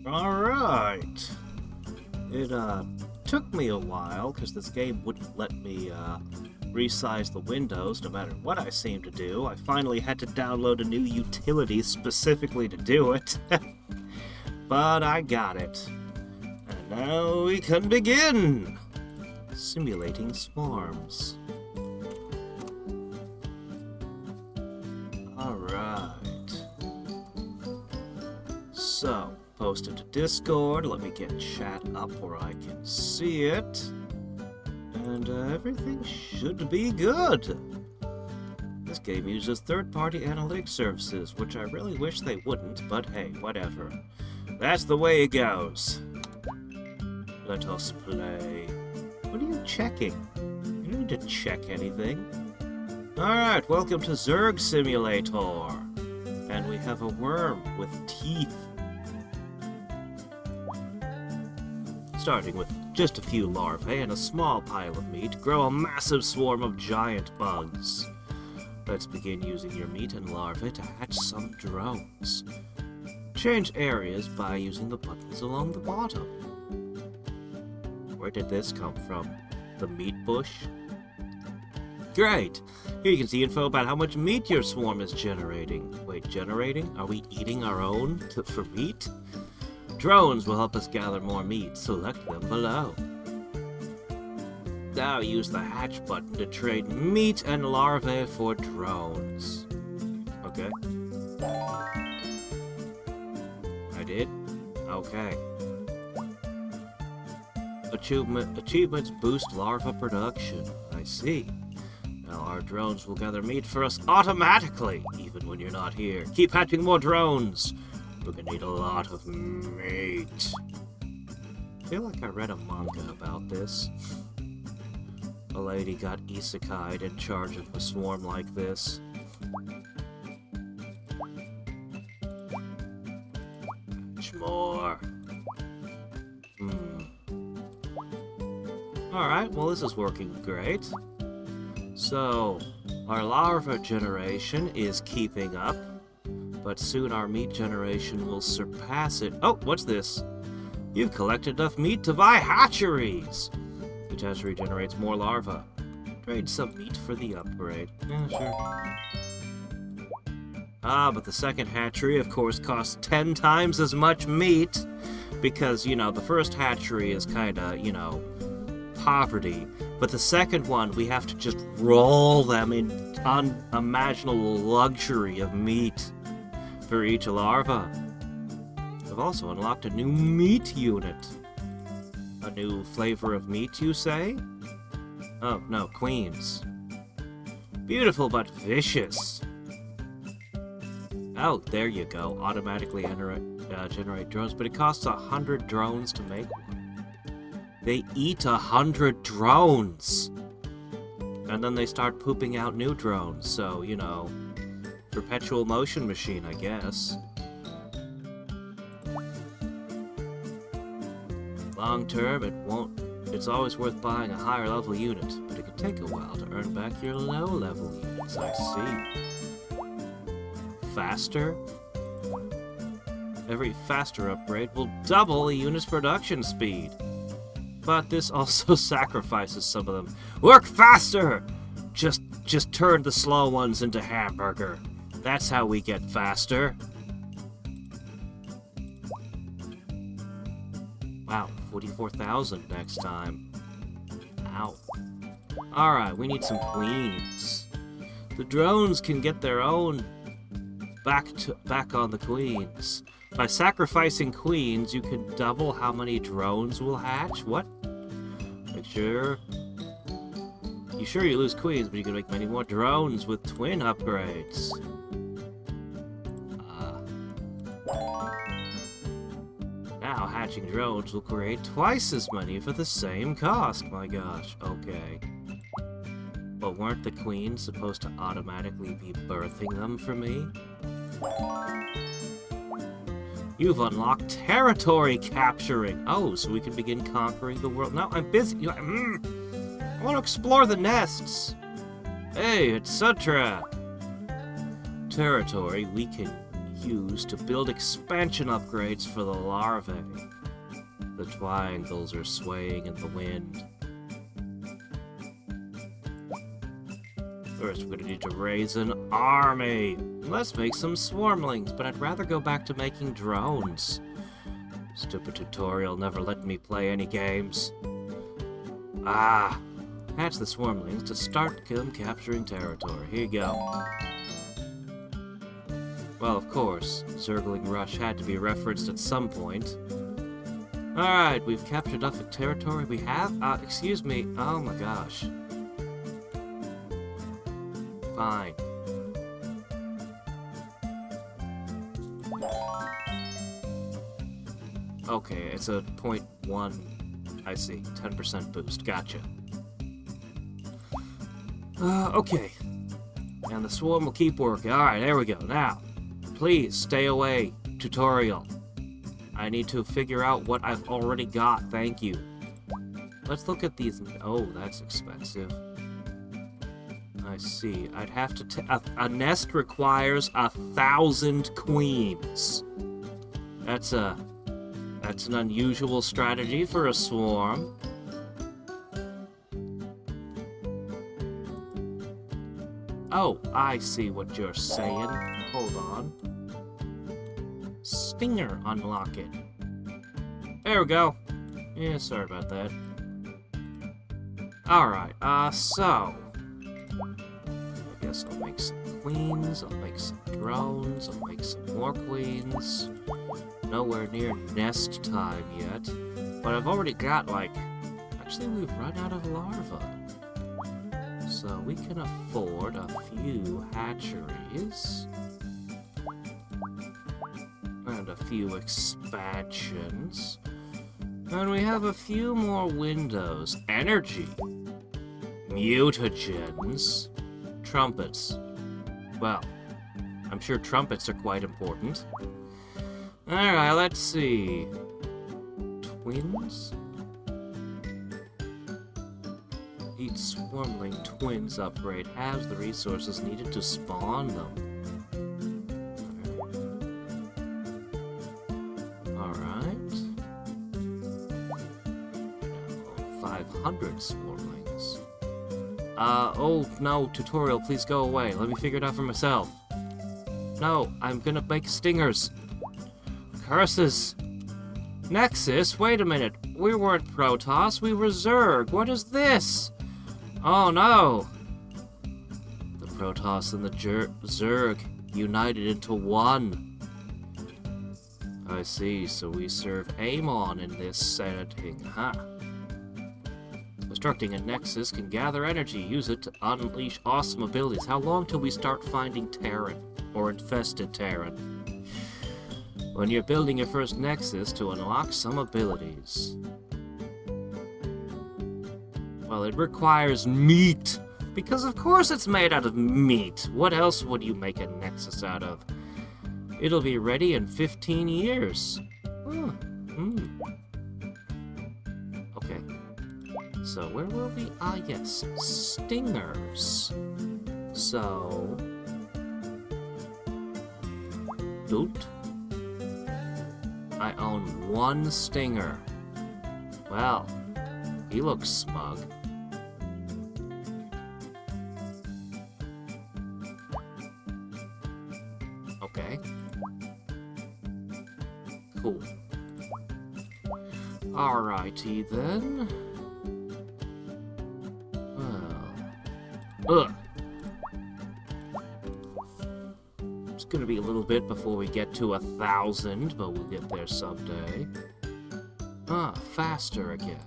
Alright. It took me a while because this game wouldn't let me resize the windows no matter what I seemed to do. I finally had to download a new utility specifically to do it. But I got it. And now we can begin! Simulating swarms. Alright. So, post it to Discord, let me get chat up where I can see it. And everything should be good. This game uses third-party analytics services, which I really wish they wouldn't, but hey, whatever. That's the way it goes. Let us play. What are you checking? You don't need to check anything. Alright, welcome to Zerg Simulator. And we have a worm with teeth. Starting with just a few larvae and a small pile of meat, grow a massive swarm of giant bugs. Let's begin using your meat and larvae to hatch some drones. Change areas by using the buttons along the bottom. Where did this come from? The meat bush? Great! Here you can see info about how much meat your swarm is generating. Wait, generating? Are we eating our own for meat? Drones will help us gather more meat. Select them below. Now use the hatch button to trade meat and larvae for drones. Okay. I did? Okay. Achievements boost larva production. I see. Now our drones will gather meat for us automatically, even when you're not here. Keep hatching more drones. We're gonna need a lot of meat. I feel like I read a manga about this. A lady got isekai'd in charge of a swarm like this. Hatch more. Alright, well this is working great. So, our larva generation is keeping up, but soon our meat generation will surpass it. Oh, what's this? You've collected enough meat to buy hatcheries! Each hatchery generates more larvae. Trade some meat for the upgrade. Yeah, sure. Ah, but the second hatchery, of course, costs 10 times as much meat, because, you know, the first hatchery is kinda, you know, poverty, but the second one, we have to just roll them in unimaginable luxury of meat for each larva. I've also unlocked a new meat unit. A new flavor of meat, you say? Oh, no, queens. Beautiful but vicious. Oh, there you go. Automatically generate drones, but it costs 100 drones to make one. They eat 100 drones! And then they start pooping out new drones, so, you know, perpetual motion machine, I guess. Long term, it's always worth buying a higher level unit, but it can take a while to earn back your low level units, I see. Faster? Every faster upgrade will double a unit's production speed. But this also sacrifices some of them. Work faster! Just turn the slow ones into hamburger. That's how we get faster. Wow, 44,000 next time. Ow. Alright, we need some queens. The drones can get their own back on the queens. By sacrificing queens, you can double how many drones will hatch? What? Make sure. You lose queens, but you can make many more drones with twin upgrades. Now hatching drones will create twice as many for the same cost. My gosh, okay. But weren't the queens supposed to automatically be birthing them for me? You've unlocked territory capturing. Oh, so we can begin conquering the world. No, I'm busy. I want to explore the nests. Hey, it's Sutra. Territory we can used to build expansion upgrades for the larvae. The triangles are swaying in the wind. First, we're gonna need to raise an army. Let's make some swarmlings, but I'd rather go back to making drones. Stupid tutorial never let me play any games. Hatch the swarmlings to start capturing territory. Here you go. Well, of course, Zergling Rush had to be referenced at some point. Alright, we've captured enough territory. We have? Excuse me. Oh my gosh. Fine. Okay, it's a 0.1, I see, 10% boost, gotcha. Okay. And the swarm will keep working. Alright, there we go. Now, please stay away, tutorial. I need to figure out what I've already got, thank you. Let's look at these. Oh, that's expensive. I see. I'd have to a nest requires 1,000 queens. That's an unusual strategy for a swarm. Oh, I see what you're saying. Hold on. Stinger unlock it. There we go. Yeah, sorry about that. Alright, so... I guess I'll make some queens, I'll make some drones, I'll make some more queens. Nowhere near nest time yet. But I've already got, like... Actually, we've run out of larvae. So we can afford a few hatcheries. And a few expansions. And we have a few more windows. Energy. Mutagens. Trumpets. Well, I'm sure trumpets are quite important. Alright, let's see. Twins? Each swarmling twins upgrade has the resources needed to spawn them. Alright. 500 swarmlings. Oh no, tutorial, please go away. Let me figure it out for myself. No, I'm gonna make stingers. Curses. Nexus, wait a minute. We weren't Protoss, we were Zerg. What is this? Oh no! The Protoss and the Zerg united into one. I see, so we serve Amon in this setting, huh? Constructing a Nexus can gather energy, use it to unleash awesome abilities. How long till we start finding Terran, or infested Terran? When you're building your first Nexus to unlock some abilities. Well, it requires meat. Because of course it's made out of meat. What else would you make a Nexus out of? It'll be ready in 15 years. Okay. So where were we? Ah, yes. Stingers. So... Doot. I own one stinger. Well, he looks smug. Okay. Cool. Alrighty then. Well. It's gonna be a little bit before we get to 1,000, but we'll get there someday. Faster again.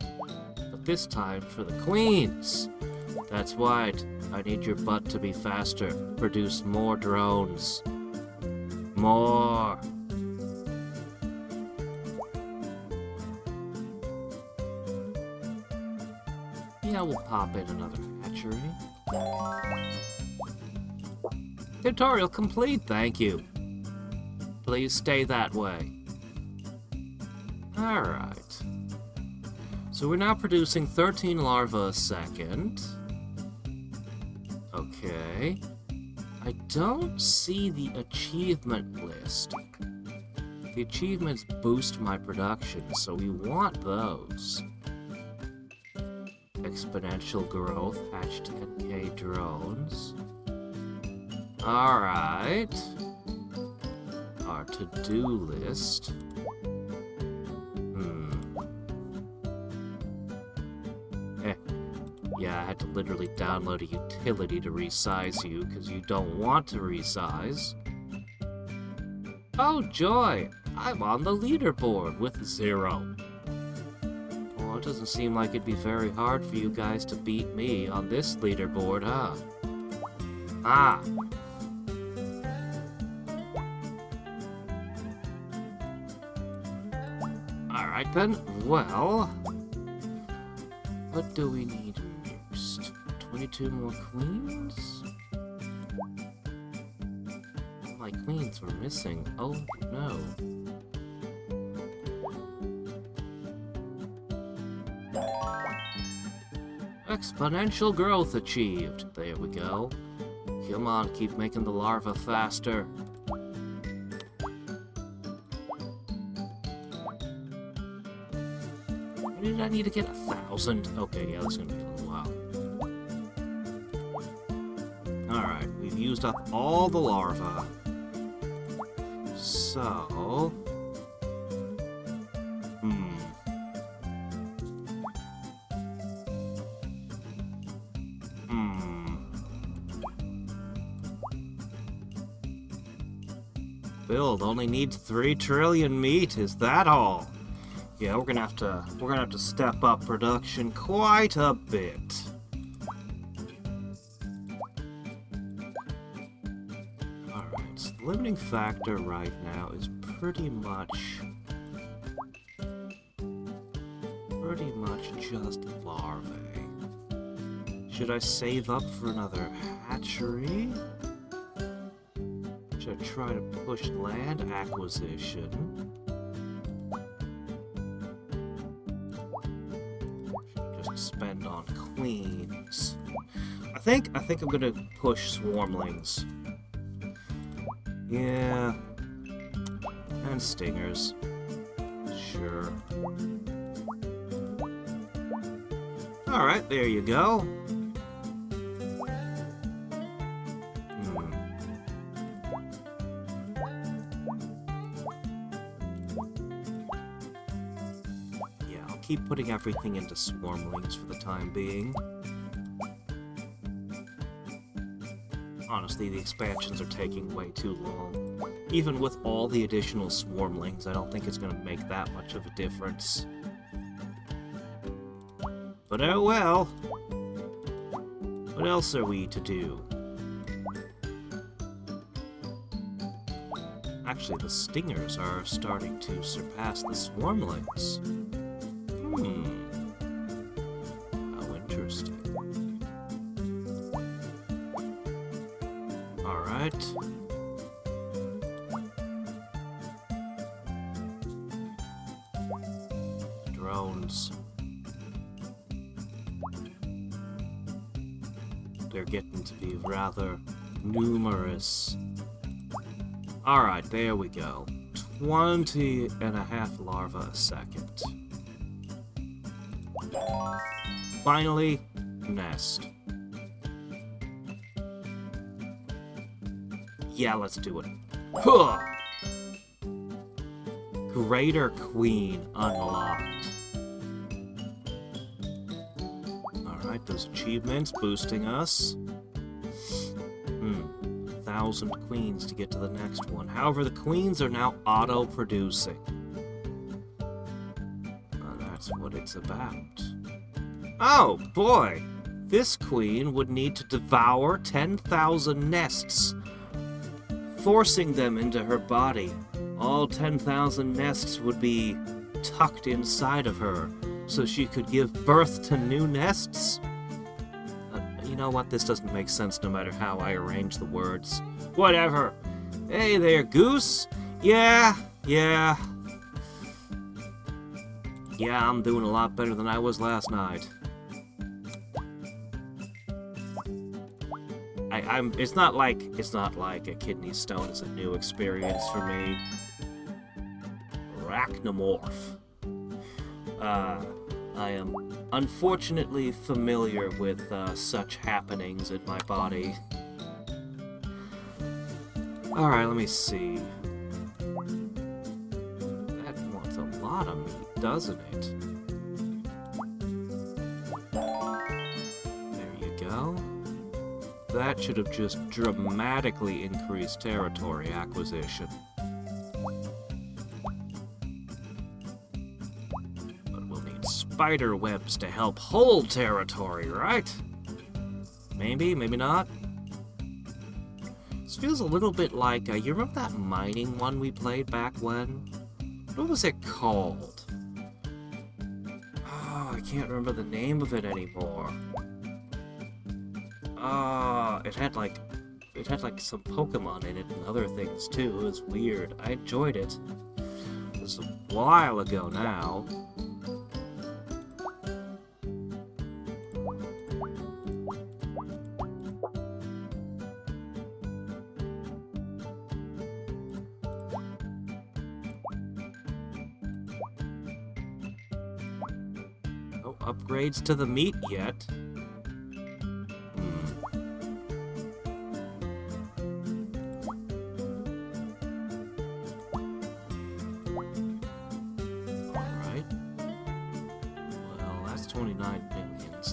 But this time for the queens. That's right. I need your butt to be faster. Produce more drones. More. Yeah, we'll pop in another hatchery. Tutorial complete, thank you. Please stay that way. Alright. So we're now producing 13 larvae a second. Okay. I don't see the achievement list. The achievements boost my production, so we want those. Exponential growth, hatch 10k drones. Alright. Our to-do list. Yeah, I had to literally download a utility to resize you, because you don't want to resize. Oh joy! I'm on the leaderboard with 0. Well, it doesn't seem like it'd be very hard for you guys to beat me on this leaderboard, huh? Ah! Alright then, well... what do we need next? 22 more queens? My queens were missing. Oh no. Exponential growth achieved. There we go. Come on, keep making the larva faster. What did I need to get? 1,000? Okay, yeah, that's gonna be a little while. Alright, we've used up all the larvae. So... Build only needs 3 trillion meat, is that all? Yeah, we're gonna have to step up production quite a bit. Alright, so the limiting factor right now is pretty much just larvae. Should I save up for another hatchery? Should I try to push land acquisition? Should I just spend on queens? I think I'm gonna push swarmlings. Yeah. And stingers. Sure. Alright, there you go. Keep putting everything into swarmlings for the time being. Honestly, the expansions are taking way too long. Even with all the additional swarmlings, I don't think it's going to make that much of a difference. But oh well. What else are we to do? Actually, the stingers are starting to surpass the swarmlings. How interesting. Alright. Drones. They're getting to be rather numerous. Alright, there we go. 20.5 larvae a second. Finally, nest. Yeah, let's do it. Huh! Greater Queen unlocked. Alright, those achievements boosting us. 1,000 queens to get to the next one. However, the queens are now auto-producing. That's what it's about. Oh, boy! This queen would need to devour 10,000 nests, forcing them into her body. All 10,000 nests would be tucked inside of her, so she could give birth to new nests? You know what? This doesn't make sense no matter how I arrange the words. Whatever. Hey there, Goose. Yeah, I'm doing a lot better than I I It's not like a kidney stone is a new experience for me. Arachnomorph. I am unfortunately familiar with such happenings in my body. Alright, let me see. That wants a lot of meat, doesn't it? There you go. That should have just dramatically increased territory acquisition. But we'll need spider webs to help hold territory, right? Maybe, maybe not. This feels a little bit like, you remember that mining one we played back when? What was it called? Oh, I can't remember the name of it anymore. It had like some Pokemon in it and other things too. It was weird. I enjoyed it. It was a while ago now. No upgrades to the meat yet.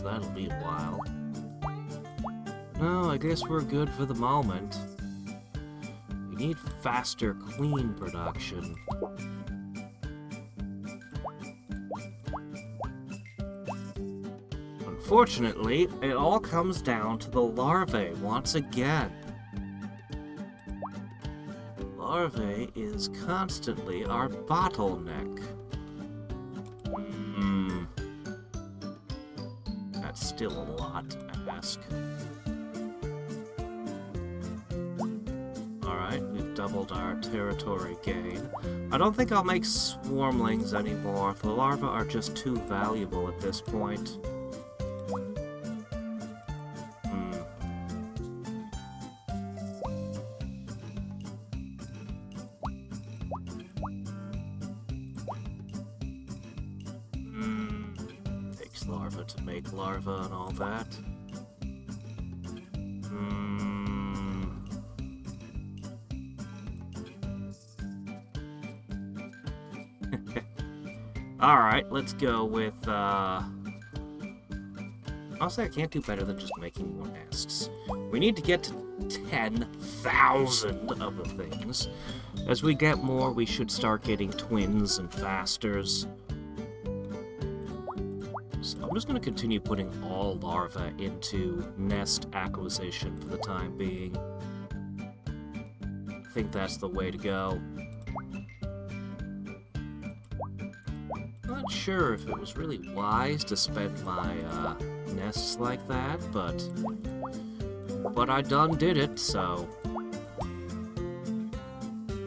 That'll be a while. No, I guess we're good for the moment. We need faster queen production. Unfortunately, it all comes down to the larvae once again. Larvae is constantly our bottleneck. Still a lot to ask. Alright, we've doubled our territory gain. I don't think I'll make swarmlings anymore. The larvae are just too valuable at this point. Larva to make larva and all that. Alright, let's go with, I'll say I can't do better than just making more nests. We need to get to 10,000 of the things. As we get more, we should start getting twins and fasters. So I'm just going to continue putting all larvae into nest acquisition for the time being. I think that's the way to go. Not sure if it was really wise to spend my nests like that, but I done did it, so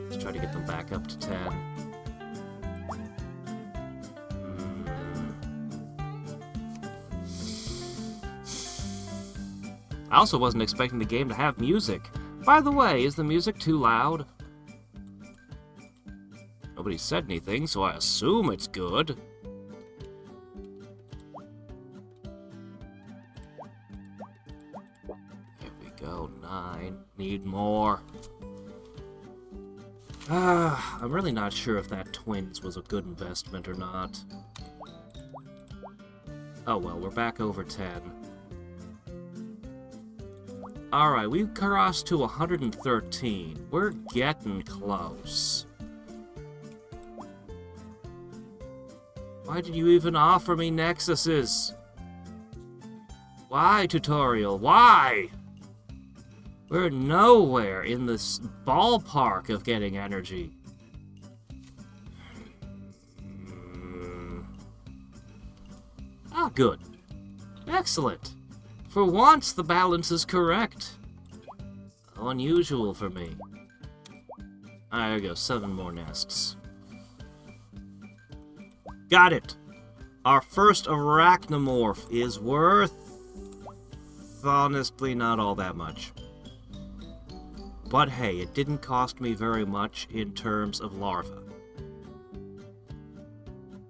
let's try to get them back up to 10. I also wasn't expecting the game to have music. By the way, is the music too loud? Nobody said anything, so I assume it's good. There we go, 9. Need more. I'm really not sure if that twins was a good investment or not. Oh well, we're back over 10. Alright, we've crossed to 113. We're getting close. Why did you even offer me Nexuses? Why, tutorial? Why? We're nowhere in this ballpark of getting energy. Ah, good. Excellent. For once, the balance is correct. How unusual for me. There we go, 7 more nests. Got it! Our first arachnomorph is worth... honestly, not all that much. But hey, it didn't cost me very much in terms of larvae.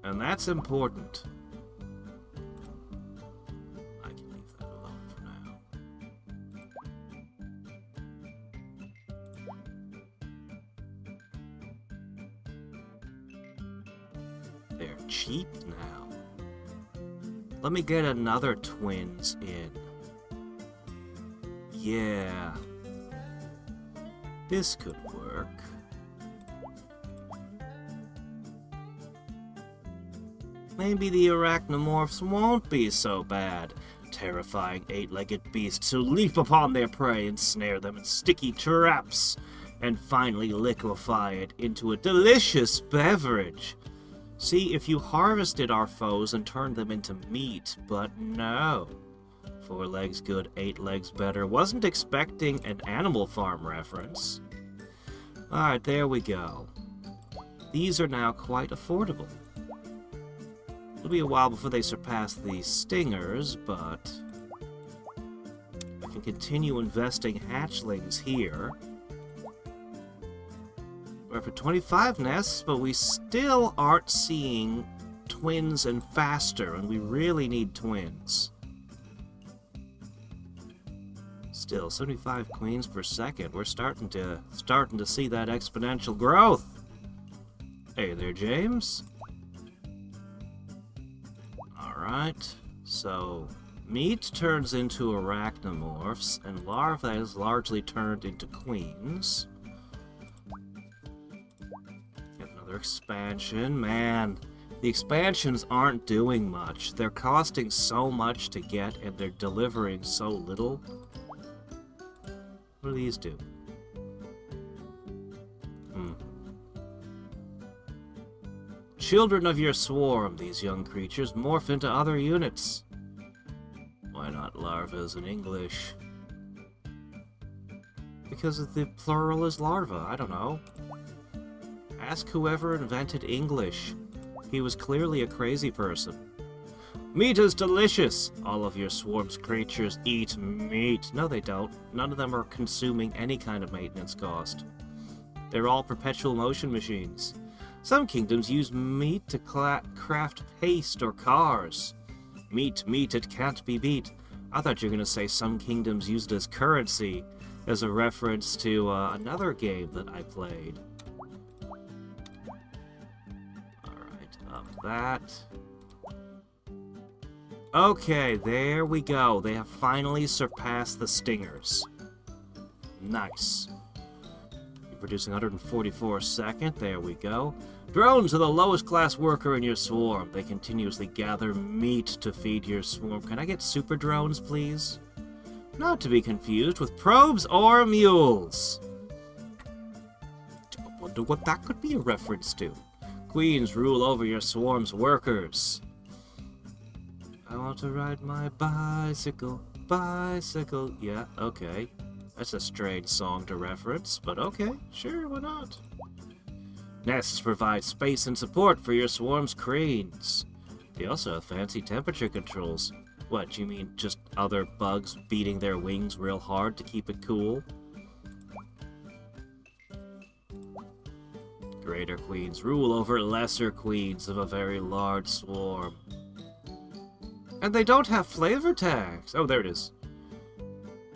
And that's important. I can leave that alone for now. They're cheap now. Let me get another twins in. Yeah. This could work. Maybe the arachnomorphs won't be so bad. Terrifying eight-legged beasts who leap upon their prey and snare them in sticky traps, and finally liquefy it into a delicious beverage. See, if you harvested our foes and turned them into meat, but no. 4 legs good, 8 legs better. Wasn't expecting an Animal Farm reference. Alright, there we go. These are now quite affordable. It'll be a while before they surpass the stingers, but I can continue investing hatchlings here. We're up to 25 nests, but we still aren't seeing twins and faster, and we really need twins. Still, 75 queens per second. We're starting to see that exponential growth. Hey there, James. Alright, so meat turns into arachnomorphs, and larvae is largely turned into queens. Get another expansion. Man, the expansions aren't doing much. They're costing so much to get, and they're delivering so little. What do these do? Children of your swarm, these young creatures morph into other units. Why not larvas in English? Because the plural is larva, I don't know. Ask whoever invented English. He was clearly a crazy person. Meat is delicious! All of your swarm's creatures eat meat. No, they don't. None of them are consuming any kind of maintenance cost. They're all perpetual motion machines. Some kingdoms use meat to craft paste or cars. Meat, it can't be beat. I thought you were going to say some kingdoms used it as currency, as a reference to another game that I played. Alright, up that. Okay, there we go. They have finally surpassed the stingers. Nice. You're producing 144 a second. There we go. Drones are the lowest class worker in your swarm. They continuously gather meat to feed your swarm. Can I get super drones, please? Not to be confused with probes or mules. I wonder what that could be a reference to. Queens rule over your swarm's workers. I want to ride my bicycle, bicycle. Yeah, okay. That's a strange song to reference, but okay, sure, why not? Nests provide space and support for your swarm's cranes. They also have fancy temperature controls. What, you mean just other bugs beating their wings real hard to keep it cool? Greater queens rule over lesser queens of a very large swarm. And they don't have flavor tags. Oh, there it is.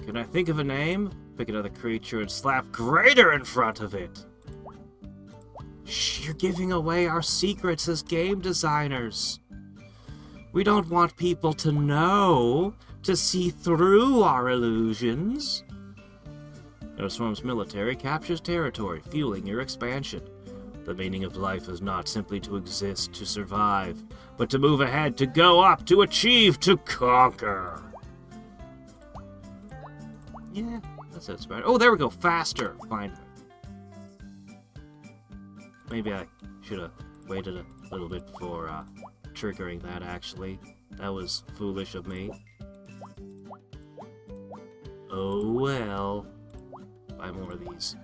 Can I think of a name? Pick another creature and slap greater in front of it. Shh, you're giving away our secrets as game designers. We don't want people to know, to see through our illusions. Your swarm's military captures territory, fueling your expansion. The meaning of life is not simply to exist, to survive, but to move ahead, to go up, to achieve, to conquer. Yeah, that sounds right. Oh, there we go. Faster, finally. Maybe I should have waited a little bit before triggering that, actually. That was foolish of me. Oh well. Buy more of these.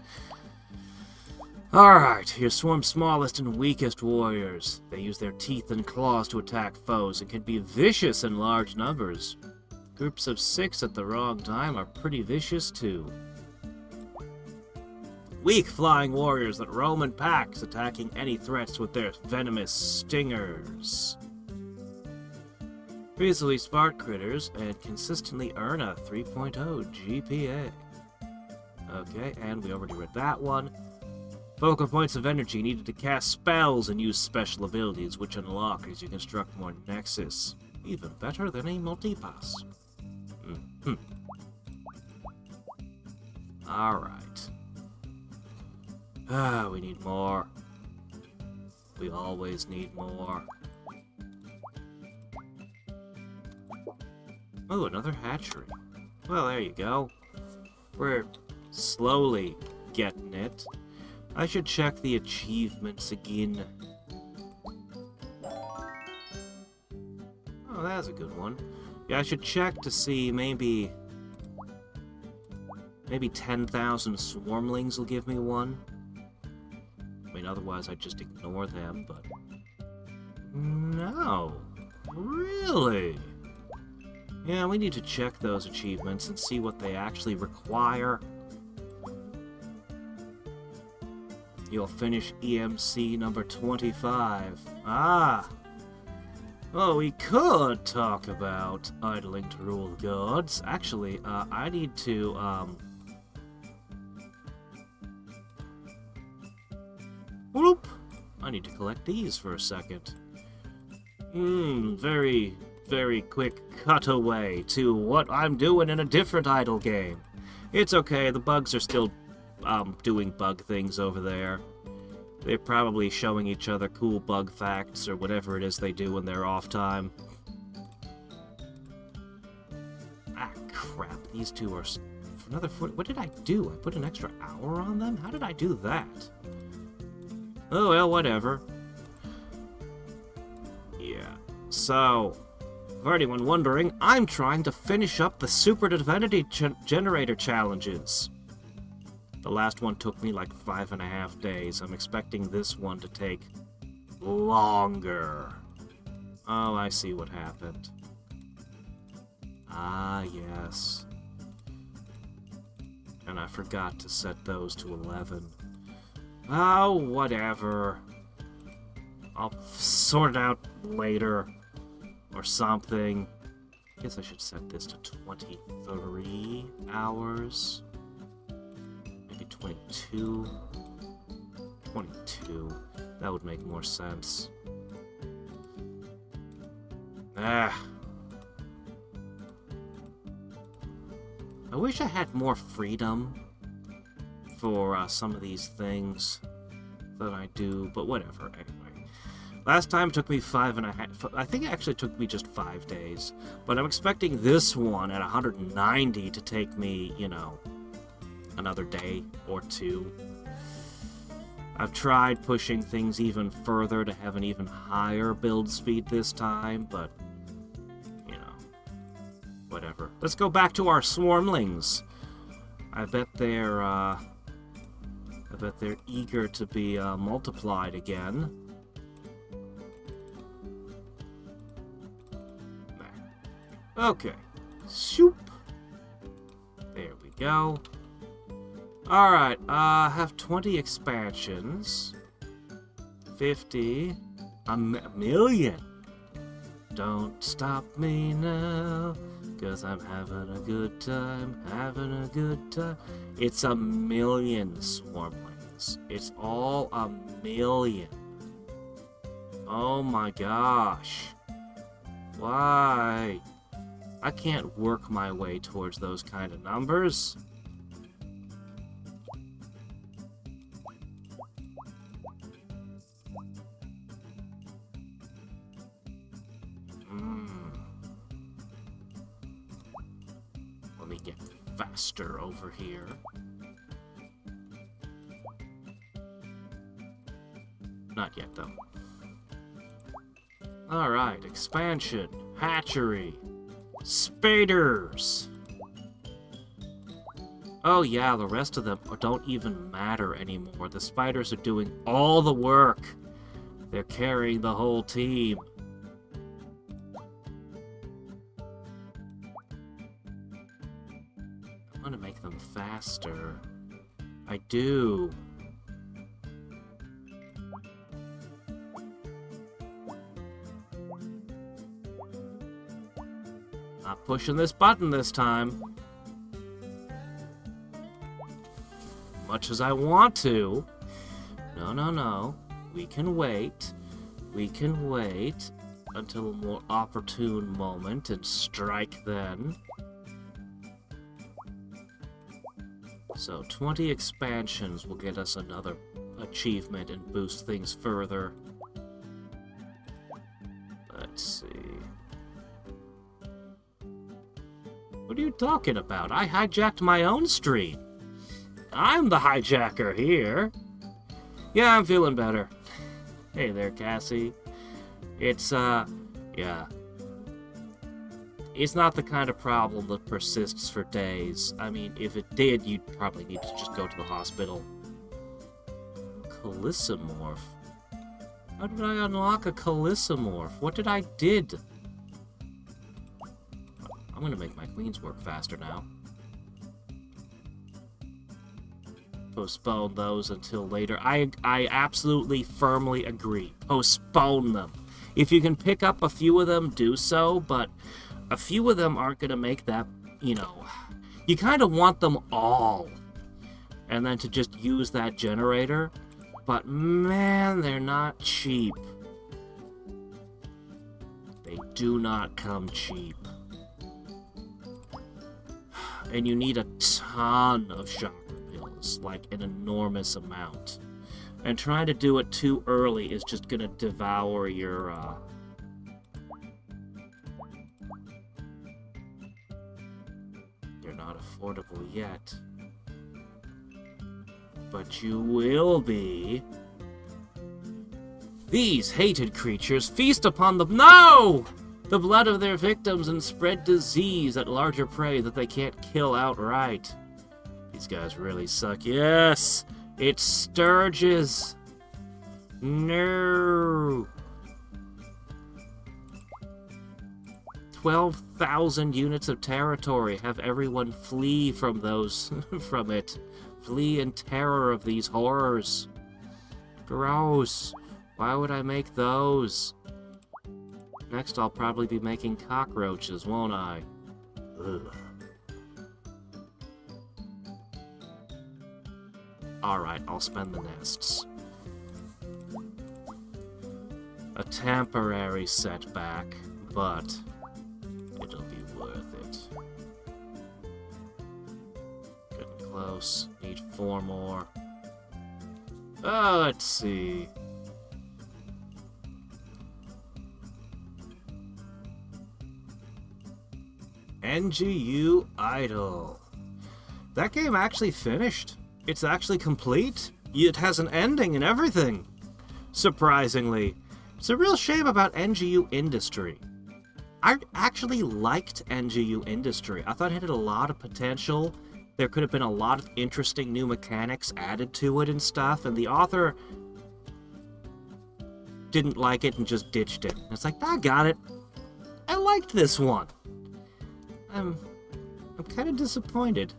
Alright, your swarm's smallest and weakest warriors. They use their teeth and claws to attack foes and can be vicious in large numbers. Groups of 6 at the wrong time are pretty vicious too. Weak flying warriors that roam in packs, attacking any threats with their venomous stingers. Easily smart critters and consistently earn a 3.0 GPA. Okay, and we already read that one. Focal points of energy needed to cast spells and use special abilities, which unlock as you construct more Nexus. Even better than a multipass. Alright. We need more. We always need more. Oh, another hatchery. Well, there you go. We're slowly getting it. I should check the achievements again. Oh, that's a good one. Yeah, I should check to see maybe 10,000 swarmlings will give me one. I mean, otherwise I'd just ignore them, but... No! Really? Yeah, we need to check those achievements and see what they actually require. You'll finish EMC number 25. Ah! Well, we could talk about idling to rule the gods. Actually, I need to, whoop! I need to collect these for a second. Very, very quick cutaway to what I'm doing in a different idle game. It's okay, the bugs are still, doing bug things over there. They're probably showing each other cool bug facts or whatever it is they do in their off time. Ah, crap. These two are... For another foot... What did I do? I put an extra hour on them? How did I do that? Oh, well, whatever. Yeah. So, for anyone wondering, I'm trying to finish up the Super Divinity Generator challenges. The last one took me like 5.5 days. I'm expecting this one to take longer. Oh, I see what happened. Ah, yes. And I forgot to set those to 11. Oh, whatever. I'll sort it out later. Or something. I guess I should set this to 23 hours. 22. 22. That would make more sense. Ah. I wish I had more freedom for some of these things that I do, but whatever, anyway. Last time it took me 5.5... I think it actually took me just 5 days. But I'm expecting this one at 190 to take me, you know, another day or two. I've tried pushing things even further to have an even higher build speed this time, but, you know, whatever. Let's go back to our swarmlings. I bet they're eager to be multiplied again. Okay. Shoop. There we go. Alright, have 20 expansions. 50. A million. Don't stop me now, 'cause I'm having a good time, having a good time. It's a million swarmlings. It's all a million. Oh my gosh. Why? I can't work my way towards those kind of numbers. Let me get faster over here. Not yet, though. Alright, expansion, hatchery, spaders. Oh yeah, the rest of them don't even matter anymore. The spiders are doing all the work. They're carrying the whole team. I'm gonna make them faster. I do. Not pushing this button this time. Much as I want to. No, no, no. We can wait. We can wait until a more opportune moment and strike then. So 20 expansions will get us another achievement and boost things further. Let's see. What are you talking about? I hijacked my own stream. I'm the hijacker here. Yeah, I'm feeling better. Hey there, Cassie. It's, yeah. It's not the kind of problem that persists for days. I mean, if it did, you'd probably need to just go to the hospital. Calissomorph? How did I unlock a Calissomorph? What did I did? I'm gonna make my queens work faster now. Postpone those until later. I absolutely firmly agree. Postpone them. If you can pick up a few of them, do so, but a few of them aren't gonna make that, you know... You kind of want them all. And then to just use that generator. But man, they're not cheap. They do not come cheap. And you need a ton of chakra pills, like an enormous amount. And trying to do it too early is just gonna devour your, They're not affordable yet. But you will be. These hated creatures feast upon the— No! The blood of their victims and spread disease at larger prey that they can't kill outright. These guys really suck. Yes! It's Sturges! No! 12,000 units of territory. Have everyone flee from those... from it. Flee in terror of these horrors. Gross. Why would I make those? Next, I'll probably be making cockroaches, won't I? Ugh. Alright, I'll spend the nests. A temporary setback, but it'll be worth it. Getting close. Need 4 more. Let's see. NGU Idol. That game actually finished. It's actually complete. It has an ending and everything. Surprisingly. It's a real shame about NGU Industry. I actually liked NGU Industry. I thought it had a lot of potential. There could have been a lot of interesting new mechanics added to it and stuff, and the author didn't like it and just ditched it. It's like, I got it. I liked this one. I'm kind of disappointed.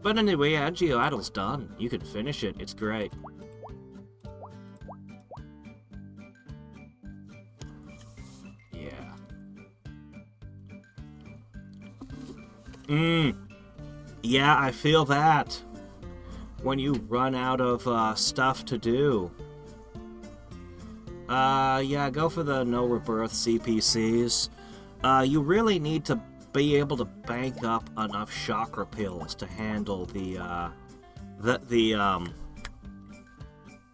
But anyway, yeah, NGU Idol's done. You can finish it. It's great. Yeah. Yeah, I feel that. When you run out of stuff to do. Yeah, go for the no rebirth CPCs. You really need to be able to bank up enough chakra pills to handle the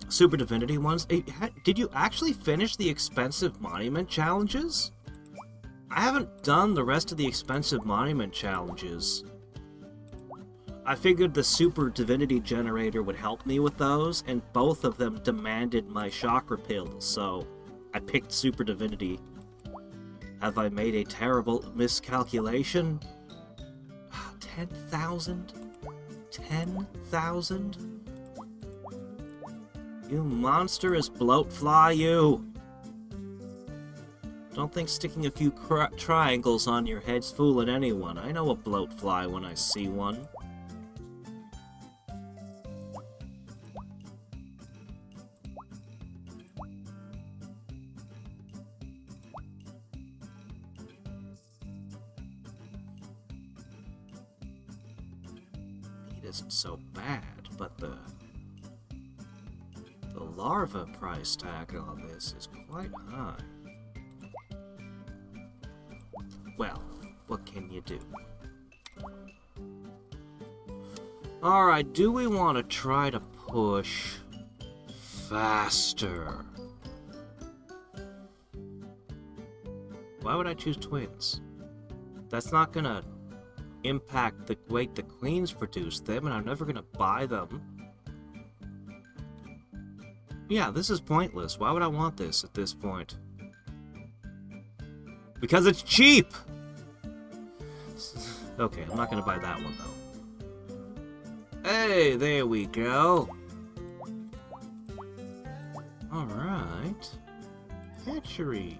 Super Divinity ones. Did you actually finish the expensive monument challenges? I haven't done the rest of the expensive monument challenges. I figured the Super Divinity generator would help me with those, and both of them demanded my chakra pills, so I picked Super Divinity. Have I made a terrible miscalculation? 10,000? 10,000? You monstrous bloatfly, you! Don't think sticking a few triangles on your head's fooling anyone. I know a bloatfly when I see one. speed isn't so bad, but the larva price tag on this is quite high. Well, what can you do? Alright, do we want to try to push faster? Why would I choose twins? That's not gonna impact the weight the queens produce them, and I'm never gonna buy them. Yeah, this is pointless. Why would I want this at this point? Because it's cheap! Okay, I'm not gonna buy that one, though. Hey, there we go. Alright. Hatchery.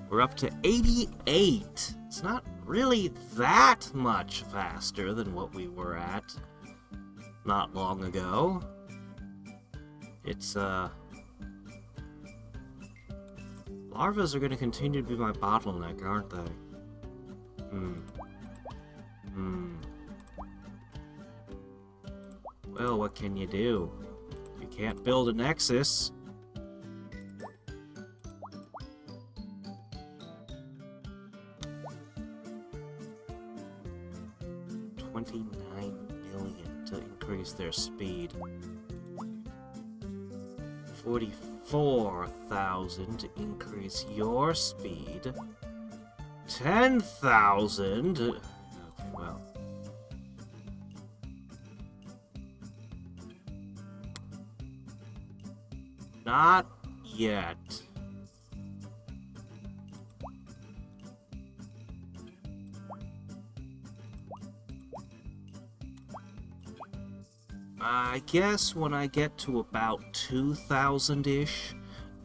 We're up to 88. It's not really that much faster than what we were at not long ago. It's, larvas are going to continue to be my bottleneck, aren't they? Well, what can you do? You can't build a nexus. $29 million to increase their speed. 44,000 to increase your speed. 10,000. Okay, well. Not yet. I guess when I get to about 2,000-ish,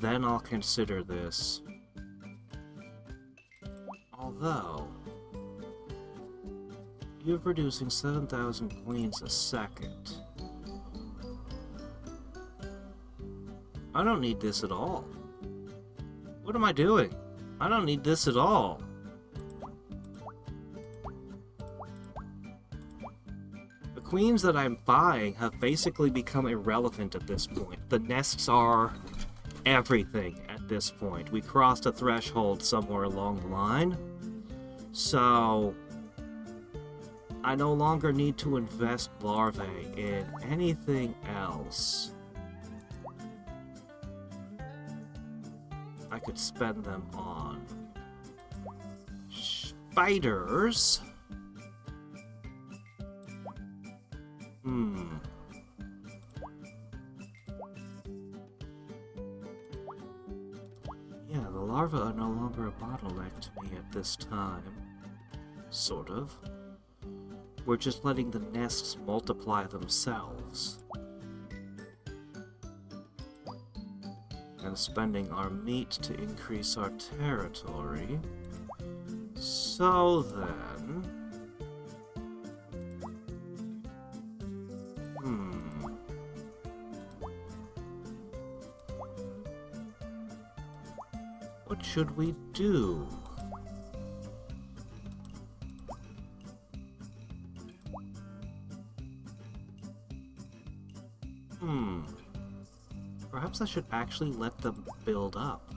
then I'll consider this. Although, you're producing 7,000 queens a second. I don't need this at all. What am I doing? I don't need this at all. The queens that I'm buying have basically become irrelevant at this point. The nests are everything at this point. We crossed a threshold somewhere along the line. So, I no longer need to invest larvae in anything else. I could spend them on spiders. Yeah, the larvae are no longer a bottleneck to me at this time. Sort of. We're just letting the nests multiply themselves. And spending our meat to increase our territory. So then... what should we do? Perhaps I should actually let them build up.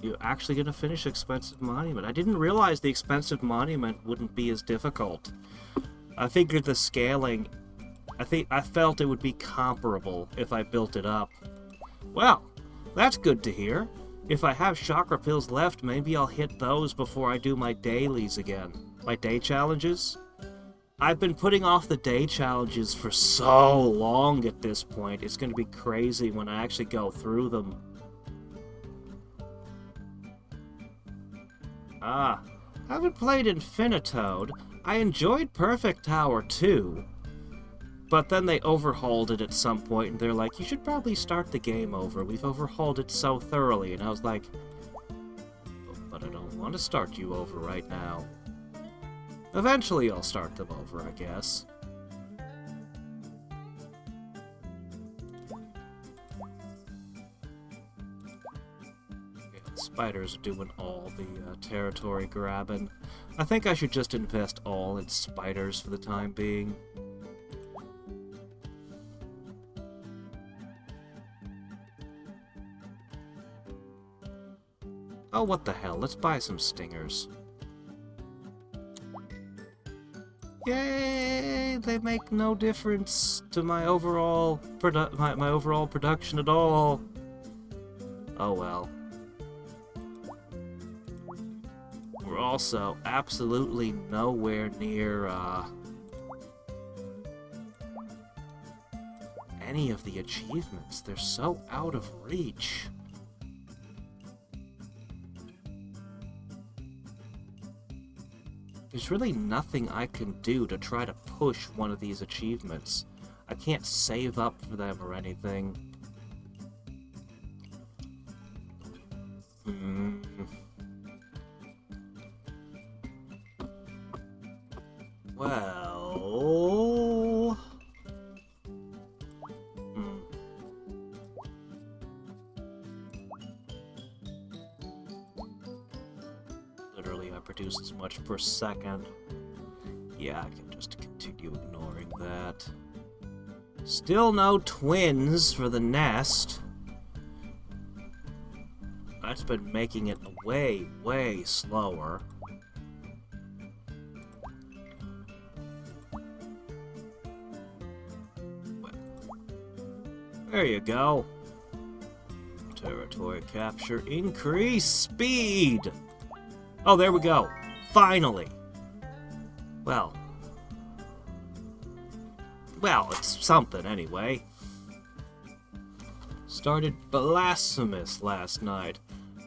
You're actually gonna finish Expensive Monument. I didn't realize the Expensive Monument wouldn't be as difficult. I figured the scaling... I felt it would be comparable if I built it up. Well, that's good to hear. If I have chakra pills left, maybe I'll hit those before I do my dailies again. My day challenges? I've been putting off the day challenges for so long at this point. It's going to be crazy when I actually go through them. I haven't played Infinitoad. I enjoyed Perfect Tower 2. But then they overhauled it at some point, and they're like, you should probably start the game over. We've overhauled it so thoroughly. And I was like, but I don't want to start you over right now. Eventually I'll start them over, I guess. Okay, let's Spiders are doing all the territory grabbing. I think I should just invest all in spiders for the time being. Oh, what the hell? Let's buy some stingers. Yay! They make no difference to my overall my overall production at all. Oh well. We're also absolutely nowhere near any of the achievements. They're so out of reach. There's really nothing I can do to try to push one of these achievements. I can't save up for them or anything. Well... Literally, I produce as much per second. Yeah, I can just continue ignoring that. Still no twins for the nest. That's been making it way, way slower. Well, there you go. Territory capture, increase speed! Oh, there we go. Finally. Well, it's something anyway. Started Blasphemous last night.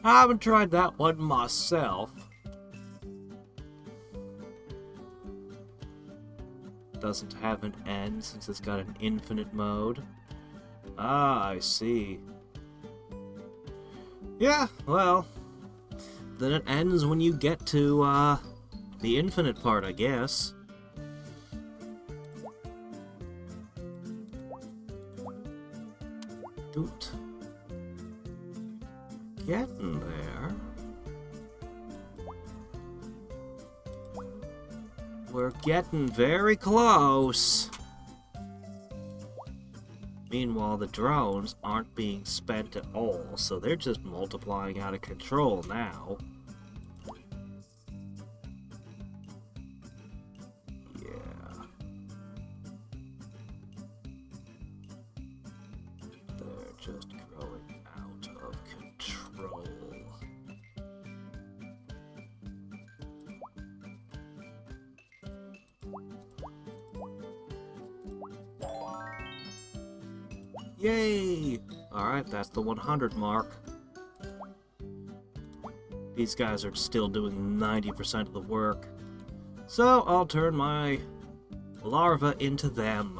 I haven't tried that one myself. Doesn't have an end since it's got an infinite mode. Ah, I see. Yeah, well, then it ends when you get to, the infinite part, I guess. Doot. Getting there. We're getting very close. Meanwhile, the drones aren't being spent at all, so they're just multiplying out of control now. Yeah. They're just growing out of control. Yay! Alright, that's the 100 mark. These guys are still doing 90% of the work. So, I'll turn my larva into them.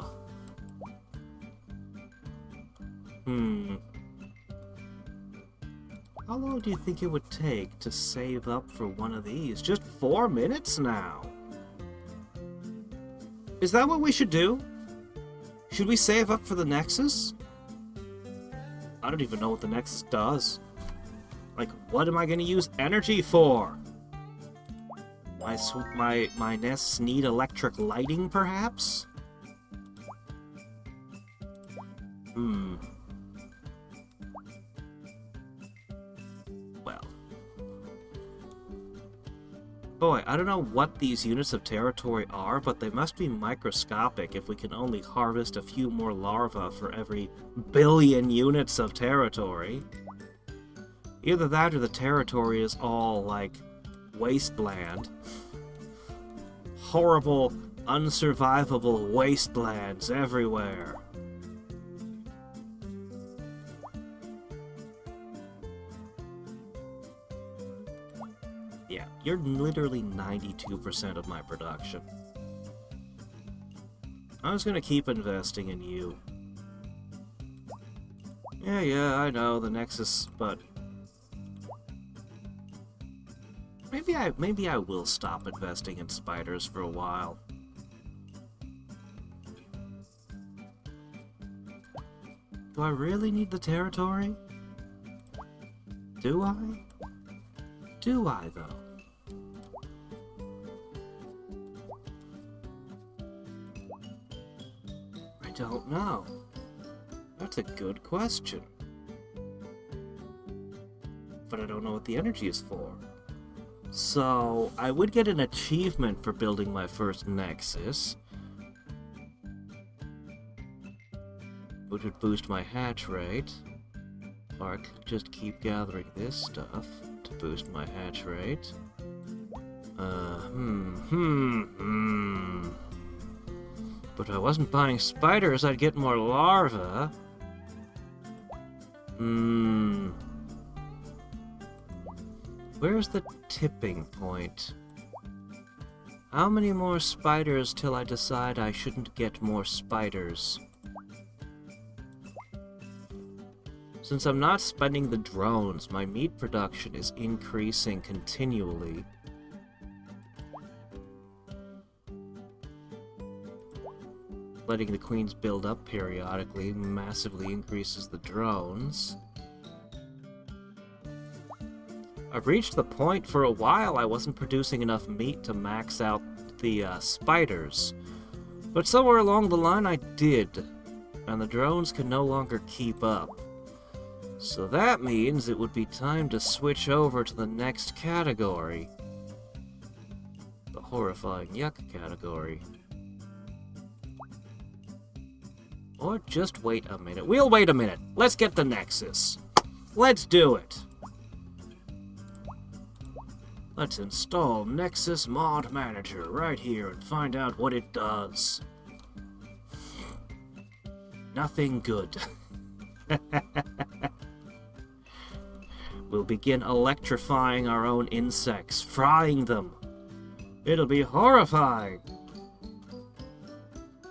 How long do you think it would take to save up for one of these? Just 4 minutes now. Is that what we should do? Should we save up for the Nexus? I don't even know what the Nexus does. Like, what am I going to use energy for? My nests need electric lighting, perhaps? Well. Boy, I don't know what these units of territory are, but they must be microscopic if we can only harvest a few more larvae for every billion units of territory. Either that or the territory is all, like, wasteland. Horrible, unsurvivable wastelands everywhere. Yeah, you're literally 92% of my production. I was gonna keep investing in you. Yeah, I know, the Nexus, but... Maybe I will stop investing in spiders for a while. Do I really need the territory? Do I? do I, though? I don't know. That's a good question. But I don't know what the energy is for. So, I would get an achievement for building my first Nexus, which would boost my hatch rate. Or I could just keep gathering this stuff to boost my hatch rate. But if I wasn't buying spiders, I'd get more larvae. Where's the tipping point? How many more spiders till I decide I shouldn't get more spiders? Since I'm not spending the drones, my meat production is increasing continually. Letting the queens build up periodically massively increases the drones. I've reached the point for a while I wasn't producing enough meat to max out the spiders. But somewhere along the line I did, and the drones can no longer keep up. So that means it would be time to switch over to the next category. The horrifying yuck category. Or just wait a minute. We'll wait a minute. Let's get the Nexus. Let's do it. Let's install Nexus Mod Manager right here and find out what it does. Nothing good. We'll begin electrifying our own insects, frying them. It'll be horrifying.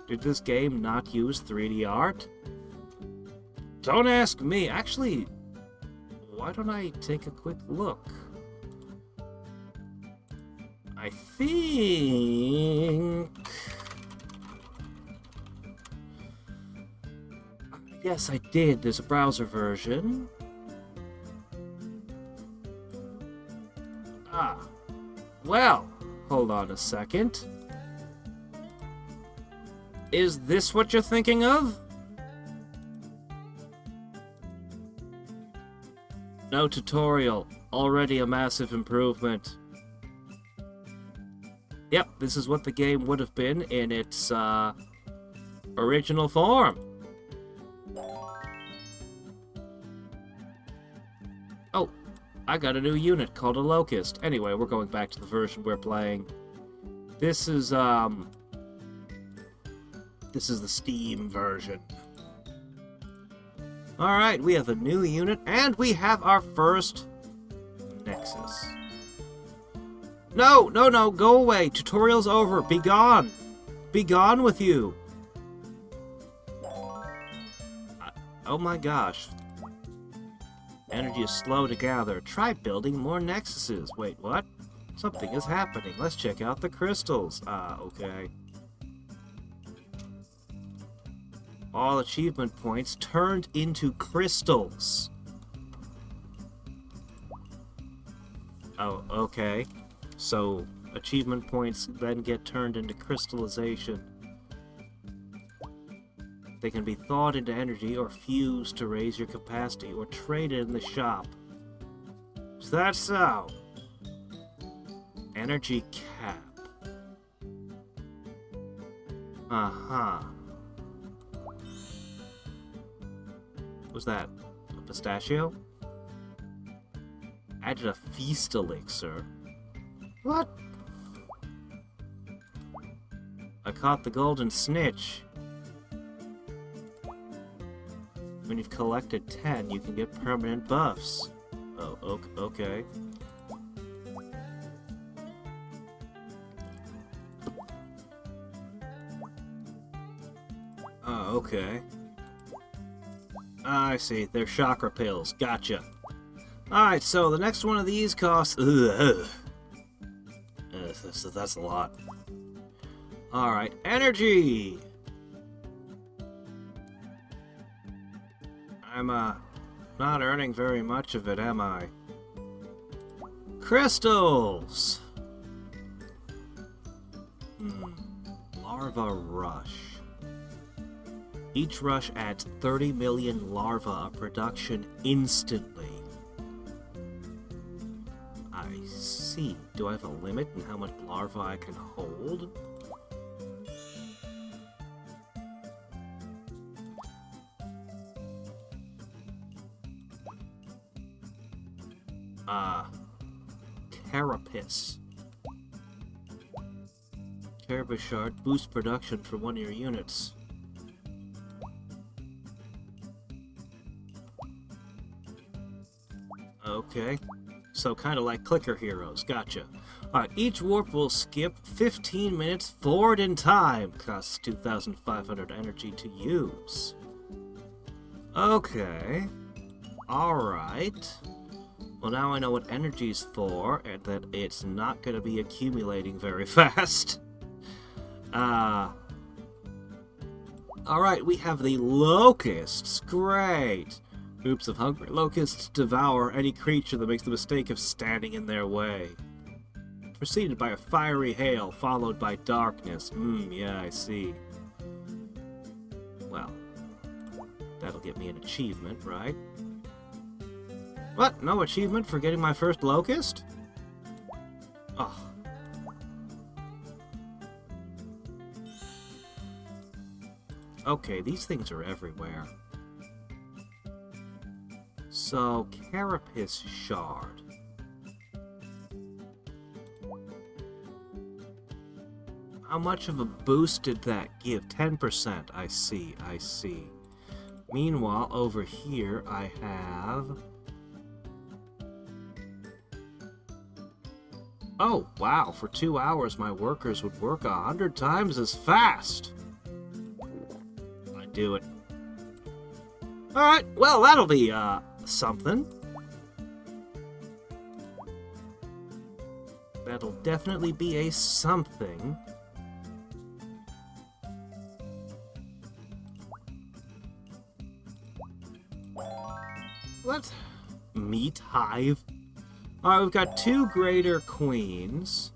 Did this game not use 3D art? Don't ask me. Actually, why don't I take a quick look? I think... Yes, I did. There's a browser version. Well, hold on a second. Is this what you're thinking of? No tutorial. Already a massive improvement. Yep, this is what the game would have been in its, original form. Oh, I got a new unit called a Locust. Anyway, we're going back to the version we're playing. This is the Steam version. Alright, we have a new unit, and we have our first Nexus. No, no, no, go away. Tutorial's over. Be gone. Be gone with you. Oh my gosh. Energy is slow to gather. Try building more Nexuses. Wait, what? Something is happening. Let's check out the crystals. Okay. All achievement points turned into crystals. Oh, okay. So, achievement points then get turned into crystallization. They can be thawed into energy or fused to raise your capacity or traded in the shop. Is that so? Energy cap. Uh-huh. What's that? A pistachio? Added a feast elixir. What? I caught the golden snitch. When you've collected 10, you can get permanent buffs. Oh, okay. Oh, okay. I see. They're chakra pills. Gotcha. Alright, so the next one of these costs... That's a lot. Alright, energy! I'm, not earning very much of it, am I? Crystals! Larva rush. Each rush adds 30 million larvae of production instantly. I see. Do I have a limit in how much larva I can hold? Carapace. Carapace shard boosts production for one of your units. Okay. So kind of like clicker heroes. Gotcha. Alright, each warp will skip 15 minutes forward in time. Costs 2,500 energy to use. Okay. Alright. Well, now I know what energy's for, and that it's not going to be accumulating very fast. Alright, we have the locusts. Great. Groups of hungry locusts devour any creature that makes the mistake of standing in their way. Preceded by a fiery hail, followed by darkness. Yeah, I see. Well, that'll get me an achievement, right? What? No achievement for getting my first locust? Oh. Okay, these things are everywhere. So, Carapace Shard. How much of a boost did that give? 10%. I see, I see. Meanwhile, over here, I have... Oh, wow, for 2 hours my workers would work 100 times as fast. I do it. Alright, well, that'll be, something. That'll definitely be a something. What? Meat hive? Alright, we've got 2 greater queens.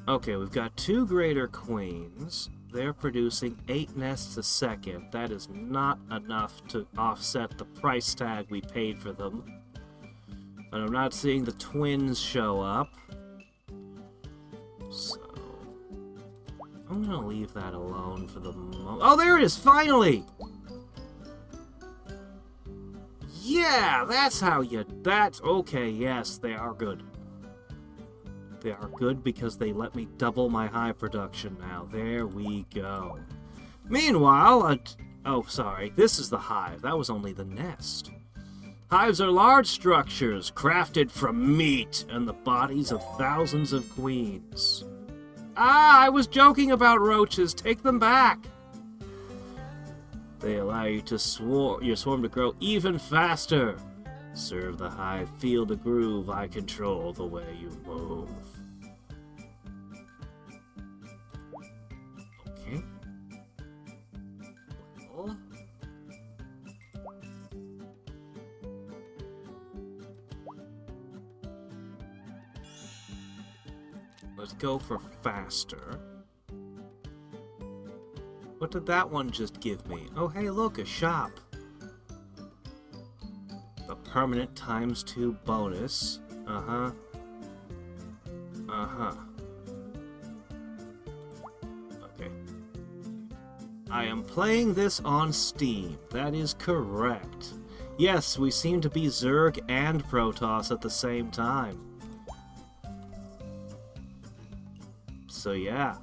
Okay, we've got 2 greater queens. They're producing 8 nests a second. That is not enough to offset the price tag we paid for them. But I'm not seeing the twins show up. So... I'm gonna leave that alone for the moment. Oh, there it is! Finally! Yeah, that's how you... That's... Okay, yes, they are good. They are good because they let me double my hive production now. There we go. Meanwhile, oh, sorry. This is the hive. That was only the nest. Hives are large structures crafted from meat and the bodies of thousands of queens. Ah, I was joking about roaches. Take them back. They allow you to your swarm to grow even faster. Serve the hive, feel the groove, I control the way you move. Okay. Well. Let's go for faster. What did that one just give me? Oh, hey, look, a shop. The permanent ×2 bonus. Uh-huh. Uh-huh. Okay. I am playing this on Steam. That is correct. Yes, we seem to be Zerg and Protoss at the same time. So, yeah.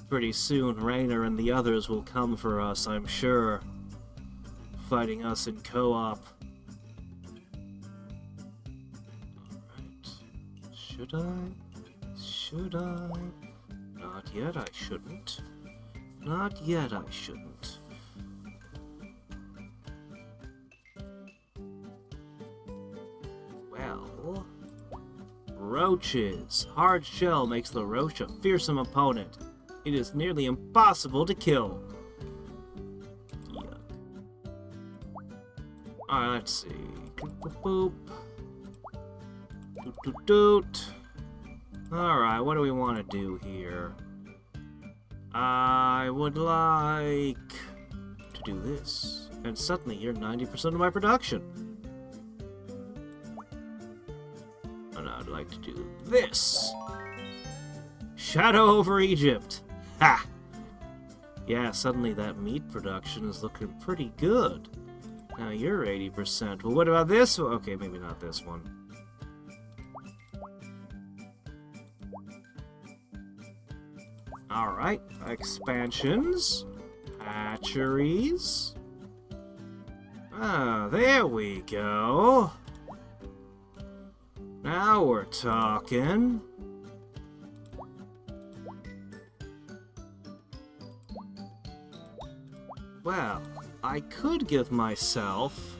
Pretty soon, Raynor and the others will come for us, I'm sure. Fighting us in co-op. Alright. Should I? Should I? Not yet, I shouldn't. Not yet, I shouldn't. Well... Roaches. Hard shell makes the roach a fearsome opponent. It is nearly impossible to kill. Yuck. Alright, let's see. Boop, boop, boop. Doot, doot, doot. Alright, what do we want to do here? I would like to do this. And suddenly you're 90% of my production. And I'd like to do this. Shadow over Egypt. Ha! Yeah, suddenly that meat production is looking pretty good. Now you're 80%. Well, what about this one? Okay, maybe not this one. Alright, expansions. Hatcheries. Ah, there we go. Now we're talking. Well, I could give myself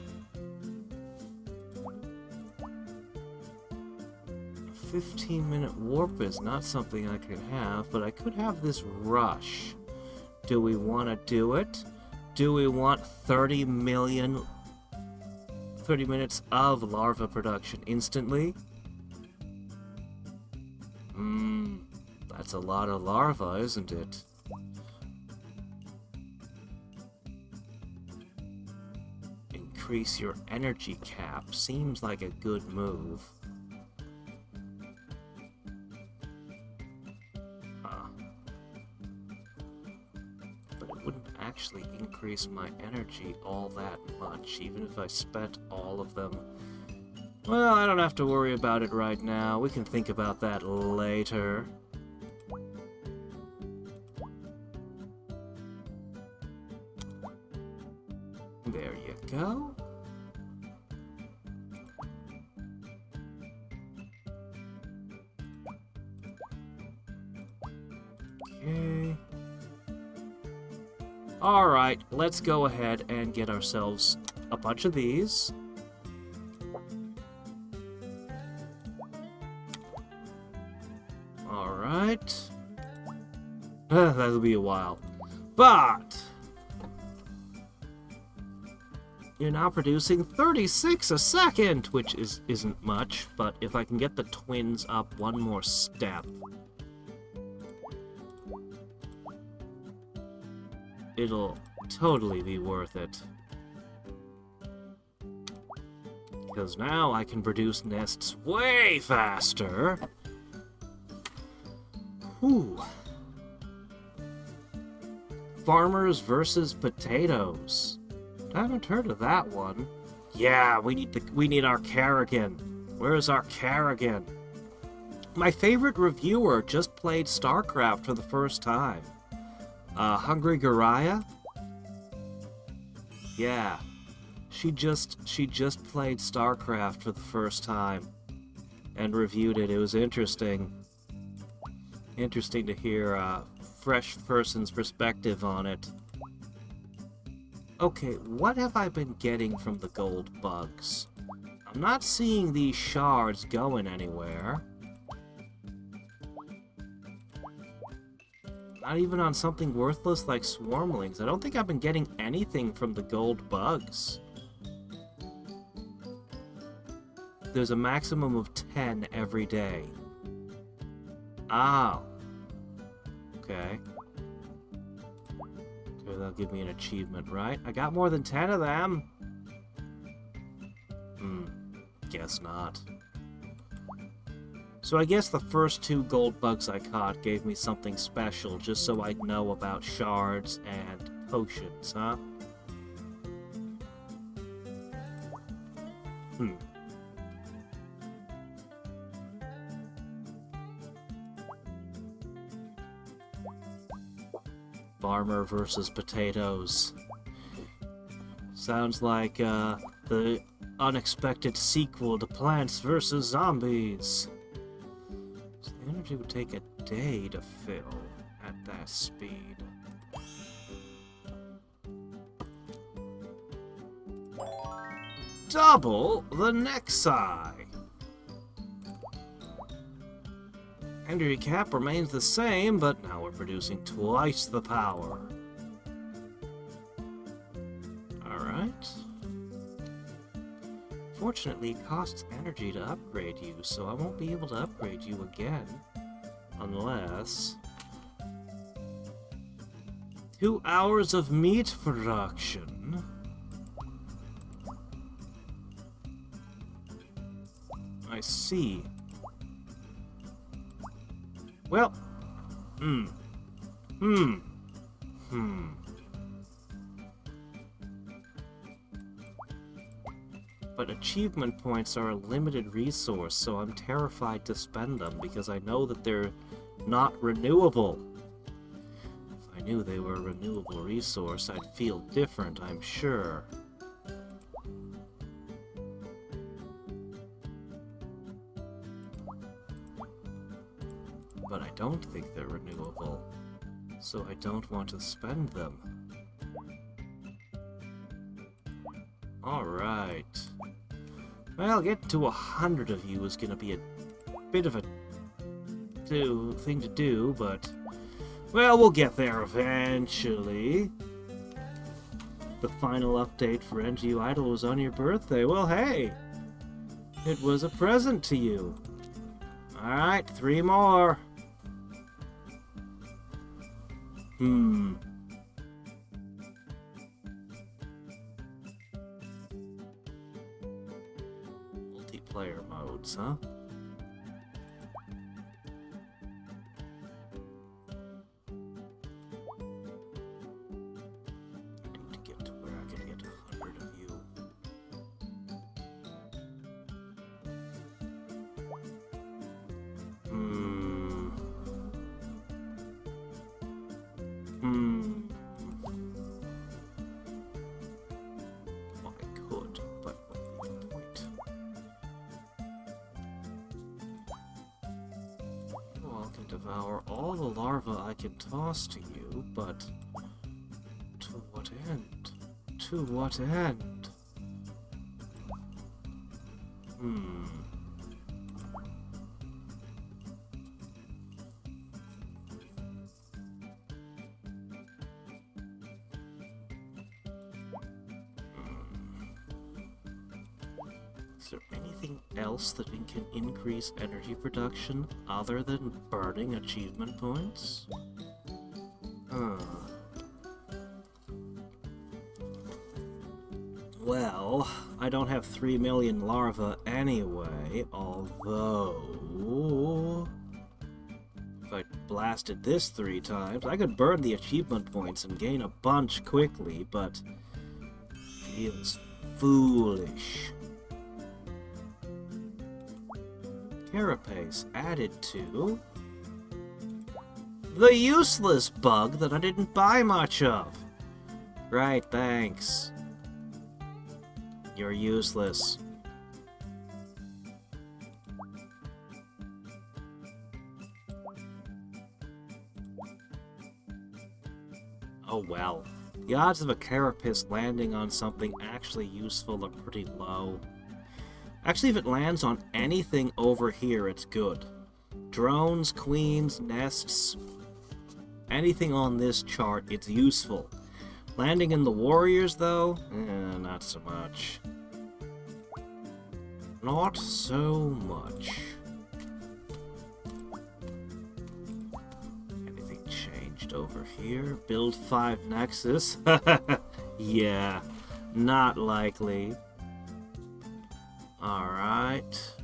a 15-minute warp is not something I could have, but I could have this rush. Do we want to do it? Do we want 30 minutes of larva production instantly? That's a lot of larva, isn't it? Increase your energy cap seems like a good move. But it wouldn't actually increase my energy all that much, even if I spent all of them. Well, I don't have to worry about it right now. We can think about that later. There you go. Okay. Alright, let's go ahead and get ourselves a bunch of these. Alright. That'll be a while. But you're now producing 36 a second, which isn't much, but if I can get the twins up one more step, it'll totally be worth it. Because now I can produce nests way faster. Whew. Farmers versus potatoes. I haven't heard of that one. Yeah, we need our Kerrigan. Where's our Kerrigan? My favorite reviewer just played StarCraft for the first time. Hungry Garaya? Yeah. She just played StarCraft for the first time and reviewed it. It was interesting. Interesting to hear a fresh person's perspective on it. Okay, what have I been getting from the gold bugs? I'm not seeing these shards going anywhere. Not even on something worthless like swarmlings. I don't think I've been getting anything from the gold bugs. There's a maximum of 10 every day. Oh. Okay. That'll give me an achievement, right? I got more than 10 of them. Guess not. So I guess the first 2 gold bugs I caught gave me something special, just so I'd know about shards and potions, huh? Farmer versus potatoes. Sounds like the unexpected sequel to Plants vs. Zombies. So the energy would take a day to fill at that speed. Double the Nexi! Energy cap remains the same, but now we're producing twice the power. Alright. unfortunately, it costs energy to upgrade you, so I won't be able to upgrade you again. Unless... 2 hours of meat production. I see. Well... But achievement points are a limited resource, so I'm terrified to spend them because I know that they're not renewable. If I knew they were a renewable resource, I'd feel different, I'm sure. But I don't think they're renewable, so I don't want to spend them. Alright. Well, getting to 100 of you is gonna be a bit of a thing to do, but... Well, we'll get there eventually. The final update for NGU Idol was on your birthday. Well, hey! It was a present to you. Alright, 3 more. Multiplayer modes, huh? I need to get to where I can get 100 of you. Well, I could, but what would be the point? You all can devour all the larvae I can toss to you, but to what end? To what end? Is there anything else that can increase energy production other than burning achievement points? Well, I don't have 3 million larvae anyway, although... If I blasted this 3 times, I could burn the achievement points and gain a bunch quickly, but... feels foolish. Carapace added to... the useless bug that I didn't buy much of. Right, thanks. You're useless. Oh well. The odds of a carapace landing on something actually useful are pretty low. Actually, if it lands on anything over here, it's good. Drones, queens, nests, anything on this chart, it's useful. Landing in the warriors, though? Not so much. Not so much. Anything changed over here? Build 5 Nexus? Yeah, not likely. Alright.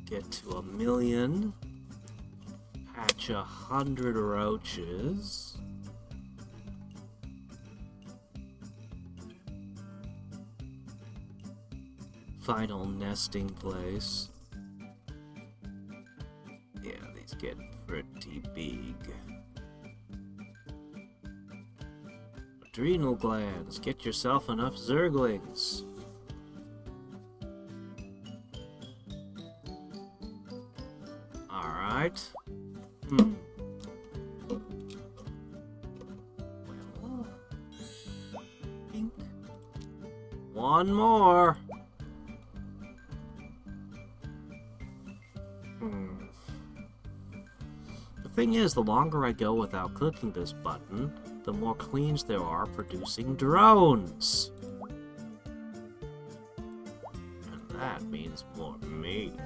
Get to 1 million. Hatch 100 roaches. Final nesting place. Yeah, these get pretty big. Adrenal glands. Get yourself enough zerglings. Alright. Well, pink. 1 more. The thing is, the longer I go without clicking this button, the more queens there are producing drones. that means more meat.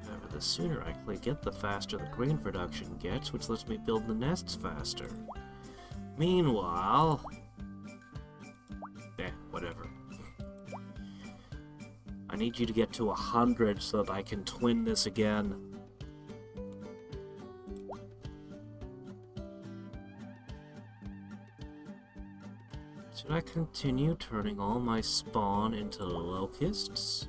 However, the sooner I get, the faster the grain production gets, which lets me build the nests faster. Meanwhile... whatever. I need you to get to 100 so that I can twin this again. Should I continue turning all my spawn into locusts?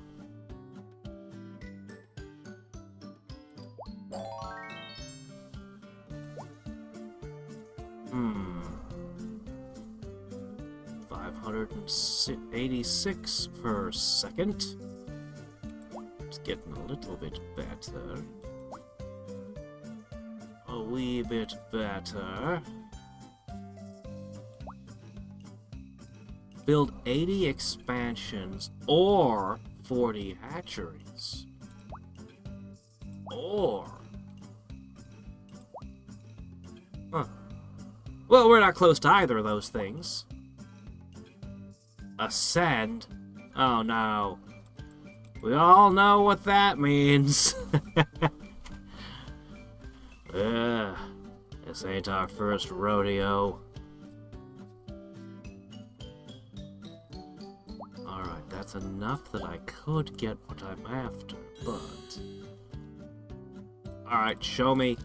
586 per second. It's getting a little bit better. A wee bit better. Build 80 expansions or 40 hatcheries. Or... Huh. Well, we're not close to either of those things. Ascend? Oh no. We all know what that means. This ain't our first rodeo. Alright, that's enough that I could get what I'm after, but... Alright, show me.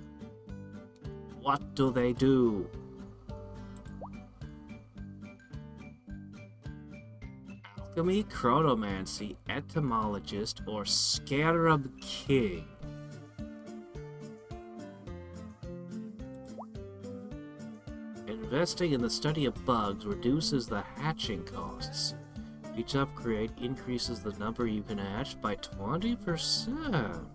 What do they do? Alchemy, chronomancy, etymologist, or scarab king. Investing in the study of bugs reduces the hatching costs. Each upgrade increases the number you can hatch by 20%.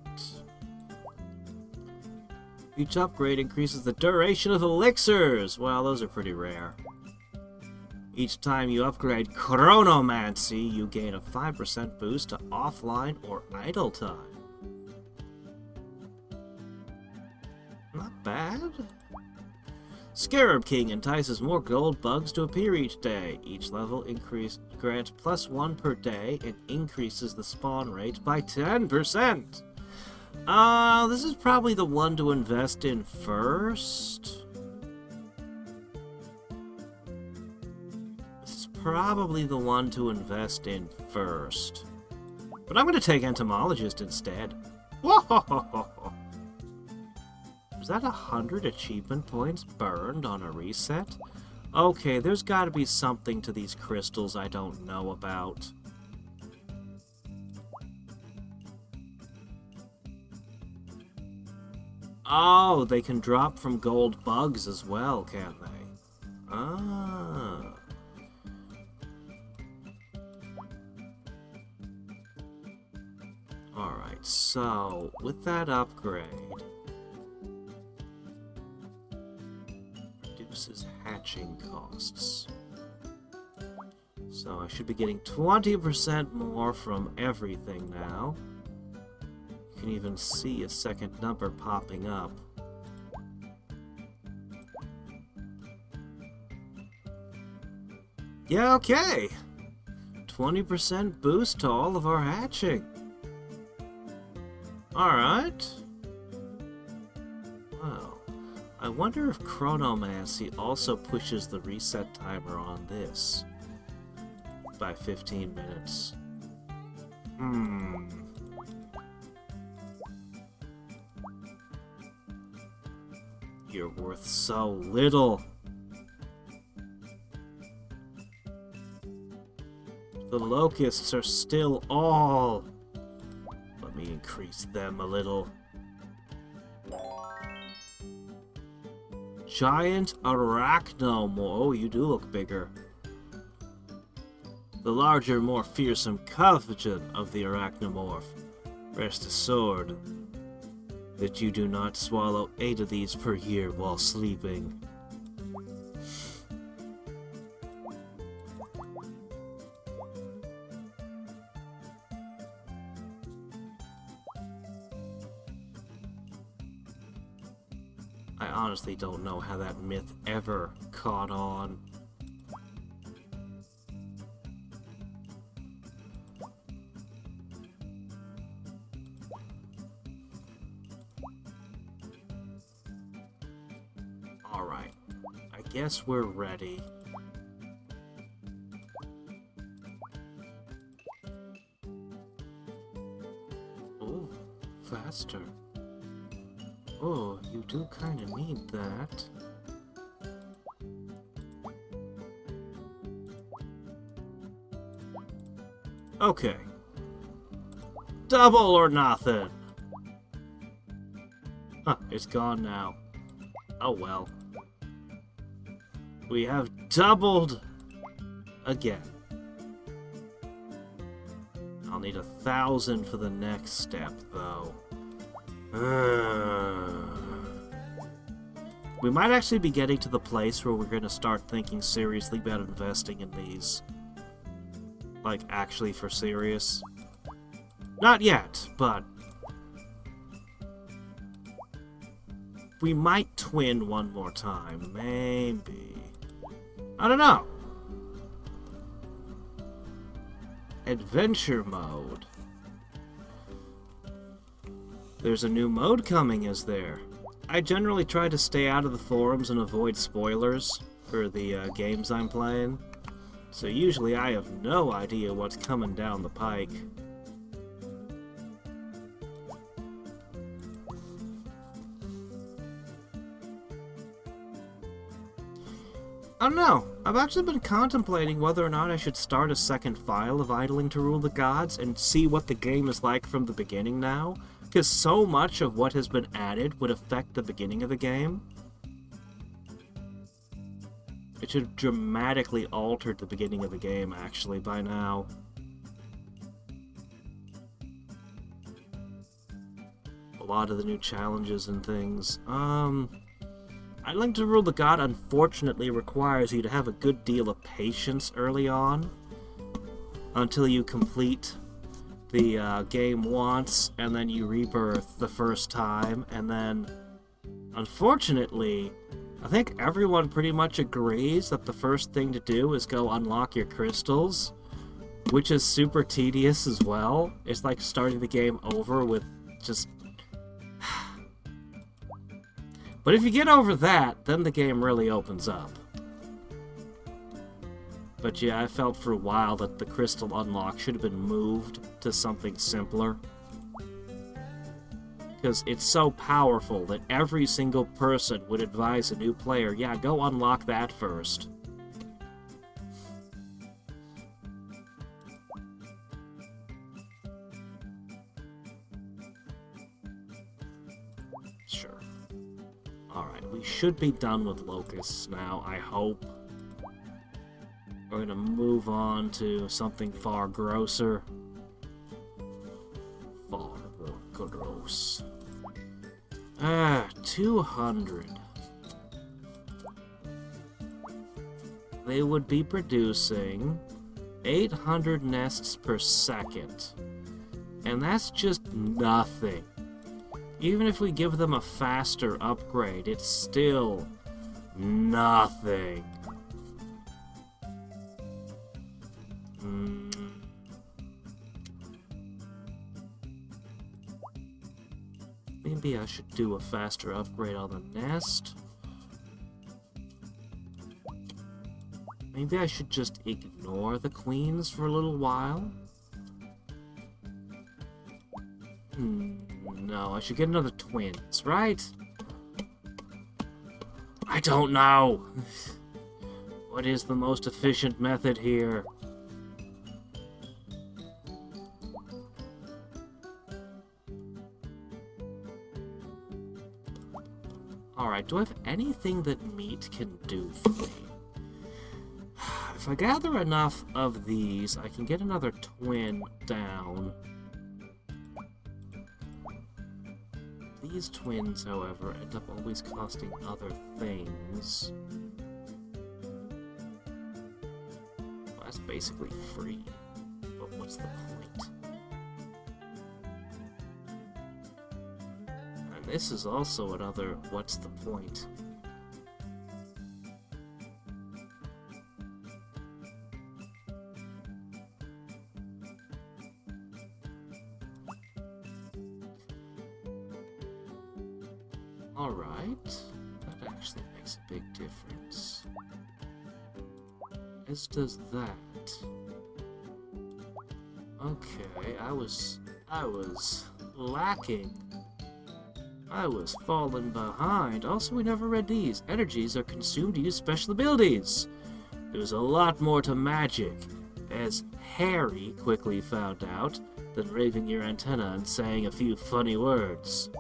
Each upgrade increases the duration of elixirs. Well, those are pretty rare. Each time you upgrade chronomancy, you gain a 5% boost to offline or idle time. Not bad. Scarab King entices more gold bugs to appear each day. Each level grants +1 per day and increases the spawn rate by 10%. This is probably the one to invest in first. This is probably the one to invest in first. But I'm going to take Entomologist instead. Whoa! Was that 100 achievement points burned on a reset? Okay, there's got to be something to these crystals I don't know about. Oh, they can drop from gold bugs as well, can't they? Ah. Alright, so, with that upgrade... reduces hatching costs. So I should be getting 20% more from everything now. You can even see a second number popping up. Yeah, okay! 20% boost to all of our hatching. Alright. Wow. I wonder if Chronomancy also pushes the reset timer on this by 15 minutes. You're worth so little. The locusts are still all. Let me increase them a little. Giant Arachnomorph. Oh, you do look bigger. The larger, more fearsome cousin of the Arachnomorph. Rest assured that you do not swallow 8 of these per year while sleeping. I honestly don't know how that myth ever caught on. Alright. I guess we're ready. Oh, faster. Oh, you do kind of need that. Okay. Double or nothing. Huh, it's gone now. Oh well. We have doubled again. I'll need 1,000 for the next step, though. We might actually be getting to the place where we're going to start thinking seriously about investing in these. Like, actually for serious. Not yet, but... we might twin one more time. Maybe. I don't know. Adventure mode. There's a new mode coming, is there? I generally try to stay out of the forums and avoid spoilers for the games I'm playing. So usually I have no idea what's coming down the pike. I don't know. I've actually been contemplating whether or not I should start a second file of Idling to Rule the Gods and see what the game is like from the beginning now, because so much of what has been added would affect the beginning of the game. It should have dramatically altered the beginning of the game, actually, by now. A lot of the new challenges and things. Idling to Rule the God unfortunately requires you to have a good deal of patience early on until you complete the game once, and then you rebirth the first time, and then, unfortunately, I think everyone pretty much agrees that the first thing to do is go unlock your crystals, which is super tedious as well. It's like starting the game over with just... But if you get over that, then the game really opens up. But yeah, I felt for a while that the crystal unlock should have been moved to something simpler. Because it's so powerful that every single person would advise a new player, yeah, go unlock that first. Sure. Alright, we should be done with locusts now, I hope. We're gonna move on to something far grosser. Far more gross. 200. They would be producing 800 nests per second. And that's just nothing. Even if we give them a faster upgrade, it's still nothing. Maybe I should do a faster upgrade on the nest. Maybe I should just ignore the queens for a little while. No, I should get another twins, right? I don't know. What is the most efficient method here? Alright, do I have anything that meat can do for me? If I gather enough of these, I can get another twin down. These twins, however, end up always costing other things. Well, that's basically free, but what's the point? And this is also another what's the point? Alright, that actually makes a big difference. As does that. Okay, I was lacking. I was falling behind. Also, we never read these. Energies are consumed to use special abilities. There's a lot more to magic, as Harry quickly found out, than raving your antenna and saying a few funny words.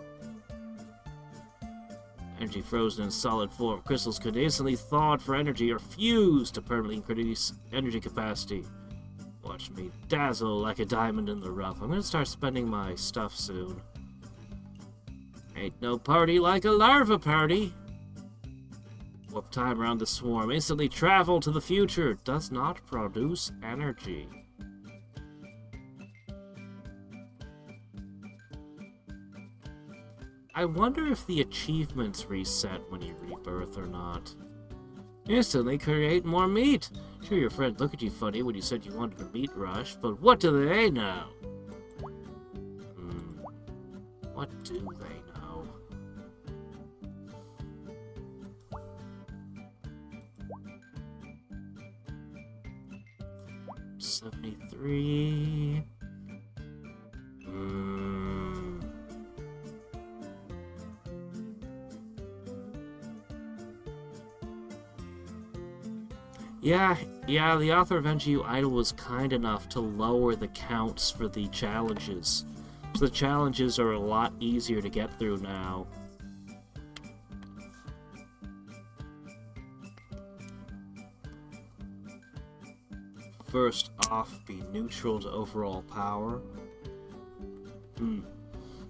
Energy frozen in solid form. Crystals could instantly thaw for energy or fuse to permanently increase energy capacity. Watch me dazzle like a diamond in the rough. I'm gonna start spending my stuff soon. Ain't no party like a larva party. Warp time around the swarm. Instantly travel to the future. Does not produce energy. I wonder if the achievements reset when you rebirth or not. Instantly create more meat. Sure, your friend looked at you funny when you said you wanted a meat rush, but what do they know? What do they know? $73. Yeah, the author of NGU Idol was kind enough to lower the counts for the challenges. So the challenges are a lot easier to get through now. First off, be neutral to overall power.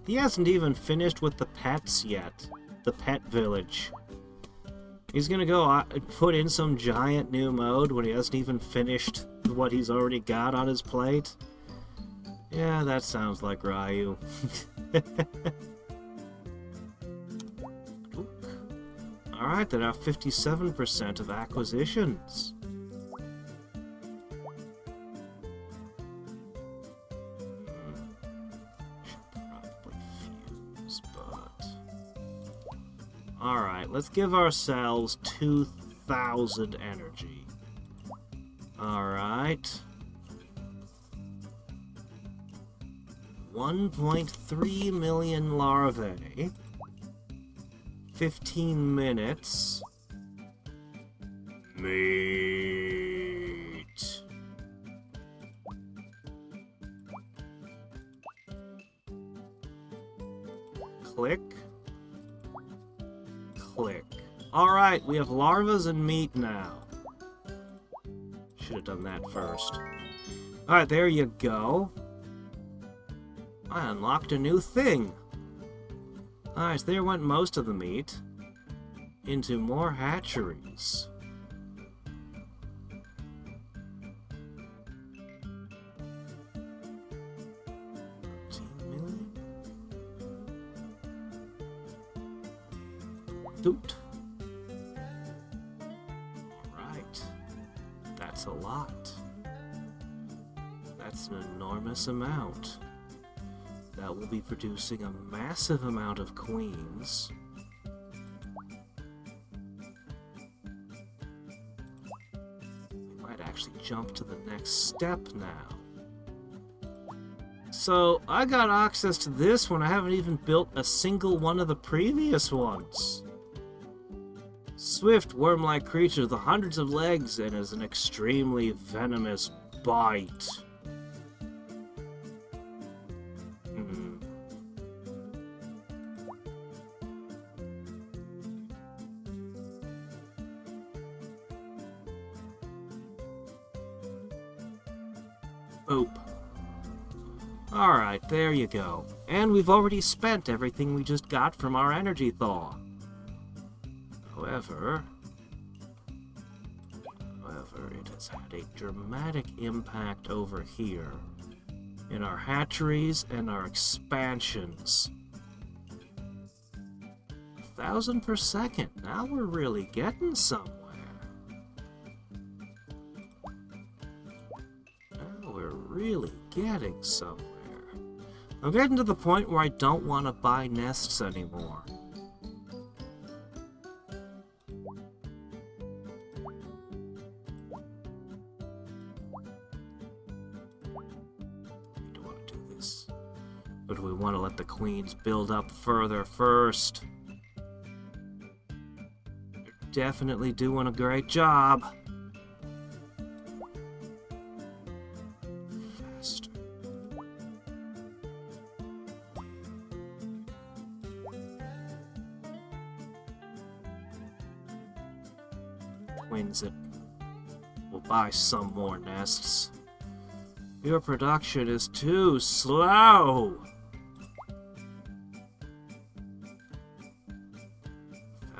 He hasn't even finished with the pets yet. The pet village. He's gonna go put in some giant new mode when he hasn't even finished what he's already got on his plate. Yeah, that sounds like Ryu. Alright, they're now 57% of acquisitions. Should probably fuse, but... Alright, let's give ourselves 2,000 energy. Alright. 1.3 million larvae. 15 minutes. Meat. Click. Click. Alright, we have larvas and meat now. Should have done that first. Alright, there you go. I unlocked a new thing. Alright, so there went most of the meat. Into more hatcheries. Doot. Alright. That's a lot. That's an enormous amount. That will be producing a massive amount of queens. We might actually jump to the next step now. So, I got access to this one. I haven't even built a single one of the previous ones. Swift, worm-like creature with hundreds of legs and has an extremely venomous bite. Oop. Alright, there you go. And we've already spent everything we just got from our energy thaw. However, it has had a dramatic impact over here in our hatcheries and our expansions. 1,000 per second. Now we're really getting somewhere. Now we're really getting somewhere. I'm getting to the point where I don't want to buy nests anymore. But we want to let the queens build up further first. They're definitely doing a great job. Faster. Queens it. We'll buy some more nests. Your production is too slow.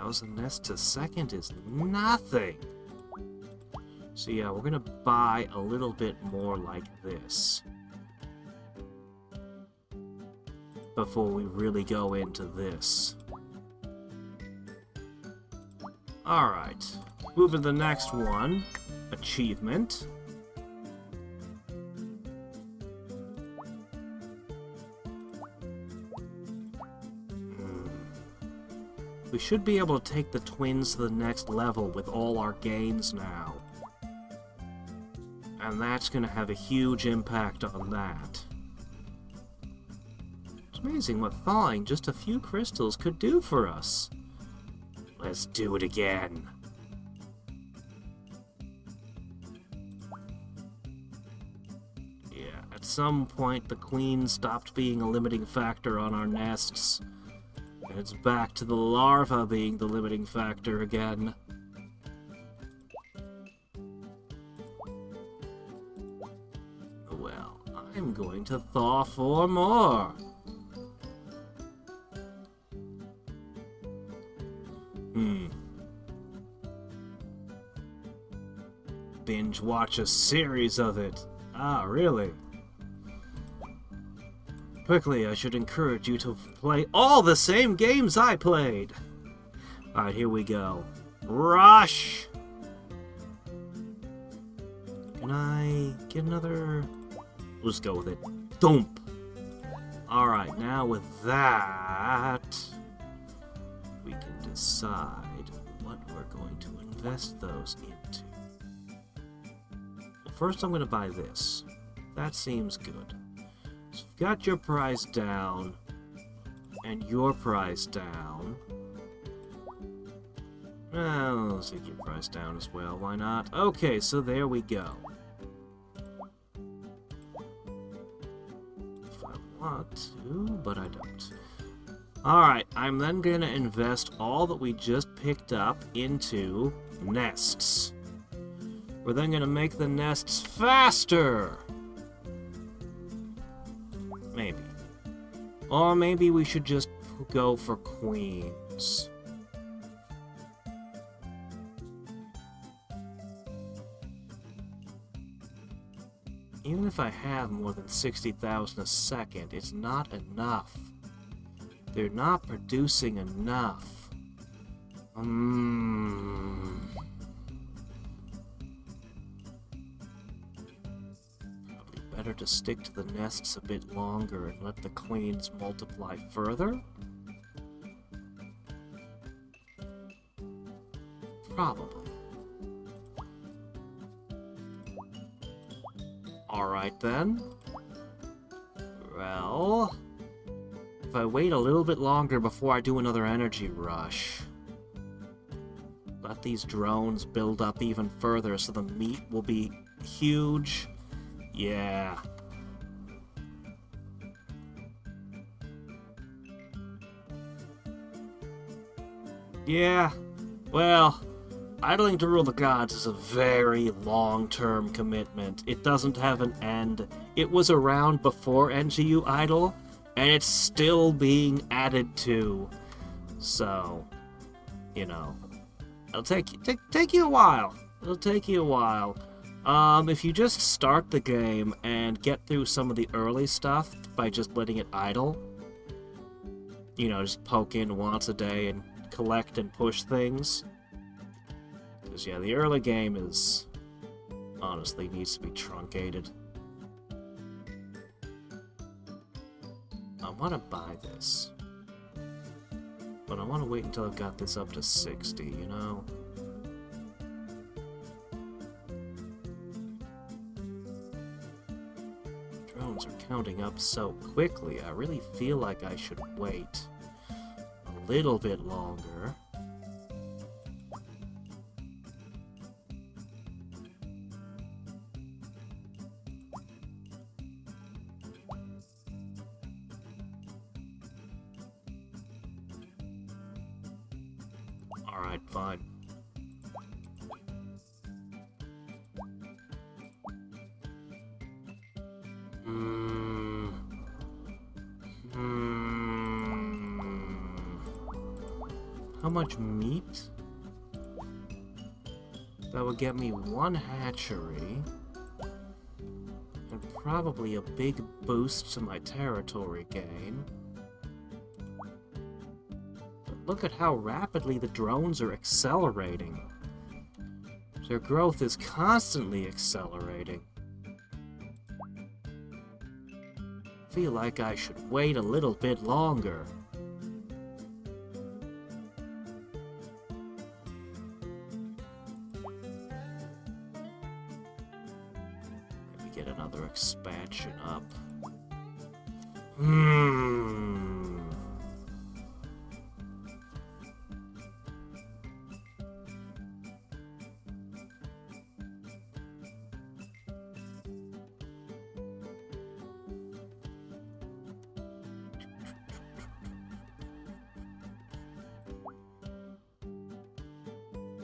1,000 nests a second is nothing. So yeah, we're gonna buy a little bit more like this before we really go into this. Alright, move to the next one. Achievement. We should be able to take the twins to the next level with all our gains now. And that's going to have a huge impact on that. It's amazing what thawing just a few crystals could do for us. Let's do it again. Yeah, at some point the queen stopped being a limiting factor on our nests. And it's back to the larva being the limiting factor again. Well, I'm going to thaw 4 more. Binge watch a series of it. Ah, really? Quickly, I should encourage you to play all the same games I played. Alright, here we go. Rush! Can I get another... We'll just go with it. Thump! Alright, now with that... we can decide what we're going to invest those into. Well, first I'm going to buy this. That seems good. So you've got your price down, and your price down. Well, let's take your price down as well, why not? Okay, so there we go. If I want to, but I don't. Alright, I'm then going to invest all that we just picked up into nests. We're then going to make the nests faster! Maybe. Or maybe we should just go for queens. Even if I have more than 60,000 a second, it's not enough. They're not producing enough. Better to stick to the nests a bit longer and let the queens multiply further? Probably. Alright then. Well... if I wait a little bit longer before I do another energy rush... let these drones build up even further so the meat will be huge... yeah. Yeah. Well, idling to rule the gods is a very long-term commitment. It doesn't have an end. It was around before NGU Idle, and it's still being added to. So, you know, it'll take you a while. It'll take you a while. If you just start the game and get through some of the early stuff by just letting it idle, you know, just poke in once a day and collect and push things. Because, yeah, the early game is, honestly, needs to be truncated. I want to buy this. But I want to wait until I've got this up to 60, you know? Drones are counting up so quickly, I really feel like I should wait a little bit longer. Alright, fine. How much meat? That would get me one hatchery. And probably a big boost to my territory gain. But look at how rapidly the drones are accelerating. Their growth is constantly accelerating. I feel like I should wait a little bit longer. Get another expansion up.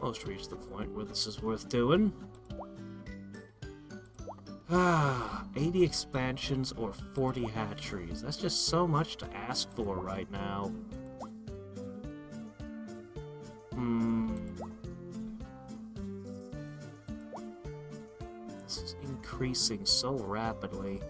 Almost reached the point where this is worth doing. 80 expansions or 40 hatcheries. That's just so much to ask for right now. This is increasing so rapidly.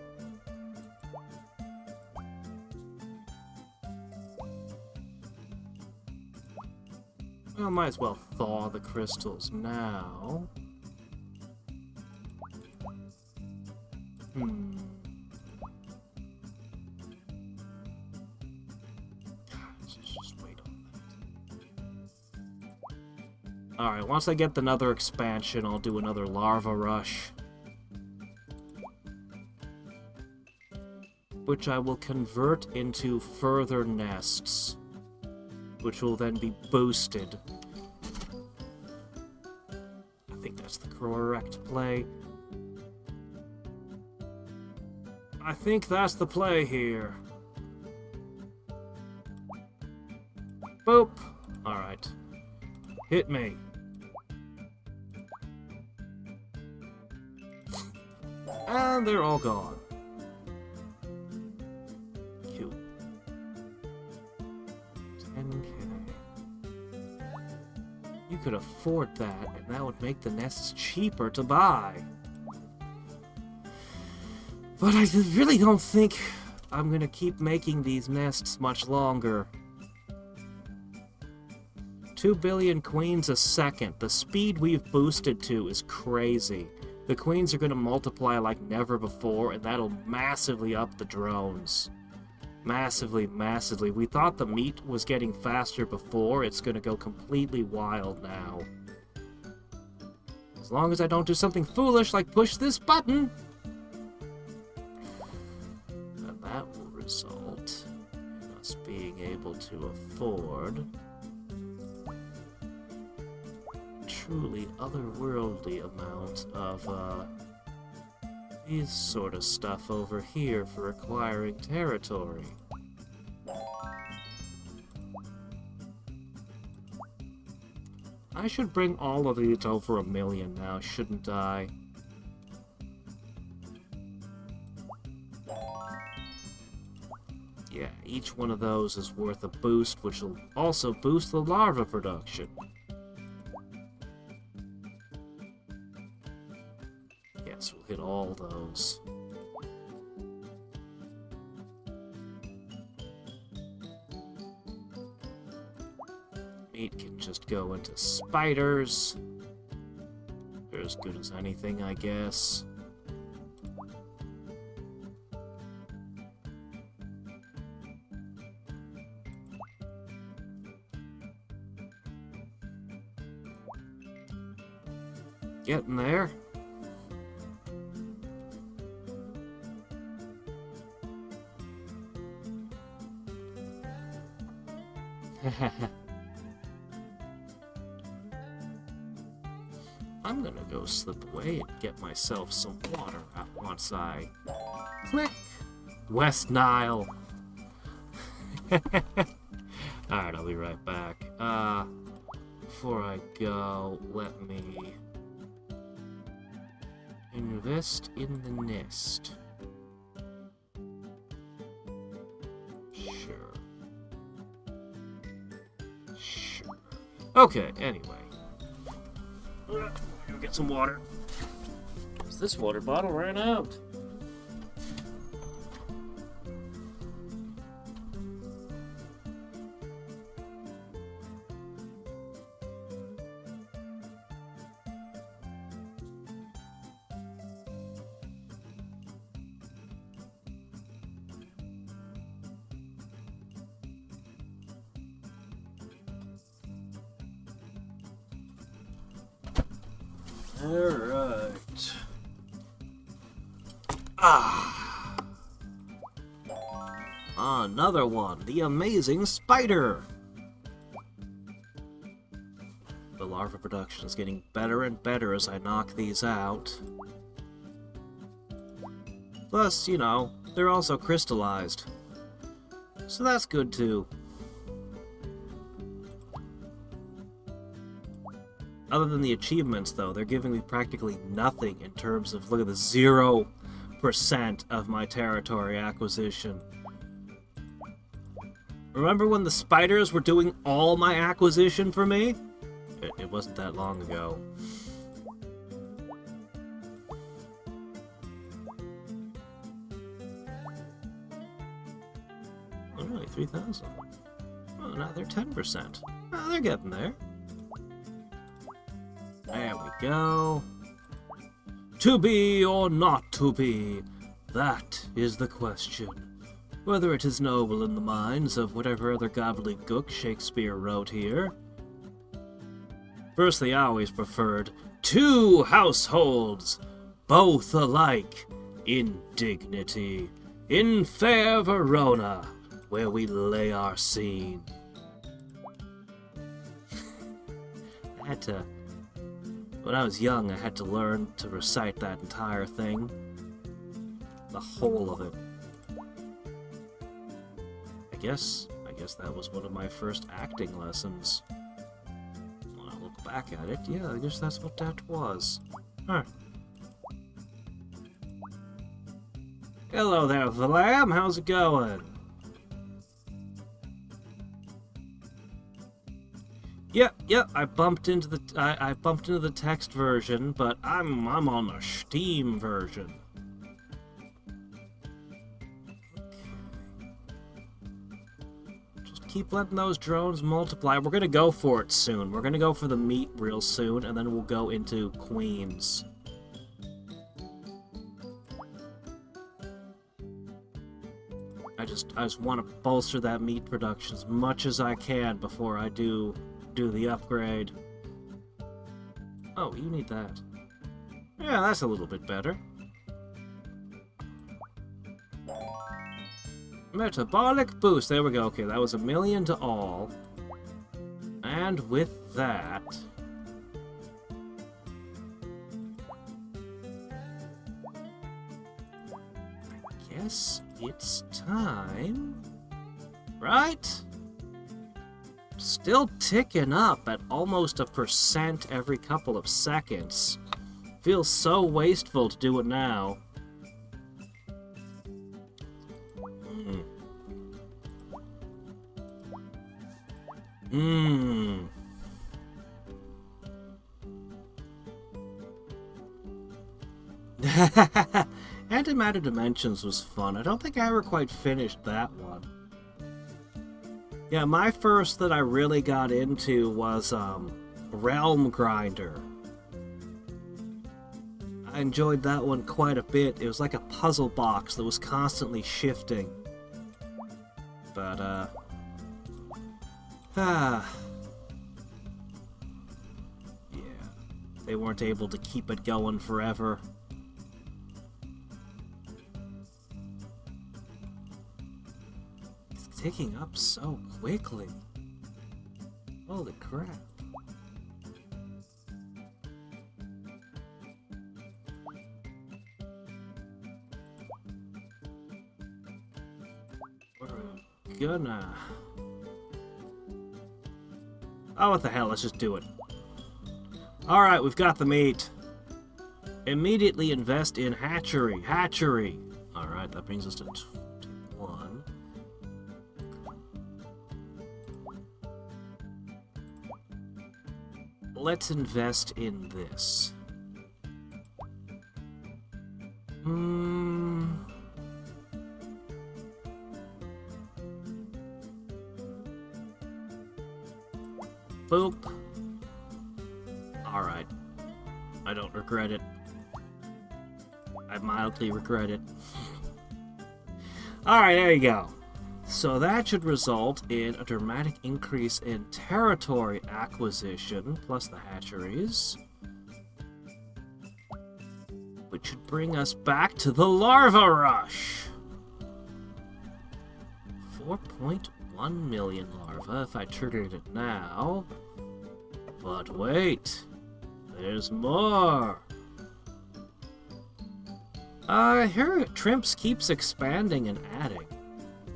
Well, might as well thaw the crystals now. Just wait on that. Alright, once I get another expansion, I'll do another larva rush. Which I will convert into further nests. Which will then be boosted. I think that's the correct play. I think that's the play here. Boop! Alright. Hit me. And they're all gone. Cute. 10K. You could afford that, and that would make the nests cheaper to buy. But I really don't think I'm gonna keep making these nests much longer. 2 billion queens a second. The speed we've boosted to is crazy. The queens are gonna multiply like never before, and that'll massively up the drones. Massively, massively. We thought the meat was getting faster before. It's gonna go completely wild now. As long as I don't do something foolish like push this button. That will result in us being able to afford a truly otherworldly amount of this sort of stuff over here for acquiring territory. I should bring all of these over 1 million now, shouldn't I? Yeah, each one of those is worth a boost, which will also boost the larva production. Yes, we'll hit all those. Meat can just go into spiders. They're as good as anything, I guess. Getting there. I'm gonna go slip away and get myself some water once I click West Nile. Alright, I'll be right back. Before I go, let me invest in the nest. Sure. Okay, anyway. Go get some water. This water bottle ran out. Alright. Another one. The amazing spider. The larva production is getting better and better as I knock these out. Plus, you know, they're also crystallized. So that's good too. Other than the achievements, though, they're giving me practically nothing in terms of, look at the 0% of my territory acquisition. Remember when the spiders were doing all my acquisition for me? It wasn't that long ago. Oh, really? 3,000? Oh, now they're 10%. Oh, they're getting there. There we go. To be or not to be, that is the question. Whether it is noble in the minds of whatever other gobbledygook Shakespeare wrote here. Firstly, I always preferred 2 households, both alike in dignity, in fair Verona, where we lay our scene. When I was young, I had to learn to recite that entire thing. The whole of it. I guess that was one of my first acting lessons. When I look back at it, yeah, I guess that's what that was. Huh. Hello there, Valam, how's it going? Yep, I bumped into the text version, but I'm on the Steam version. Just keep letting those drones multiply. We're gonna go for it soon. We're gonna go for the meat real soon, and then we'll go into Queens. I just want to bolster that meat production as much as I can before I do the upgrade. Oh, you need that. Yeah, that's a little bit better. Metabolic boost. There we go. Okay, that was 1 million to all. And with that... I guess it's time... Right? Still ticking up at almost 1% every couple of seconds. Feels so wasteful to do it now. Antimatter Dimensions was fun. I don't think I ever quite finished that one. Yeah, my first that I really got into was Realm Grinder. I enjoyed that one quite a bit. It was like a puzzle box that was constantly shifting. But, yeah, they weren't able to keep it going forever. It's ticking up so quickly. Holy crap. We're gonna... Oh, what the hell, let's just do it. Alright, we've got the meat. Immediately invest in hatchery. Hatchery! Alright, that brings us to 21. Let's invest in this. Boop. Alright. I don't regret it. I mildly regret it. Alright, there you go. So that should result in a dramatic increase in territory acquisition, plus the hatcheries. Which should bring us back to the larva rush. 4.1 million larvae if I triggered it now. But wait, there's more. Here Trimps keeps expanding and adding.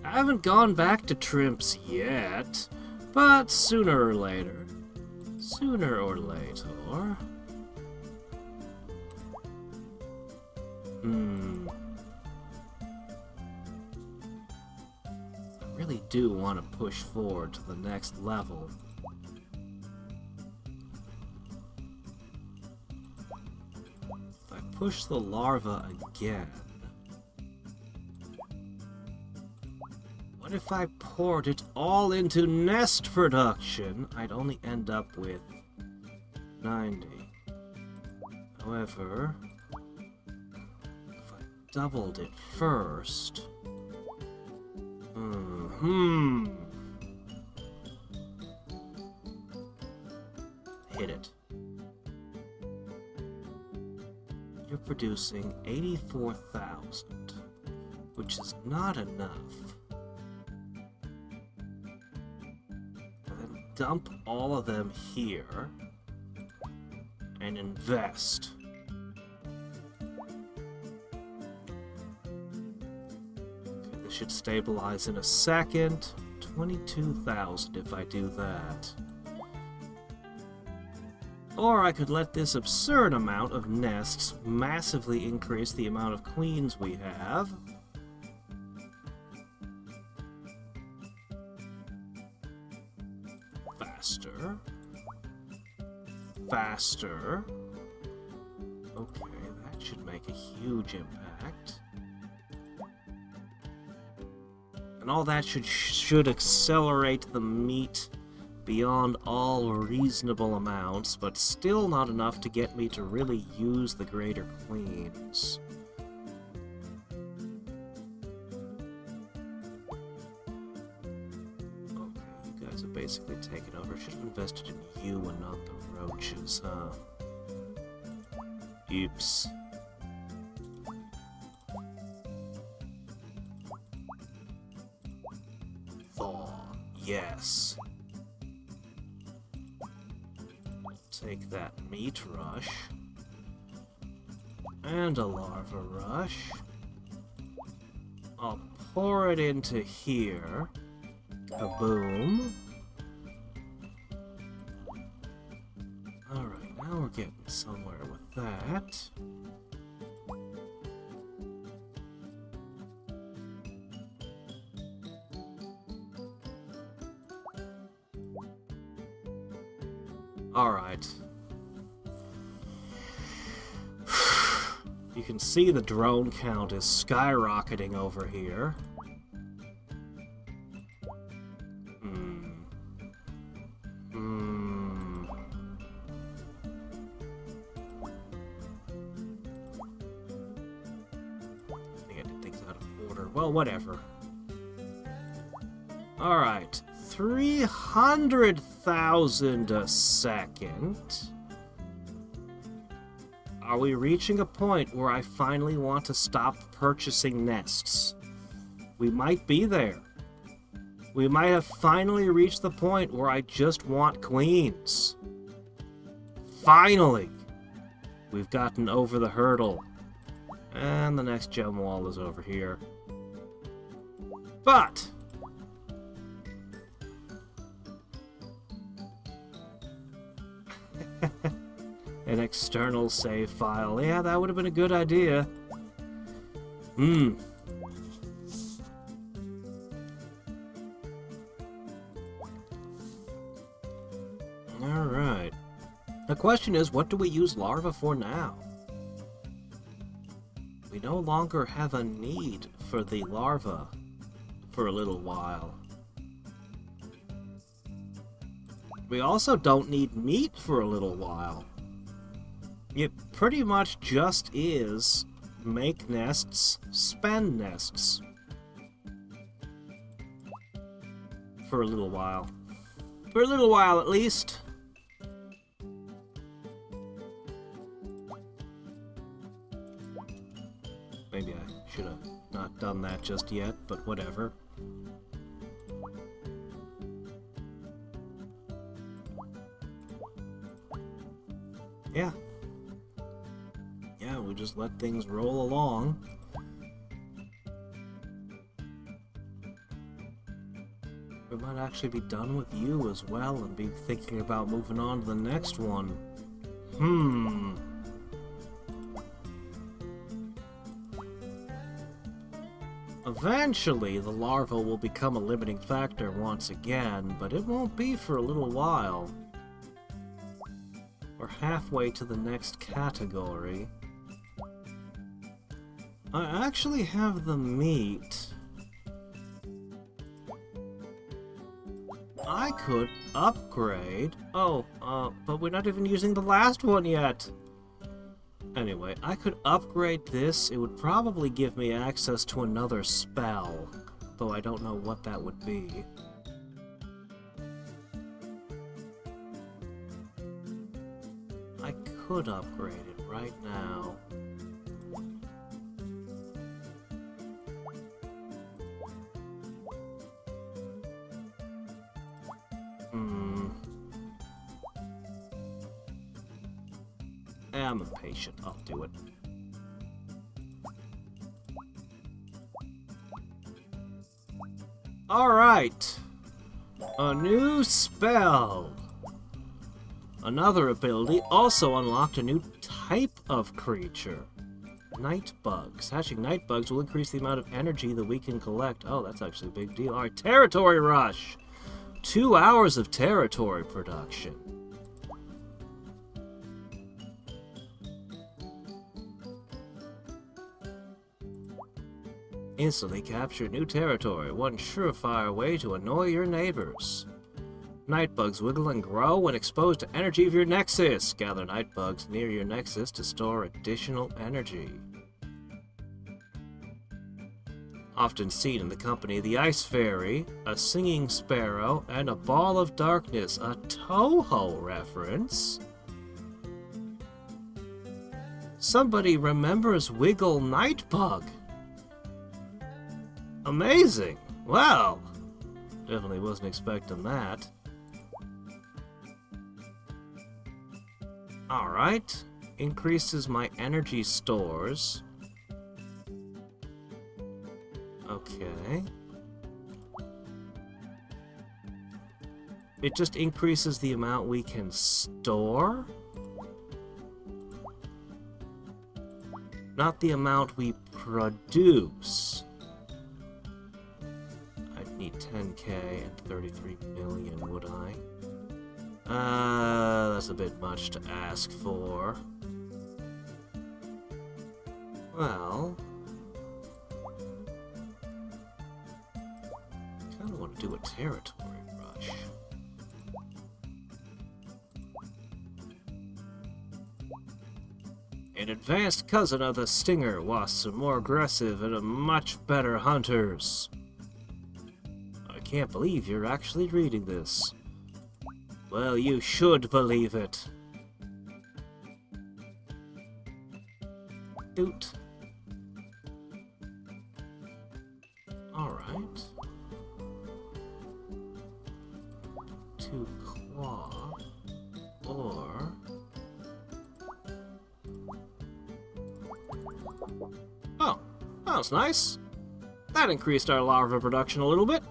I haven't gone back to Trimps yet, but sooner or later. Sooner or later. I really do want to push forward to the next level. If I push the larva again... What if I poured it all into nest production? I'd only end up with 90. However, if I doubled it first... Hit it. You're producing 84,000, which is not enough. And then dump all of them here and invest. Okay, this should stabilize in a second. 22,000 if I do that. Or I could let this absurd amount of nests massively increase the amount of queens we have. Faster. Faster. Okay, that should make a huge impact. And all that should accelerate the meat beyond all reasonable amounts, but still not enough to get me to really use the greater queens. Okay, you guys have basically taken over. Should have invested in you and not the roaches, huh? Oops. Thaw. Yes. Take that meat rush. And a larva rush. I'll pour it into here. Kaboom. Alright, now we're getting somewhere with that. Alright. You can see the drone count is skyrocketing over here. I think I did things out of order. Well, whatever. Alright. 300,000 a second. Are we reaching a point where I finally want to stop purchasing nests? We might be there. We might have finally reached the point where I just want queens. Finally! We've gotten over the hurdle. And the next gem wall is over here. But an external save file. Yeah, that would have been a good idea. Alright. The question is, what do we use larva for now? We no longer have a need for the larva for a little while. We also don't need meat for a little while. It pretty much just is make nests, spend nests. For a little while. For a little while, at least. Maybe I should have not done that just yet, but whatever. Yeah. Yeah, we just let things roll along. We might actually be done with you as well and be thinking about moving on to the next one. Eventually, the larva will become a limiting factor once again, but it won't be for a little while. We're halfway to the next category. I actually have the meat. I could upgrade. Oh, but we're not even using the last one yet. Anyway, I could upgrade this. It would probably give me access to another spell, though I don't know what that would be. I could upgrade it right now. I'm impatient. I'll do it. Alright. A new spell. Another ability also unlocked a new type of creature. Night bugs. Hatching night bugs will increase the amount of energy that we can collect. Oh, that's actually a big deal. Alright, territory rush. 2 hours of territory production. Instantly capture new territory, one surefire way to annoy your neighbors. Nightbugs wiggle and grow when exposed to energy of your nexus. Gather nightbugs near your nexus to store additional energy. Often seen in the company of the Ice Fairy, a singing sparrow, and a ball of darkness, a Toho reference. Somebody remembers Wiggle Nightbug. Amazing! Wow! Definitely wasn't expecting that. Alright. Increases my energy stores. Okay. It just increases the amount we can store? Not the amount we produce. I'd need 10k and 33 million, would I? That's a bit much to ask for. Well, I kind of want to do a territory rush. An advanced cousin of the stinger wasps are more aggressive and are much better hunters. I can't believe you're actually reading this. Well, you should believe it. Doot. Alright. Oh, that was nice. That increased our larva production a little bit.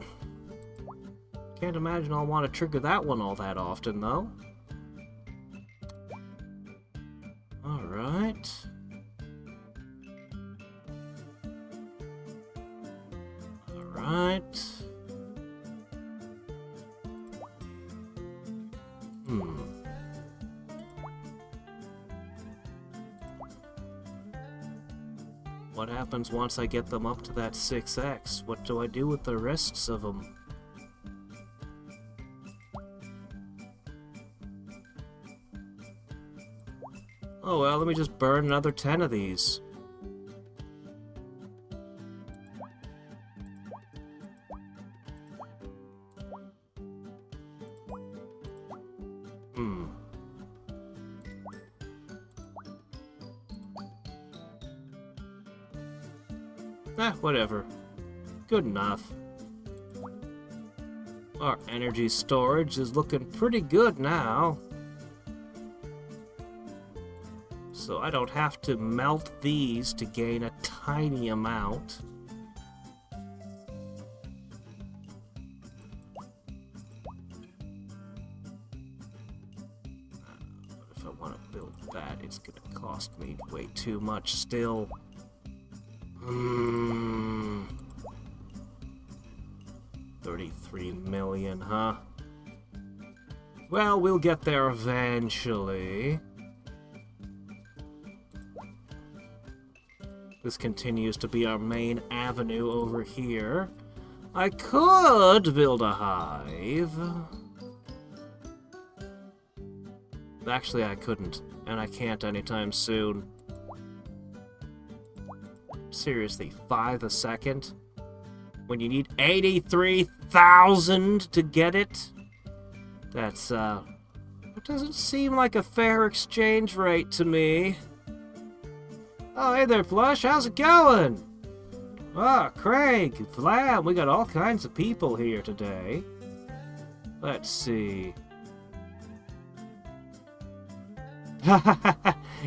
Can't imagine I'll want to trigger that one all that often, though. Alright. Alright. What happens once I get them up to that 6x? What do I do with the rest of them? Oh well, let me just burn another 10 of these. Whatever. Good enough. Our energy storage is looking pretty good now. So I don't have to melt these to gain a tiny amount. But if I want to build that, it's going to cost me way too much still. 33 million, huh? Well, we'll get there eventually. This continues to be our main avenue over here. I could build a hive. Actually, I couldn't, and I can't anytime soon. Seriously, 5 a second? When you need 83,000 to get it? That's, it doesn't seem like a fair exchange rate to me. Oh, hey there, Plush, how's it going? Oh, Craig, Vlam, we got all kinds of people here today. Let's see.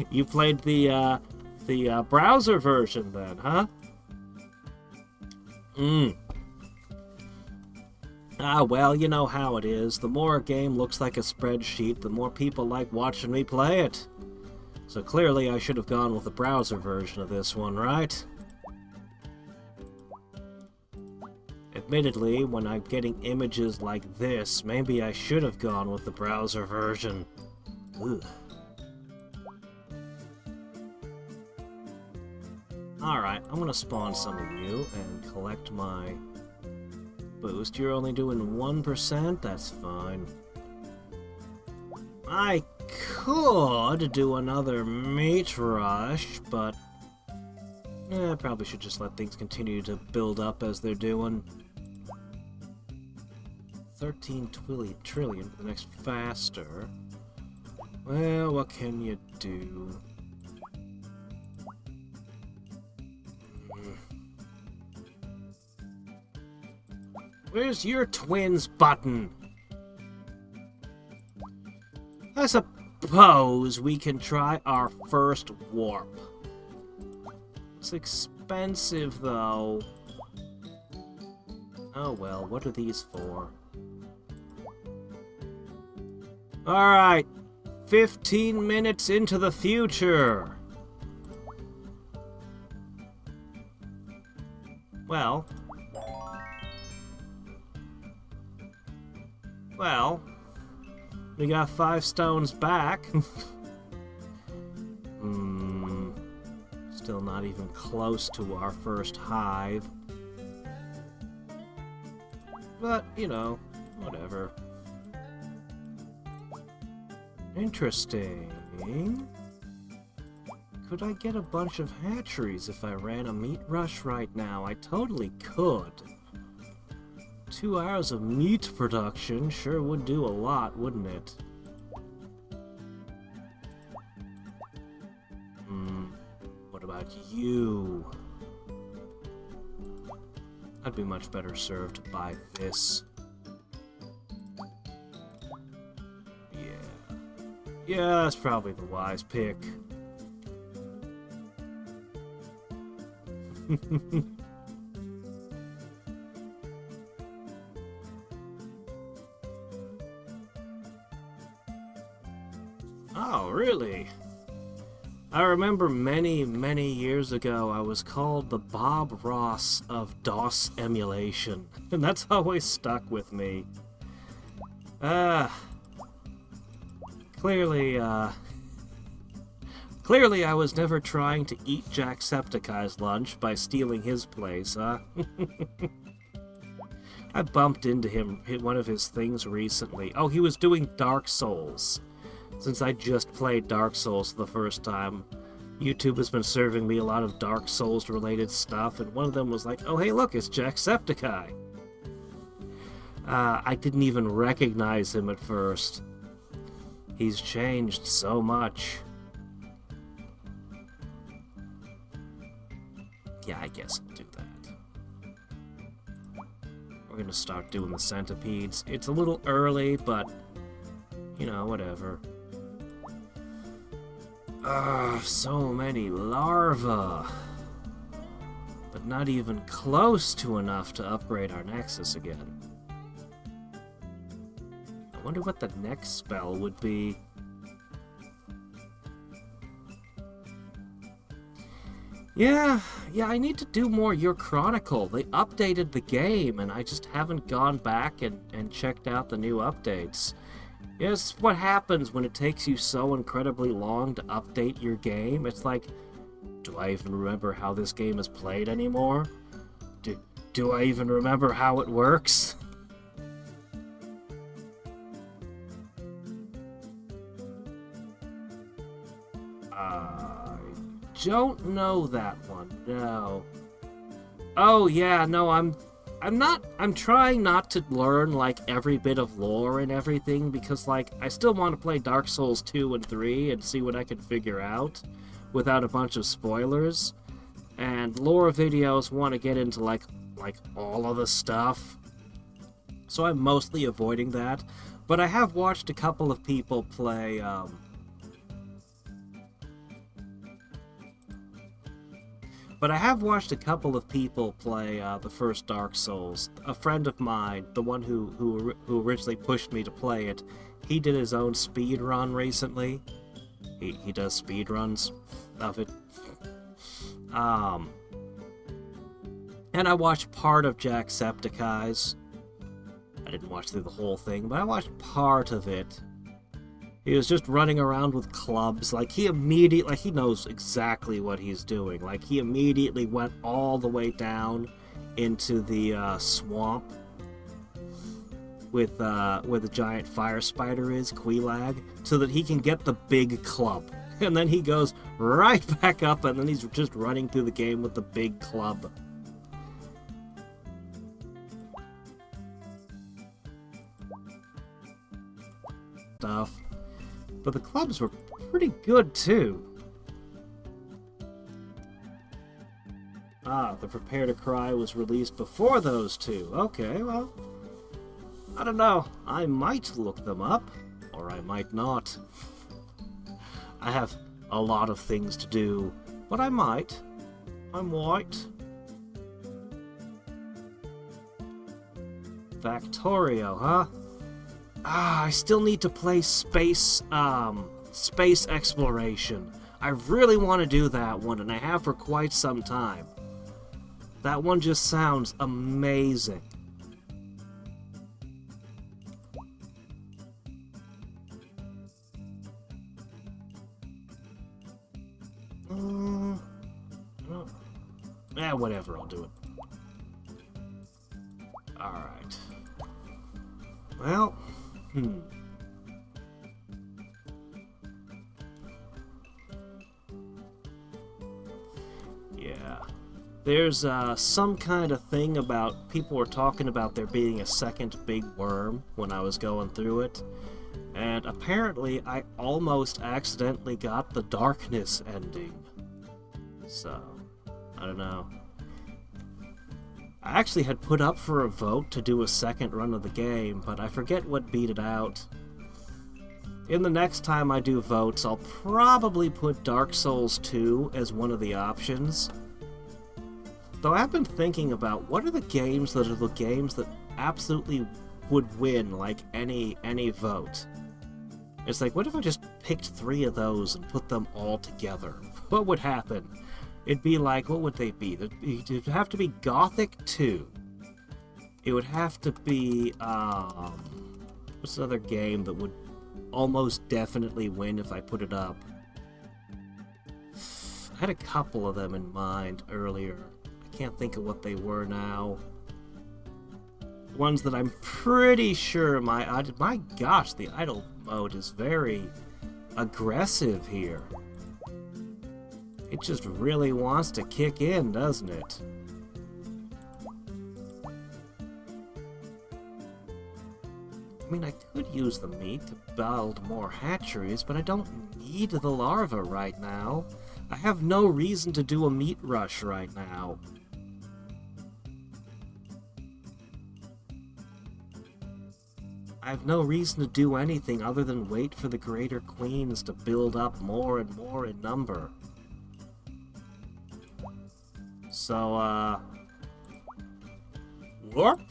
You played the browser version then, huh? Ah, well, you know how it is. The more a game looks like a spreadsheet, the more people like watching me play it. So clearly I should have gone with the browser version of this one, right? Admittedly, when I'm getting images like this, maybe I should have gone with the browser version. Ugh. Alright, I'm gonna spawn some of you and collect my boost. You're only doing 1%? That's fine. I could do another meat rush, but I probably should just let things continue to build up as they're doing. 13 trillion for the next faster. Well, what can you do? Where's your twins button? I suppose we can try our first warp. It's expensive, though. Oh well, what are these for? Alright, 15 minutes into the future. Well, we got 5 stones back. Still not even close to our first hive. But, you know, whatever. Interesting. Could I get a bunch of hatcheries if I ran a meat rush right now? I totally could. 2 hours of meat production sure would do a lot, wouldn't it? What about you? I'd be much better served by this. Yeah, that's probably the wise pick. Oh, really? I remember many, many years ago I was called the Bob Ross of DOS emulation, and that's always stuck with me. Clearly, clearly I was never trying to eat Jacksepticeye's lunch by stealing his place, huh? I bumped into him, hit one of his things recently. Oh, he was doing Dark Souls. Since I just played Dark Souls for the first time, YouTube has been serving me a lot of Dark Souls related stuff, and one of them was like, oh hey look, it's Jacksepticeye. I didn't even recognize him at first. He's changed so much. Yeah, I guess I'll do that. We're gonna start doing the centipedes. It's a little early, but, you know, whatever. So many larvae. But not even close to enough to upgrade our Nexus again. I wonder what the next spell would be. Yeah, I need to do more Your Chronicle. They updated the game, and I just haven't gone back and checked out the new updates. It's what happens when it takes you so incredibly long to update your game. It's like, do I even remember how this game is played anymore? Do I even remember how it works? I don't know that one, no. Oh yeah, no, I'm trying not to learn, like, every bit of lore and everything, because, like, I still want to play Dark Souls 2 and 3 and see what I can figure out without a bunch of spoilers. And lore videos want to get into, like all of the stuff. So I'm mostly avoiding that. But I have watched a couple of people play, the first Dark Souls. A friend of mine, the one who originally pushed me to play it, he did his own speed run recently. He does speed runs of it. And I watched part of Jacksepticeye's. I didn't watch through the whole thing, but I watched part of it. He was just running around with clubs. Like, he knows exactly what he's doing. Like, he immediately went all the way down into the swamp with where the giant fire spider is, Quelaag, so that he can get the big club. And then he goes right back up, and then he's just running through the game with the big club. Stuff. But the clubs were pretty good, too. Ah, the Prepare to Cry was released before those two. Okay, well, I don't know. I might look them up, or I might not. I have a lot of things to do, but I might. I'm white. Factorio, huh? I still need to play space exploration. I really want to do that one, and I have for quite some time. That one just sounds amazing. Whatever, I'll do it. Alright. Well, yeah. There's some kind of thing about, people were talking about there being a second big worm when I was going through it. And apparently I almost accidentally got the darkness ending. So, I don't know. I actually had put up for a vote to do a second run of the game, but I forget what beat it out. In the next time I do votes, I'll probably put Dark Souls 2 as one of the options. Though I've been thinking about what are the games that absolutely would win, like, any vote. It's like, what if I just picked 3 of those and put them all together? What would happen? It'd be like, what would they be? It'd have to be Gothic 2. It would have to be, what's another game that would almost definitely win if I put it up? I had a couple of them in mind earlier. I can't think of what they were now. Ones that I'm pretty sure my gosh, the idle mode is very aggressive here. It just really wants to kick in, doesn't it? I mean, I could use the meat to build more hatcheries, but I don't need the larva right now. I have no reason to do a meat rush right now. I have no reason to do anything other than wait for the greater queens to build up more and more in number. So, warp?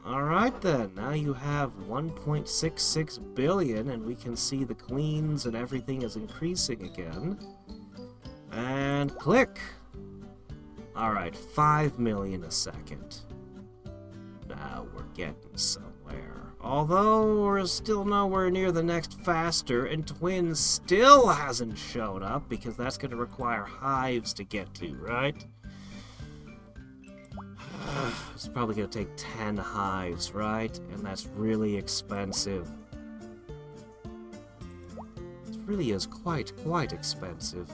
Alright then, now you have 1.66 billion, and we can see the queens and everything is increasing again. And click! Alright, 5 million a second. Now we're getting somewhere. Although we're still nowhere near the next faster, and twins still hasn't shown up, because that's going to require hives to get to, right? It's probably going to take 10 hives, right? And that's really expensive. It really is quite expensive.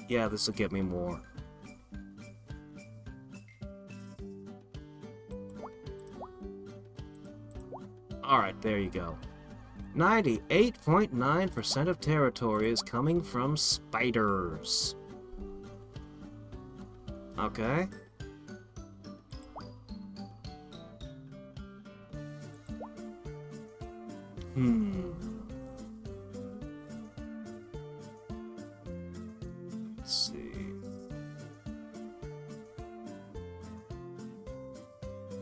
Yeah, this will get me more. Alright, there you go. 98.9% of territory is coming from spiders. Okay. Let's see.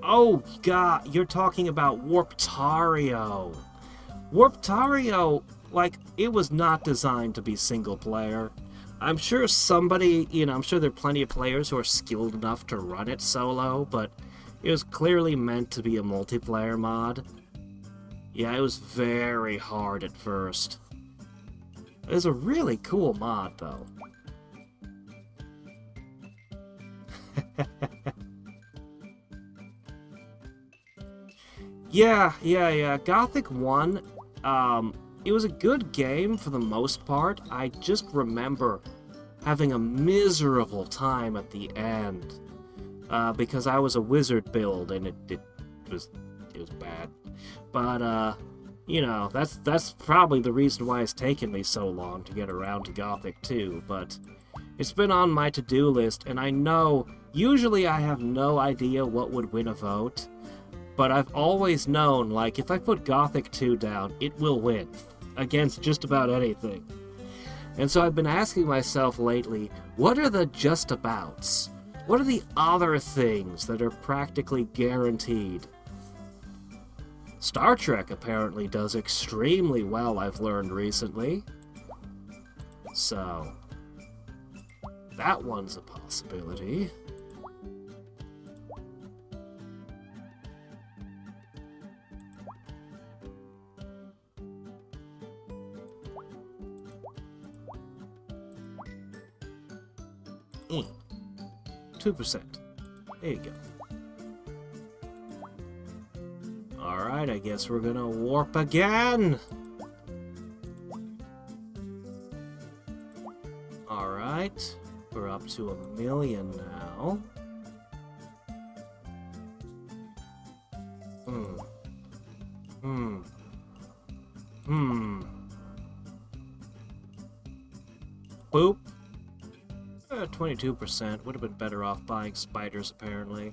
Oh, God, you're talking about Warptario. Warptario, like, it was not designed to be single player. I'm sure somebody, I'm sure there are plenty of players who are skilled enough to run it solo, but it was clearly meant to be a multiplayer mod. Yeah, it was very hard at first. It was a really cool mod, though. Yeah. Gothic 1, it was a good game for the most part. I just remember having a miserable time at the end. Because I was a wizard build, and it was bad. But, that's probably the reason why it's taken me so long to get around to Gothic 2, but it's been on my to-do list, and I know, usually I have no idea what would win a vote, but I've always known, like, if I put Gothic 2 down, it will win, against just about anything. And so I've been asking myself lately, what are the just-abouts? What are the other things that are practically guaranteed? Star Trek apparently does extremely well, I've learned recently. So, that one's a possibility. Mm. 2%. There you go. Alright, I guess we're gonna warp again! Alright, we're up to 1 million now. Boop. 22%. Would have been better off buying spiders, apparently.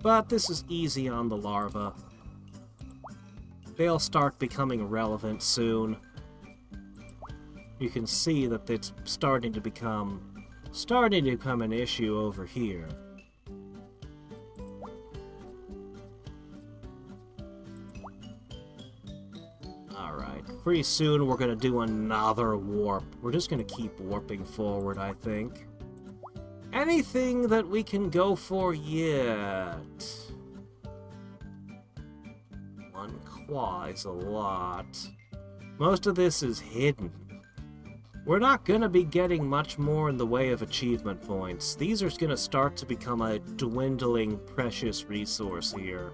But this is easy on the larva. They'll start becoming relevant soon. You can see that it's starting to become an issue over here. Alright, pretty soon we're gonna do another warp. We're just gonna keep warping forward, I think. Anything that we can go for yet? One qua is a lot. Most of this is hidden. We're not gonna be getting much more in the way of achievement points. These are gonna start to become a dwindling precious resource here.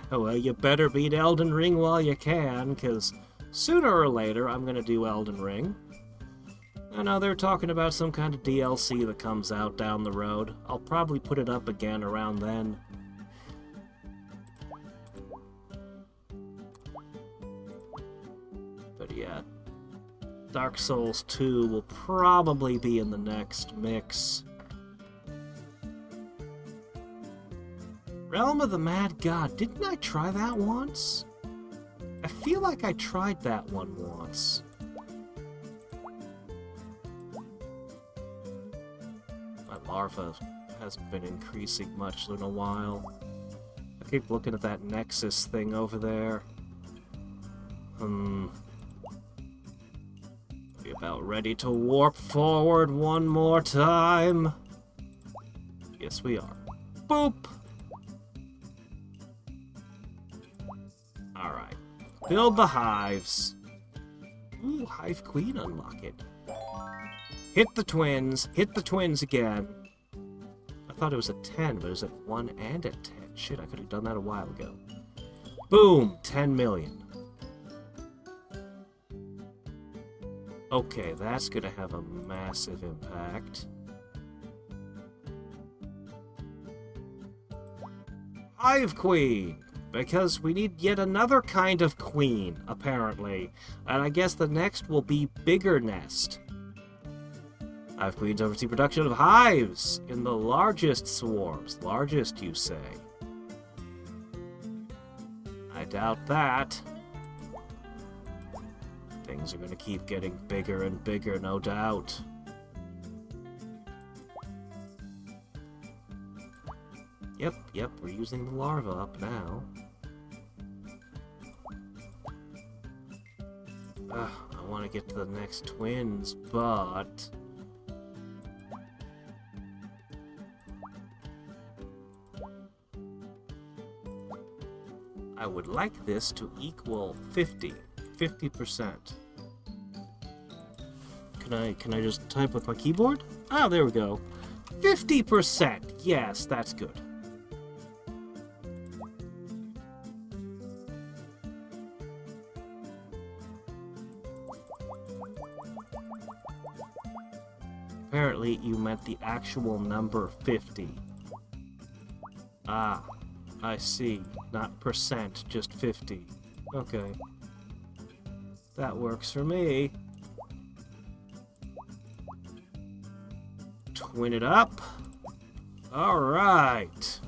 Well, you better beat Elden Ring while you can, because sooner or later I'm gonna do Elden Ring. I know they're talking about some kind of DLC that comes out down the road. I'll probably put it up again around then. But yeah, Dark Souls 2 will probably be in the next mix. Realm of the Mad God. Didn't I try that once? I feel like I tried that one once. My larva hasn't been increasing much in a while. I keep looking at that Nexus thing over there. Be about ready to warp forward one more time. Yes, we are. Boop! Alright. Build the hives. Ooh, Hive Queen, unlock it. Hit the twins. Hit the twins again. I thought it was a 10, but it was at 1 and at 10. Shit, I could have done that a while ago. Boom! 10 million. Okay, that's gonna have a massive impact. Hive Queen! Because we need yet another kind of queen, apparently. And I guess the next will be Bigger Nest. Hive Queens oversee production of hives in the largest swarms. Largest, you say? I doubt that. Things are going to keep getting bigger and bigger, no doubt. Yep, we're using the larva up now. I want to get to the next twins, but... I would like this to equal 50%. Can I just type with my keyboard? Ah, there we go. 50%! Yes, that's good. Apparently, you meant the actual number 50. Ah, I see. Not percent, just 50. Okay. That works for me. Twin it up. Alright.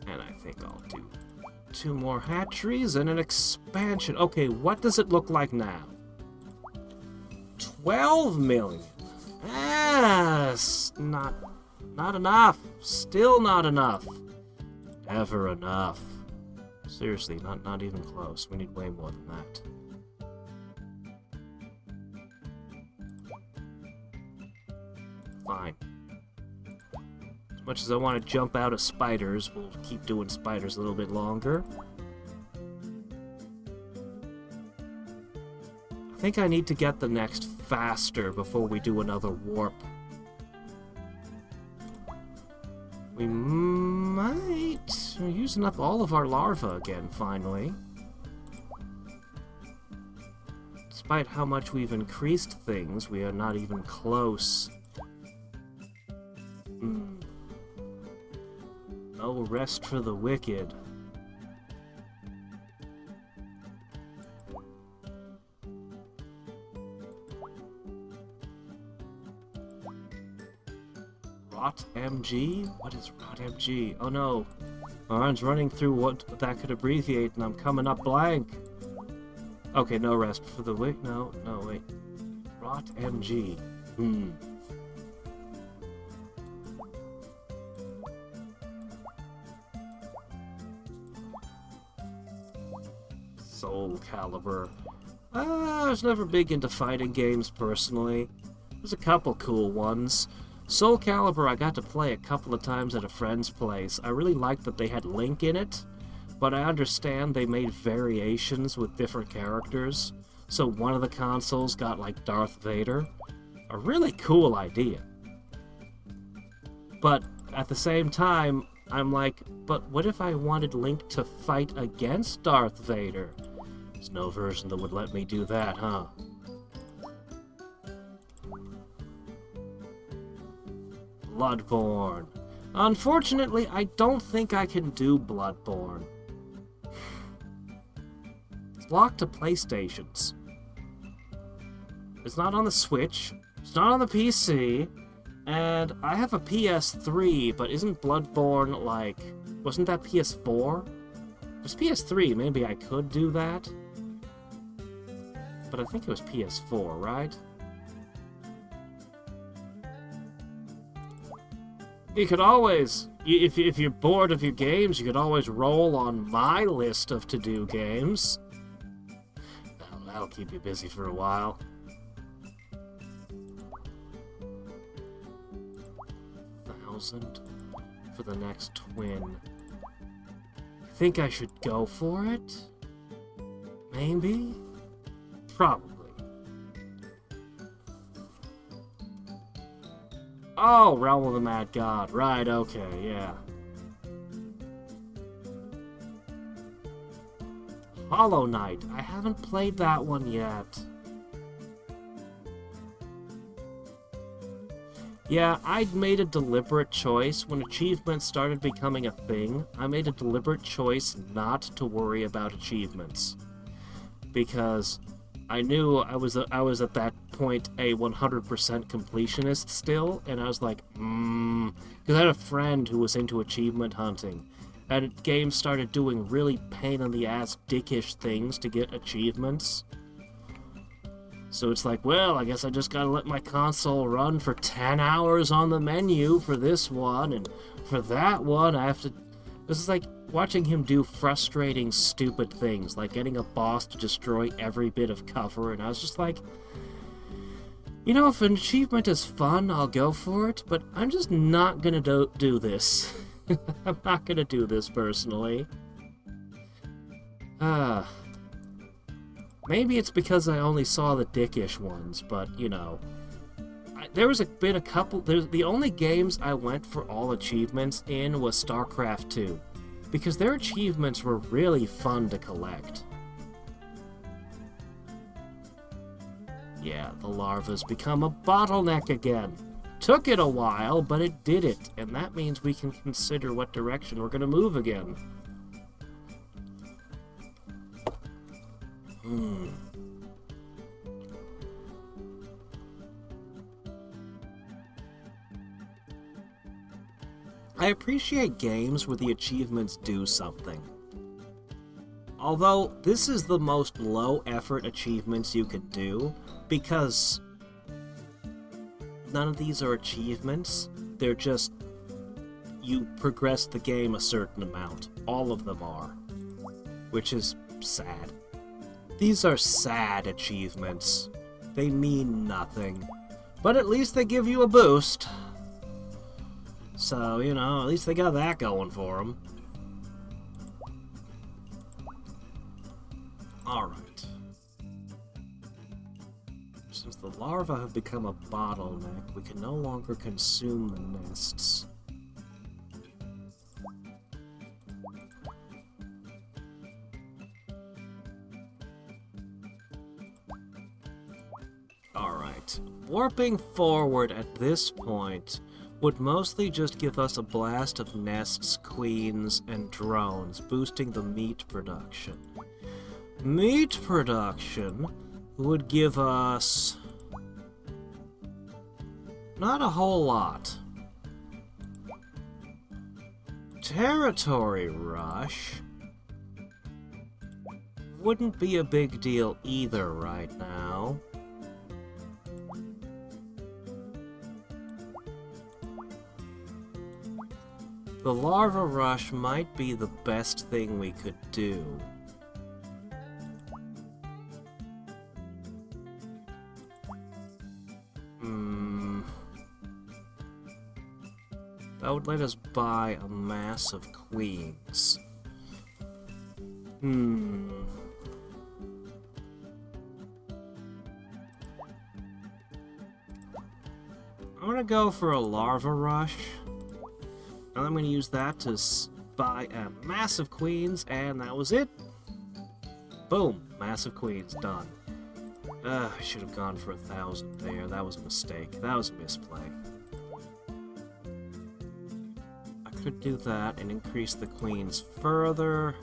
And I think I'll do 2 more hatcheries and an expansion. Okay, what does it look like now? 12 million. Yes, not enough. Still not enough. Never enough. Seriously, not even close. We need way more than that. Fine. As much as I want to jump out of spiders, we'll keep doing spiders a little bit longer. I think I need to get the next faster before we do another warp. We might... We're using up all of our larvae again, finally. despite how much we've increased things, we are not even close. No rest for the wicked. Rot MG? What is Rot MG? Oh no. My mind's running through what that could abbreviate and I'm coming up blank. Okay, no rest for the wicked. No, wait. Rot MG. Soul Calibur. I was never big into fighting games personally. There's a couple cool ones. Soul Calibur I got to play a couple of times at a friend's place. I really liked that they had Link in it, but I understand they made variations with different characters. So one of the consoles got like Darth Vader. A really cool idea. But at the same time, I'm like, but what if I wanted Link to fight against Darth Vader? There's no version that would let me do that, huh? Bloodborne. Unfortunately, I don't think I can do Bloodborne. It's locked to PlayStations. It's not on the Switch. It's not on the PC. And I have a PS3, but isn't Bloodborne like... Wasn't that PS4? It was PS3, maybe I could do that. But I think it was PS4, right? You could always, if you're bored of your games, you could always roll on my list of to-do games. That'll keep you busy for a while. $1,000 for the next twin. I think I should go for it? Maybe? Probably. Oh, Realm of the Mad God. Right, okay, yeah. Hollow Knight. I haven't played that one yet. Yeah, I'd made a deliberate choice. When achievements started becoming a thing, I made a deliberate choice not to worry about achievements. Because I knew I was at that point a 100% completionist still, and I was like, because I had a friend who was into achievement hunting, and games started doing really pain-in-the-ass dickish things to get achievements. So it's like, well, I guess I just gotta let my console run for 10 hours on the menu for this one, and for that one I have to... This is like watching him do frustrating, stupid things, like getting a boss to destroy every bit of cover, and I was just like, you know, if an achievement is fun, I'll go for it, but I'm just not gonna do this. I'm not gonna do this, personally. Maybe it's because I only saw the dickish ones, but, you know. Been a couple... The only games I went for all achievements in was StarCraft 2. Because their achievements were really fun to collect. Yeah, the larva's become a bottleneck again. Took it a while, but it did it. And that means we can consider what direction we're gonna move again. I appreciate games where the achievements do something. Although, this is the most low-effort achievements you could do, because none of these are achievements. They're just... you progress the game a certain amount. All of them are. Which is sad. These are sad achievements. They mean nothing. But at least they give you a boost. So, you know, at least they got that going for them. Alright. Since the larvae have become a bottleneck, we can no longer consume the nests. Alright. Warping forward at this point would mostly just give us a blast of nests, queens, and drones, boosting the meat production. Meat production would give us not a whole lot. Territory rush wouldn't be a big deal either right now. The larva rush might be the best thing we could do. That would let us buy a mass of queens. I'm gonna go for a larva rush. And I'm gonna use that to buy a massive queens, and that was it. Boom, massive queens, done. I should have gone for 1,000 there. That was a mistake. That was a misplay. I could do that and increase the queens further.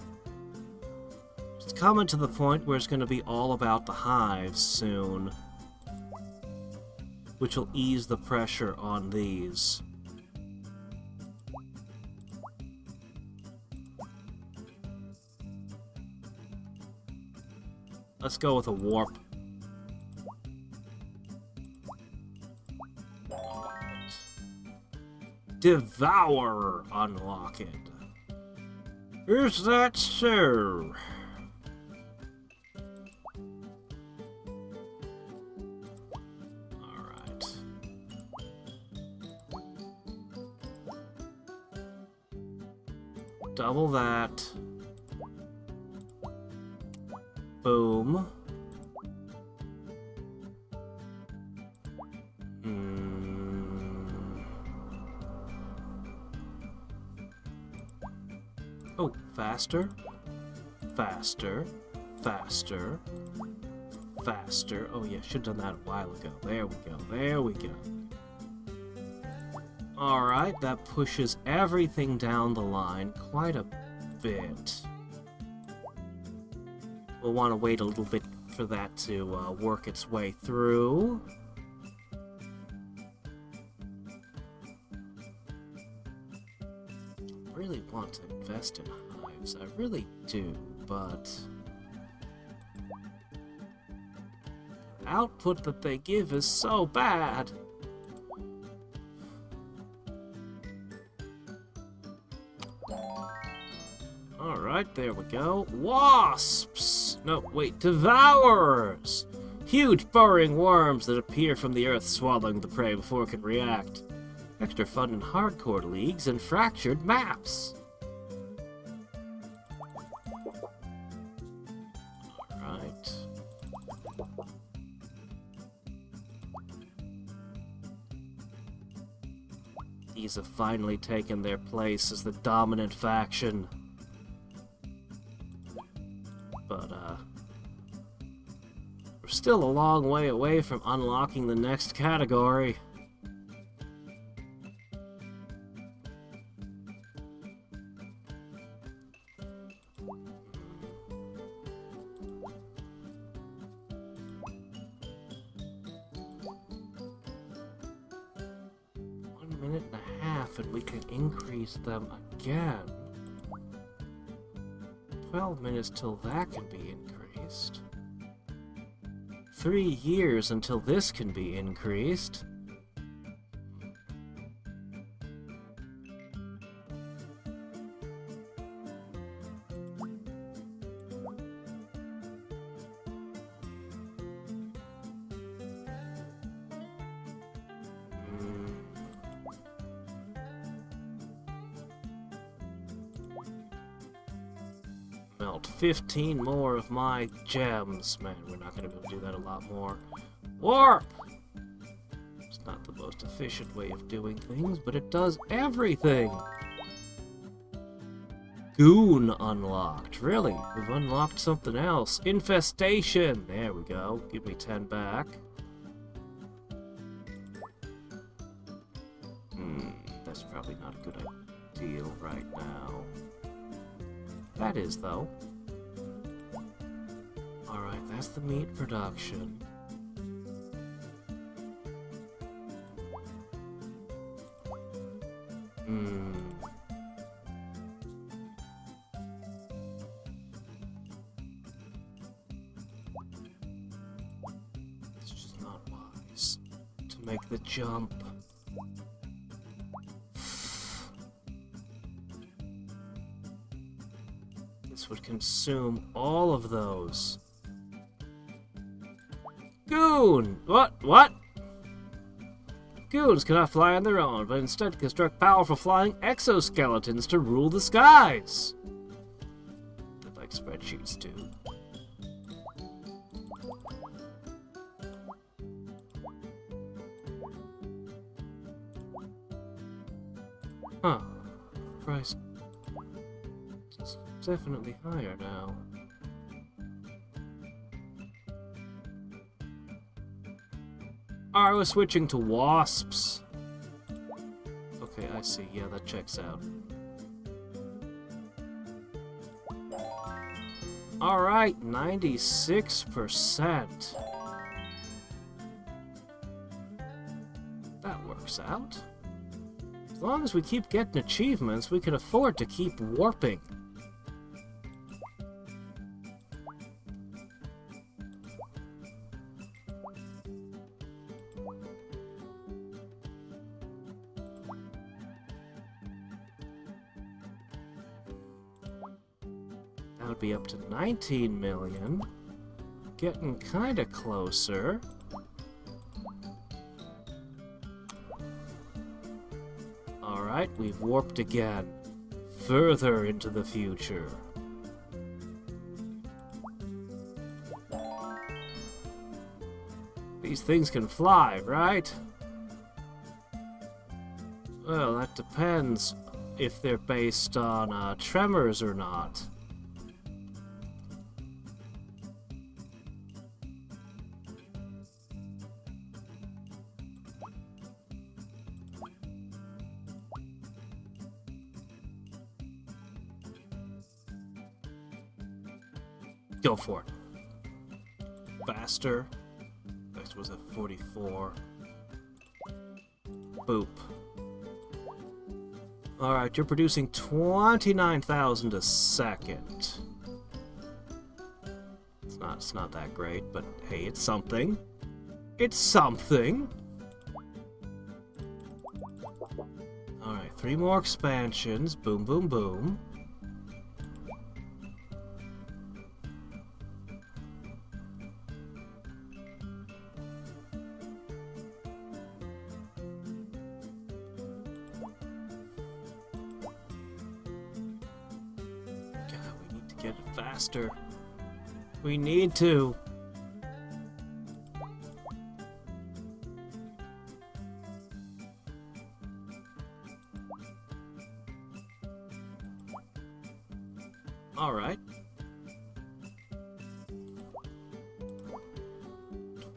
It's coming to the point where it's going to be all about the hives soon, which will ease the pressure on these. Let's go with a warp. Devour unlocked. Is that so? Alright. Double that. Boom. Oh, faster. Faster. Faster. Faster. Oh yeah, should have done that a while ago. There we go. There we go. Alright, that pushes everything down the line quite a bit. We'll want to wait a little bit for that to work its way through. I really want to invest in hives. I really do, but the output that they give is so bad. Alright, there we go. Wasps! No, wait, devourers! Huge burrowing worms that appear from the earth, swallowing the prey before it can react. Extra fun in hardcore leagues and fractured maps. Alright. These have finally taken their place as the dominant faction. But, we're still a long way away from unlocking the next category. Minute and a half and we can increase them again. 12 minutes till that can be increased. 3 years until this can be increased. Melt 15 more of my gems. Man, we're not going to be able to do that a lot more. Warp! It's not the most efficient way of doing things, but it does everything! Goon unlocked. Really? We've unlocked something else. Infestation! There we go. Give me 10 back. It's probably not a good idea right now. That is, though. Alright, that's the meat production. It's just not wise to make the jump. This would consume all of those. Goon! What? Goons cannot fly on their own, but instead construct powerful flying exoskeletons to rule the skies. They're like spreadsheets, too. Huh. Price is definitely higher now. Alright, we're switching to wasps. Okay, I see. Yeah, that checks out. Alright, 96%. That works out. As long as we keep getting achievements, we can afford to keep warping. That would be up to 19 million. Getting kinda closer. Alright, we've warped again. Further into the future. These things can fly, right? Well, that depends if they're based on tremors or not. Go for it. Faster. Next was at 44. Boop. Alright, you're producing 29,000 a second. It's not that great, but hey, it's something. It's something. Alright, 3 more expansions. Boom, boom, boom. Get it faster. We need to. All right.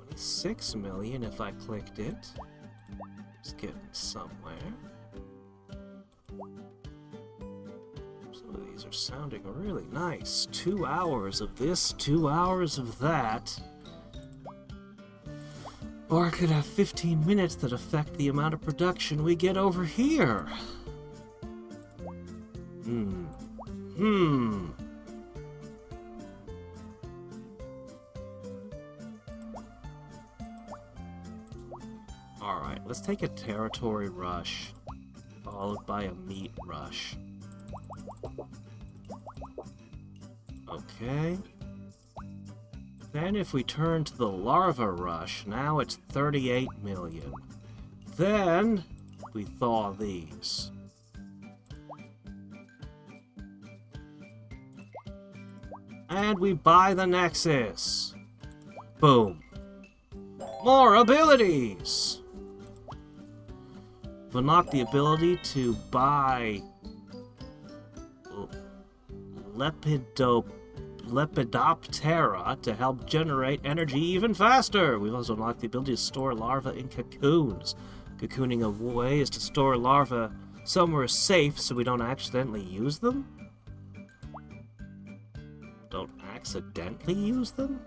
26 million if I clicked it. It's getting somewhere. These are sounding really nice. 2 hours of this, 2 hours of that. Or I could have 15 minutes that affect the amount of production we get over here. Alright, let's take a territory rush, followed by a meat rush. Okay. Then if we turn to the larva rush, now it's 38 million. Then we thaw these. And we buy the Nexus. Boom. More abilities! We've unlocked the ability to buy Lepidoptera to help generate energy even faster. We've also unlocked the ability to store larvae in cocoons. Cocooning away is to store larvae somewhere safe so we don't accidentally use them? Don't accidentally use them?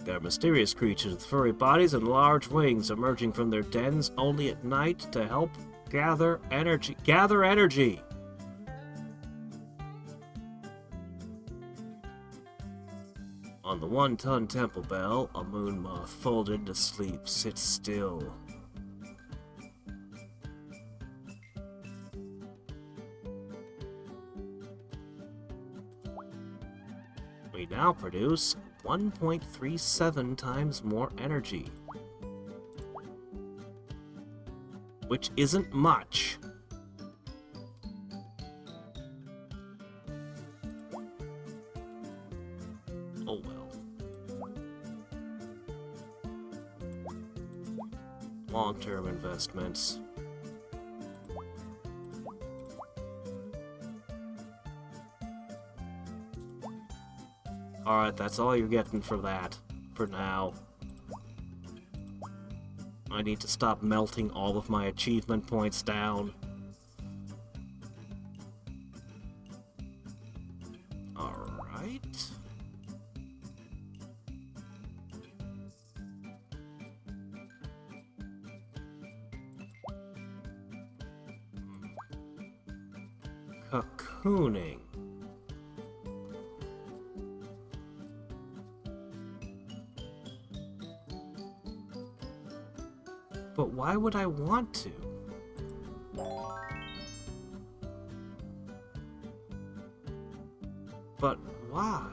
They're mysterious creatures with furry bodies and large wings, emerging from their dens only at night to help gather energy. Gather energy! On the 1-ton temple bell, a moon moth folded to sleep sits still. We now produce 1.37 times more energy. Which isn't much. Oh well. Long-term investments. Alright, that's all you're getting for that, for now. I need to stop melting all of my achievement points down. Alright. Cocooning. But why would I want to? But why?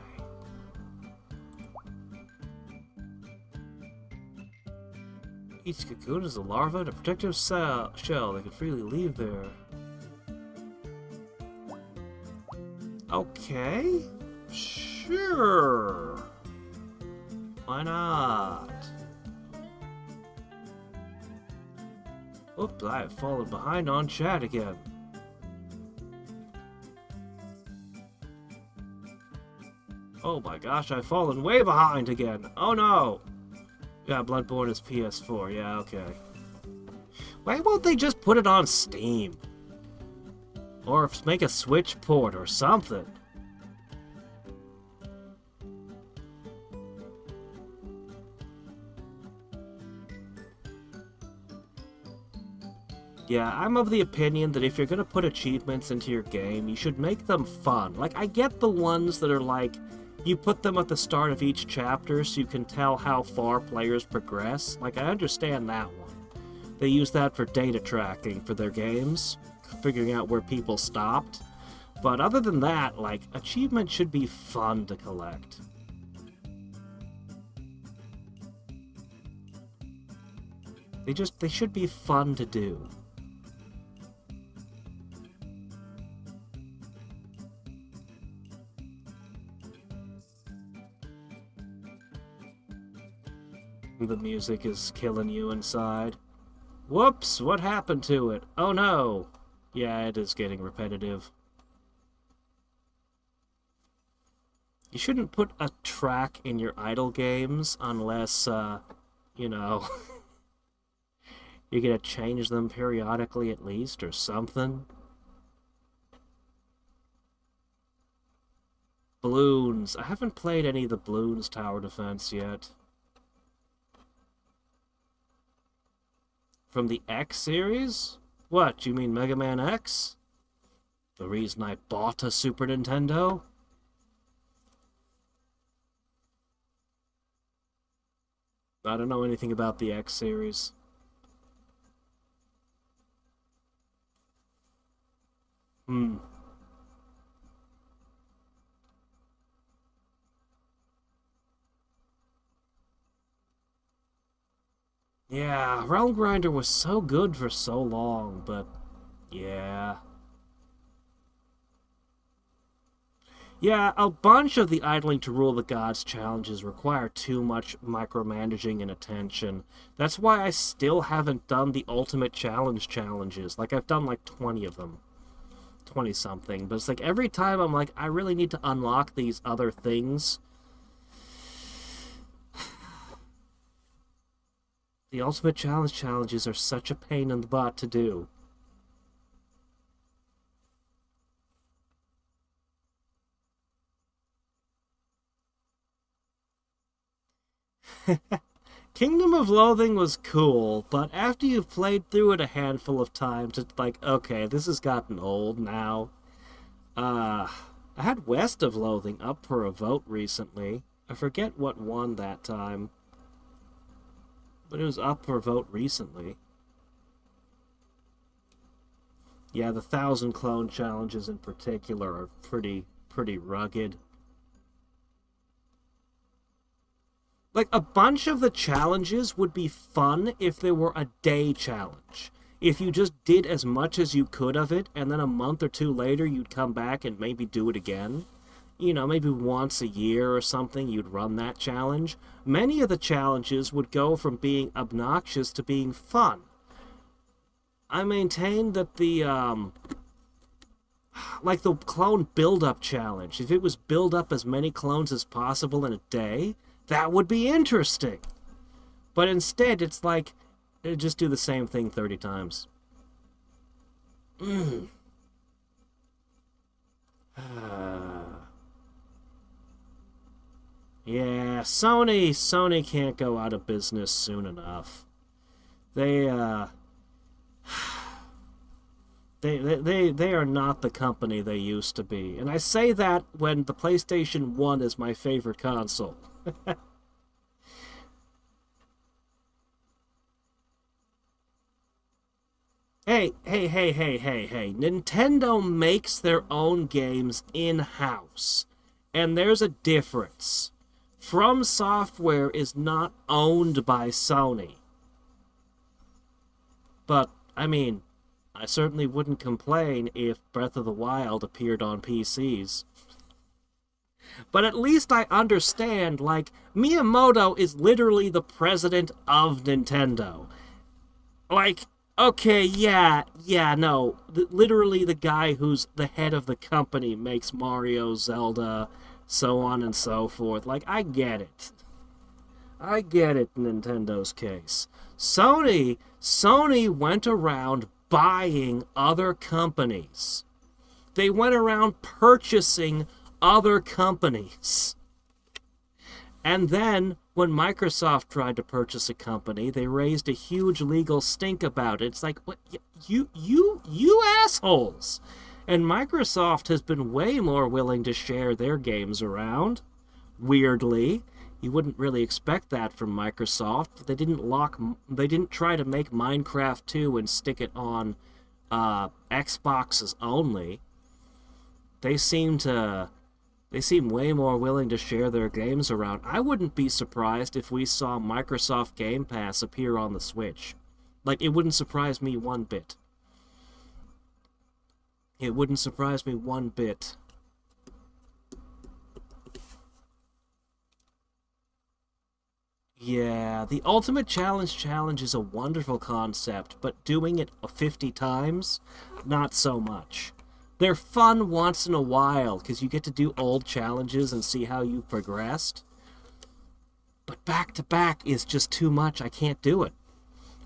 Each cocoon is a larva and a protective shell. They can freely leave there. Okay. Sure. Why not? Oops, I have fallen behind on chat again. Oh my gosh, I've fallen way behind again. Oh no! Yeah, Bloodborne is PS4. Yeah, okay. Why won't they just put it on Steam? Or make a Switch port or something? Yeah, I'm of the opinion that if you're gonna put achievements into your game, you should make them fun. Like, I get the ones that are like, you put them at the start of each chapter so you can tell how far players progress. Like, I understand that one. They use that for data tracking for their games, figuring out where people stopped. But other than that, like, achievements should be fun to collect. They should be fun to do. The music is killing you inside. Whoops, what happened to it? Oh no! Yeah, it is getting repetitive. You shouldn't put a track in your idle games unless, you know, you're gonna change them periodically at least, or something. Balloons. I haven't played any of the Balloons Tower Defense yet. From the X series? What, you mean Mega Man X? The reason I bought a Super Nintendo? I don't know anything about the X series. Yeah, Realm Grinder was so good for so long, but yeah. Yeah, a bunch of the Idling to Rule the Gods challenges require too much micromanaging and attention. That's why I still haven't done the Ultimate Challenge challenges. Like, I've done like 20 of them. 20-something. But it's like, every time I'm like, I really need to unlock these other things. The Ultimate Challenge challenges are such a pain in the butt to do. Kingdom of Loathing was cool, but after you've played through it a handful of times, it's like, okay, this has gotten old now. I had West of Loathing up for a vote recently. I forget what won that time, but it was up for a vote recently. Yeah, the 1,000 clone challenges in particular are pretty rugged. Like, a bunch of the challenges would be fun if there were a day challenge. If you just did as much as you could of it, and then a month or two later you'd come back and maybe do it again. You know, maybe once a year or something you'd run that challenge. Many of the challenges would go from being obnoxious to being fun. I maintain that like the clone build-up challenge, if it was build up as many clones as possible in a day, that would be interesting. But instead, it's like, just do the same thing 30 times. Yeah, Sony can't go out of business soon enough. They, they are not the company they used to be. And I say that when the PlayStation 1 is my favorite console. Hey. Nintendo makes their own games in-house. And there's a difference. From Software is not owned by Sony. But, I mean, I certainly wouldn't complain if Breath of the Wild appeared on PCs. But at least I understand, like, Miyamoto is literally the president of Nintendo. Like, okay, no. Literally the guy who's the head of the company makes Mario, Zelda, so on and so forth. Like, I get it. I get it in Nintendo's case. Sony went around buying other companies. They went around purchasing other companies. And then, when Microsoft tried to purchase a company, they raised a huge legal stink about it. It's like, what, you assholes! And Microsoft has been way more willing to share their games around. Weirdly. You wouldn't really expect that from Microsoft. They didn't try to make Minecraft 2 and stick it on Xboxes only. They seem way more willing to share their games around. I wouldn't be surprised if we saw Microsoft Game Pass appear on the Switch. Like, it wouldn't surprise me one bit. It wouldn't surprise me one bit. Yeah, the Ultimate Challenge is a wonderful concept, but doing it 50 times, not so much. They're fun once in a while, because you get to do old challenges and see how you've progressed. But back-to-back is just too much. I can't do it.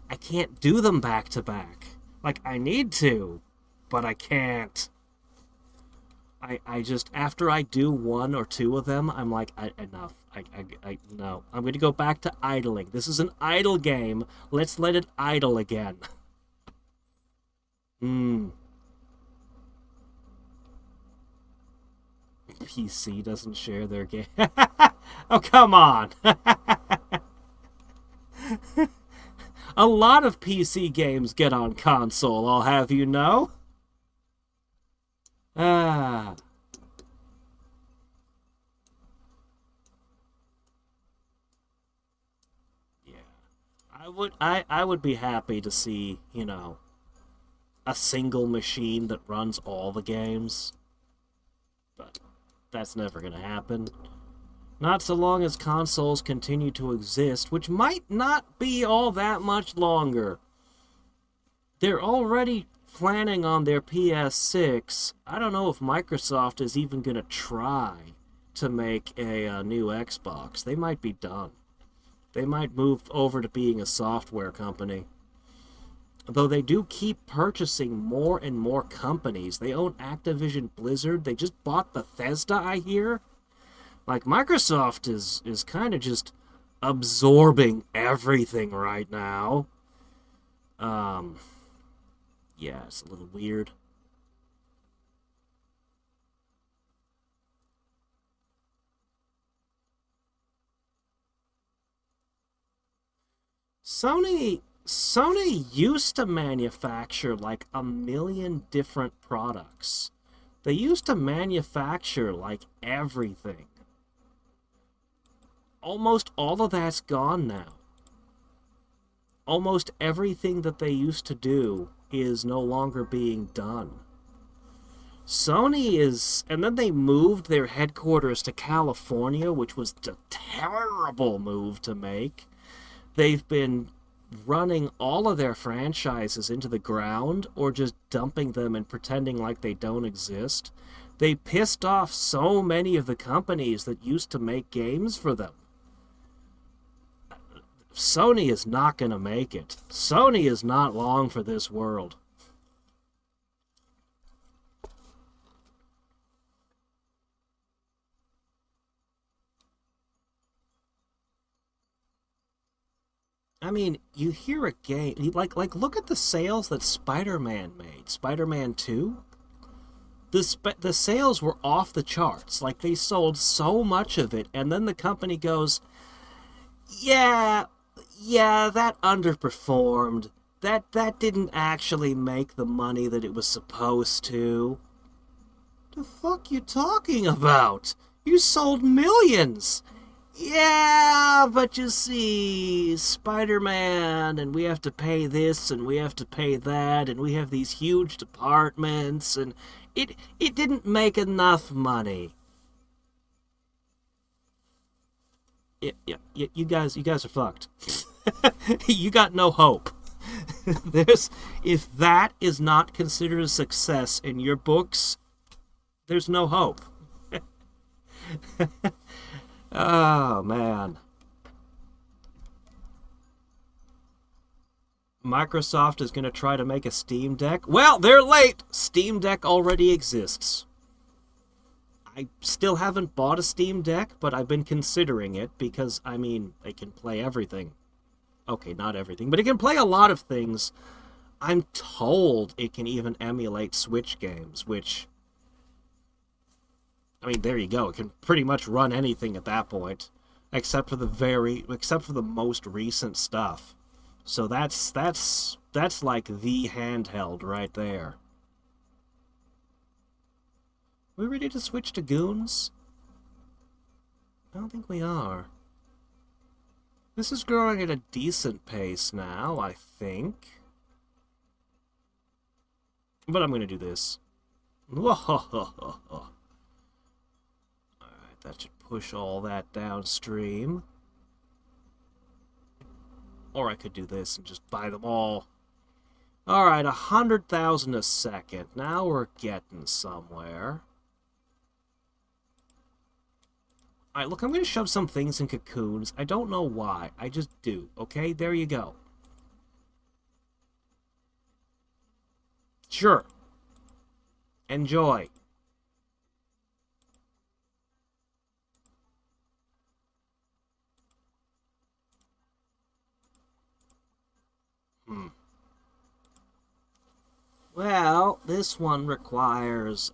I can't do them back-to-back. Like, I need to, but I can't. I just, after I do one or two of them, I'm like, enough. No. I'm going to go back to idling. This is an idle game. Let's let it idle again. PC doesn't share their game. Oh, come on. A lot of PC games get on console, I'll have you know. Ah. Yeah. I would be happy to see, you know, a single machine that runs all the games. But that's never going to happen. Not so long as consoles continue to exist, which might not be all that much longer. They're already planning on their PS6. I don't know if Microsoft is even going to try to make a new Xbox. They might be done. They might move over to being a software company. Though they do keep purchasing more and more companies. They own Activision Blizzard. They just bought Bethesda, I hear. Like, Microsoft is kind of just absorbing everything right now. Yeah, it's a little weird. Sony used to manufacture like a million different products. They used to manufacture like everything. Almost all of that's gone now. Almost everything that they used to do is no longer being done. Sony is, and then they moved their headquarters to California, which was a terrible move to make. They've been running all of their franchises into the ground or just dumping them and pretending like they don't exist. They pissed off so many of the companies that used to make games for them. Sony is not going to make it. Sony is not long for this world. I mean, you hear a game, like look at the sales that Spider-Man made. Spider-Man 2? The sales were off the charts. Like, they sold so much of it, and then the company goes, yeah, that underperformed. That didn't actually make the money that it was supposed to. The fuck you talking about? You sold millions! Yeah, but you see, Spider-Man, and we have to pay this, and we have to pay that, and we have these huge departments, and it didn't make enough money. Yeah, you guys are fucked. You got no hope. If that is not considered a success in your books, there's no hope. Oh, man. Microsoft is going to try to make a Steam Deck. Well, they're late. Steam Deck already exists. I still haven't bought a Steam Deck, but I've been considering it because, I mean, it can play everything. Okay, not everything, but it can play a lot of things. I'm told it can even emulate Switch games, which, I mean, there you go. It can pretty much run anything at that point, except for the most recent stuff. So that's like the handheld right there. We ready to switch to Goons? I don't think we are. This is growing at a decent pace now, I think. But I'm going to do this. Alright, that should push all that downstream. Or I could do this and just buy them all. Alright, 100,000 a second. Now we're getting somewhere. Alright, look, I'm going to shove some things in cocoons. I don't know why. I just do. Okay, there you go. Sure. Enjoy. Well, this one requires,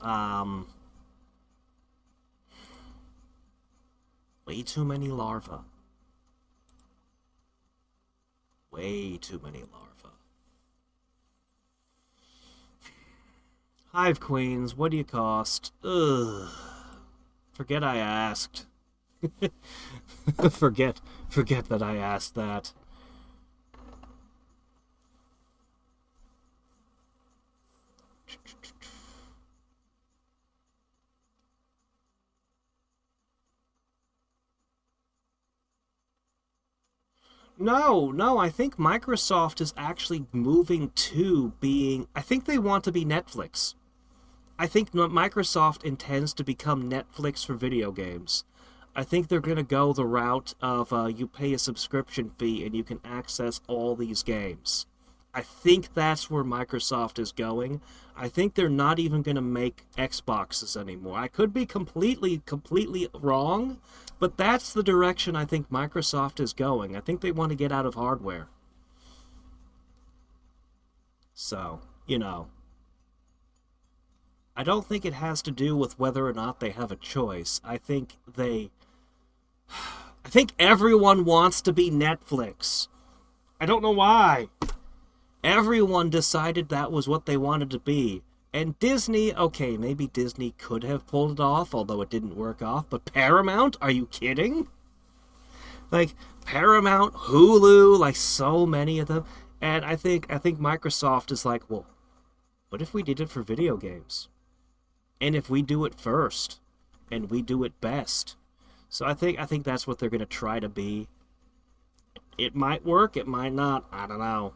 way too many larvae. Way too many larvae. Hive queens, what do you cost? Ugh. Forget I asked. Forget that I asked that. No, I think Microsoft is actually moving to being... I think they want to be Netflix. I think Microsoft intends to become Netflix for video games. I think they're going to go the route of you pay a subscription fee and you can access all these games. I think that's where Microsoft is going. I think they're not even going to make Xboxes anymore. I could be completely wrong, but that's the direction I think Microsoft is going. I think they want to get out of hardware. So, you know, I don't think it has to do with whether or not they have a choice. I think everyone wants to be Netflix. I don't know why. Everyone decided that was what they wanted to be. And Disney, okay, maybe Disney could have pulled it off, although it didn't work off. But Paramount, are you kidding? Like, Paramount, Hulu, like so many of them. And I think Microsoft is like, well, what if we did it for video games? And if we do it first, and we do it best. So I think that's what they're going to try to be. It might work, it might not, I don't know.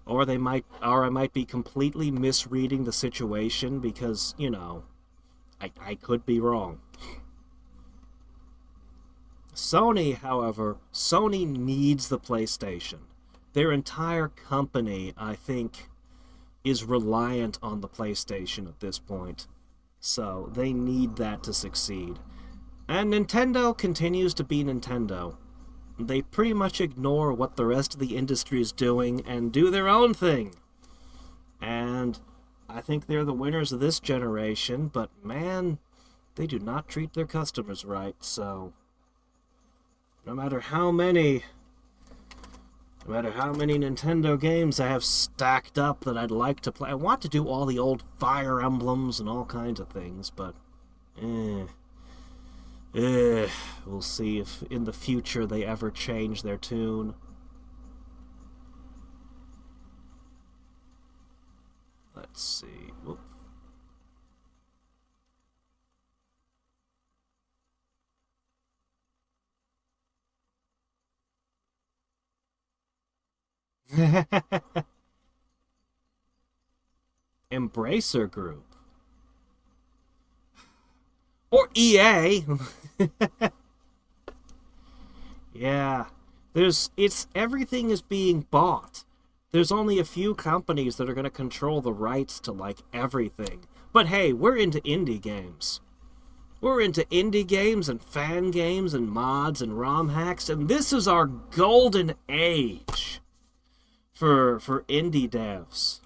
Or I might be completely misreading the situation because, you know, I could be wrong. Sony, however, Sony needs the PlayStation. Their entire company, I think, is reliant on the PlayStation at this point. So they need that to succeed. And Nintendo continues to be Nintendo. They pretty much ignore what the rest of the industry is doing and do their own thing. And I think they're the winners of this generation, but man, they do not treat their customers right, so no matter how many Nintendo games I have stacked up that I'd like to play, I want to do all the old Fire Emblems and all kinds of things, but we'll see if in the future they ever change their tune. Let's see. Whoop. Embracer Group. Or EA. Yeah. Everything is being bought. There's only a few companies that are going to control the rights to, like, everything. But hey, we're into indie games. We're into indie games and fan games and mods and ROM hacks, and this is our golden age for indie devs.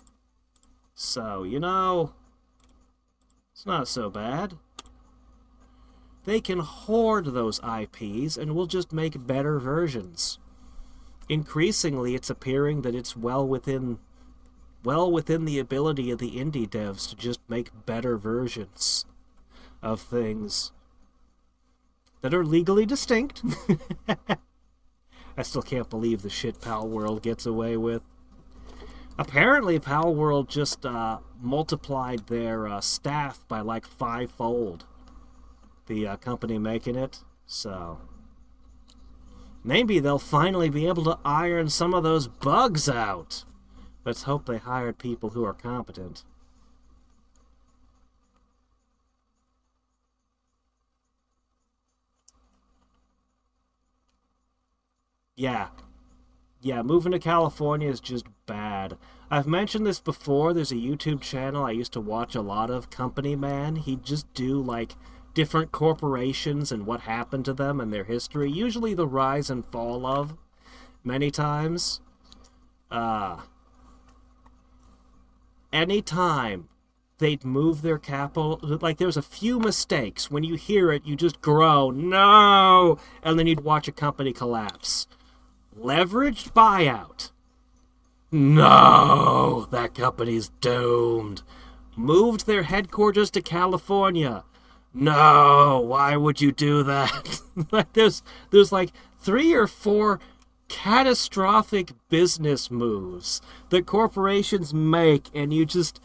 So, you know, it's not so bad. They can hoard those IPs and we'll just make better versions. Increasingly, it's appearing that it's well within the ability of the indie devs to just make better versions of things that are legally distinct. I still can't believe the shit Pal World gets away with. Apparently, Pal World just multiplied their staff by like 5-fold. The company making it, so maybe they'll finally be able to iron some of those bugs out. Let's hope they hired people who are competent. Yeah, moving to California is just bad. I've mentioned this before. There's a YouTube channel I used to watch a lot of, Company Man. He'd just do like different corporations and what happened to them and their history, usually the rise and fall of, many times. Anytime they'd move their capital, like there's a few mistakes. When you hear it, you just grow, no! And then you'd watch a company collapse. Leveraged buyout. No! That company's doomed. Moved their headquarters to California. No, why would you do that? Like there's like 3 or 4 catastrophic business moves that corporations make, and you just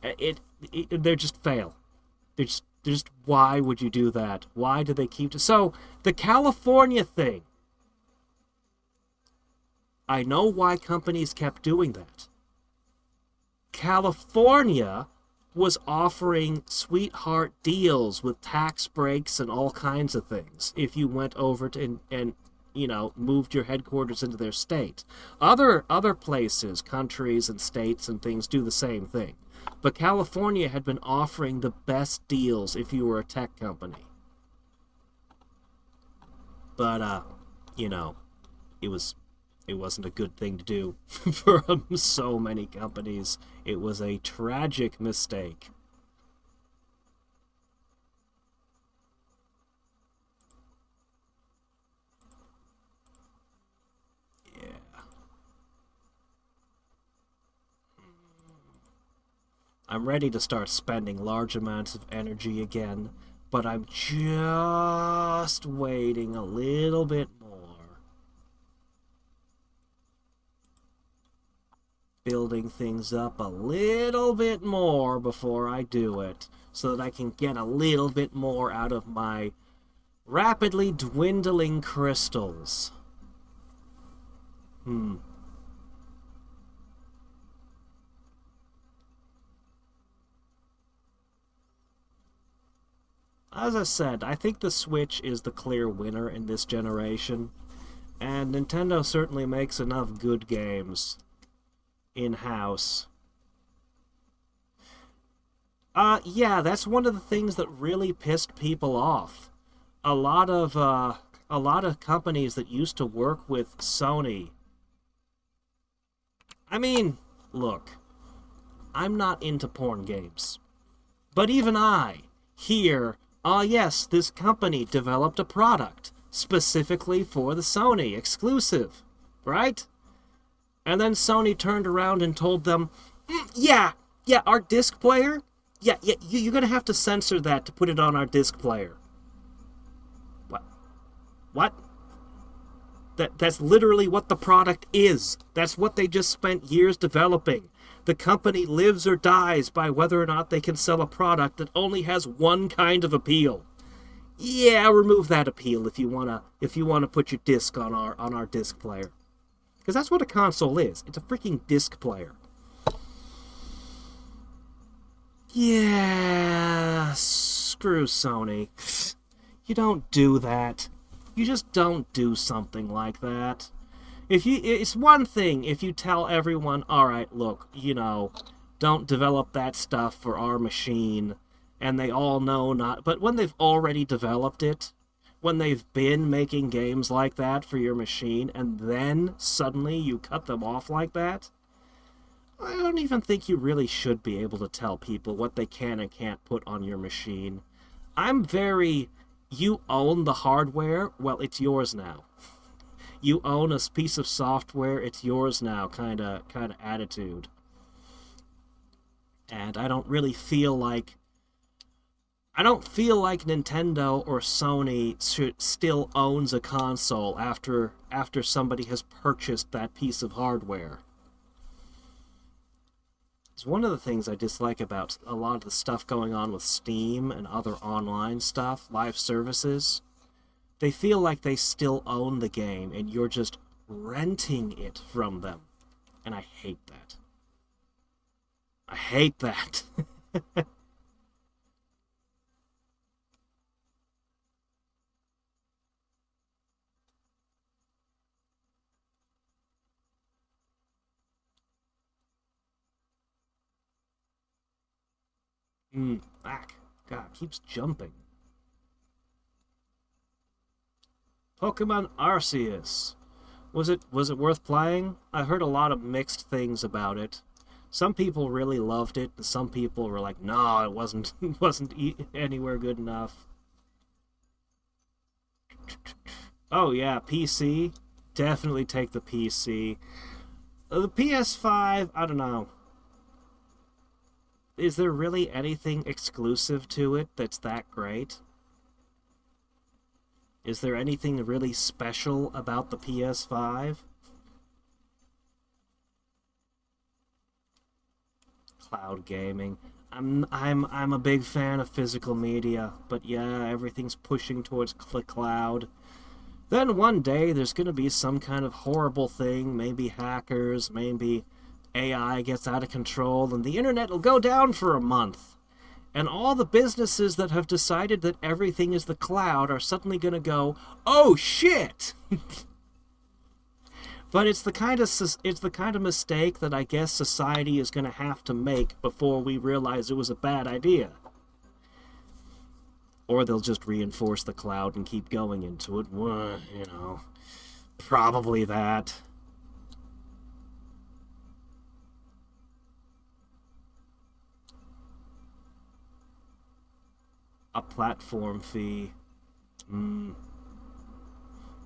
they just fail. They're just why would you do that? Why do they keep so the California thing? I know why companies kept doing that. California was offering sweetheart deals with tax breaks and all kinds of things if you went over to and you know, moved your headquarters into their state. Other places, countries and states and things do the same thing. But California had been offering the best deals if you were a tech company. But you know, it wasn't a good thing to do for so many companies. It was a tragic mistake. I'm ready to start spending large amounts of energy again, but I'm just waiting a little bit more. Building things up a little bit more before I do it, so that I can get a little bit more out of my rapidly dwindling crystals. As I said, I think the Switch is the clear winner in this generation, and Nintendo certainly makes enough good games in-house. Yeah, that's one of the things that really pissed people off. A lot of companies that used to work with Sony. I mean, look, I'm not into porn games. But even I, here, yes, this company developed a product specifically for the Sony exclusive, right? And then Sony turned around and told them, yeah, our disc player, you're gonna have to censor that to put it on our disc player. What? That's literally what the product is. That's what they just spent years developing. The company lives or dies by whether or not they can sell a product that only has one kind of appeal. Yeah, remove that appeal if you wanna put your disc on our disc player. Because that's what a console is. It's a freaking disc player. Yeah, screw Sony. You don't do that. You just don't do something like that. It's one thing if you tell everyone, alright, look, you know, don't develop that stuff for our machine, and they all know not, but when they've already developed it, when they've been making games like that for your machine, and then suddenly you cut them off like that, I don't even think you really should be able to tell people what they can and can't put on your machine. You own the hardware, well, it's yours now. You own a piece of software, it's yours now, kind of attitude. And I don't feel like Nintendo or Sony still owns a console after somebody has purchased that piece of hardware. It's one of the things I dislike about a lot of the stuff going on with Steam and other online stuff, live services. They feel like they still own the game and you're just renting it from them. And I hate that. I hate that. Back. God, keeps jumping. Pokemon Arceus. Was it worth playing? I heard a lot of mixed things about it. Some people really loved it, and some people were like, "No, it wasn't anywhere good enough." Oh yeah, PC. Definitely take the PC. The PS5, I don't know. Is there really anything exclusive to it that's that great? Is there anything really special about the PS5? Cloud gaming. I'm a big fan of physical media, but yeah, everything's pushing towards cloud. Then one day there's going to be some kind of horrible thing, maybe hackers, maybe AI gets out of control and the internet will go down for a month. And all the businesses that have decided that everything is the cloud are suddenly going to go, "Oh shit!" But it's the kind of mistake that I guess society is going to have to make before we realize it was a bad idea. Or they'll just reinforce the cloud and keep going into it. Well, probably that. A platform fee.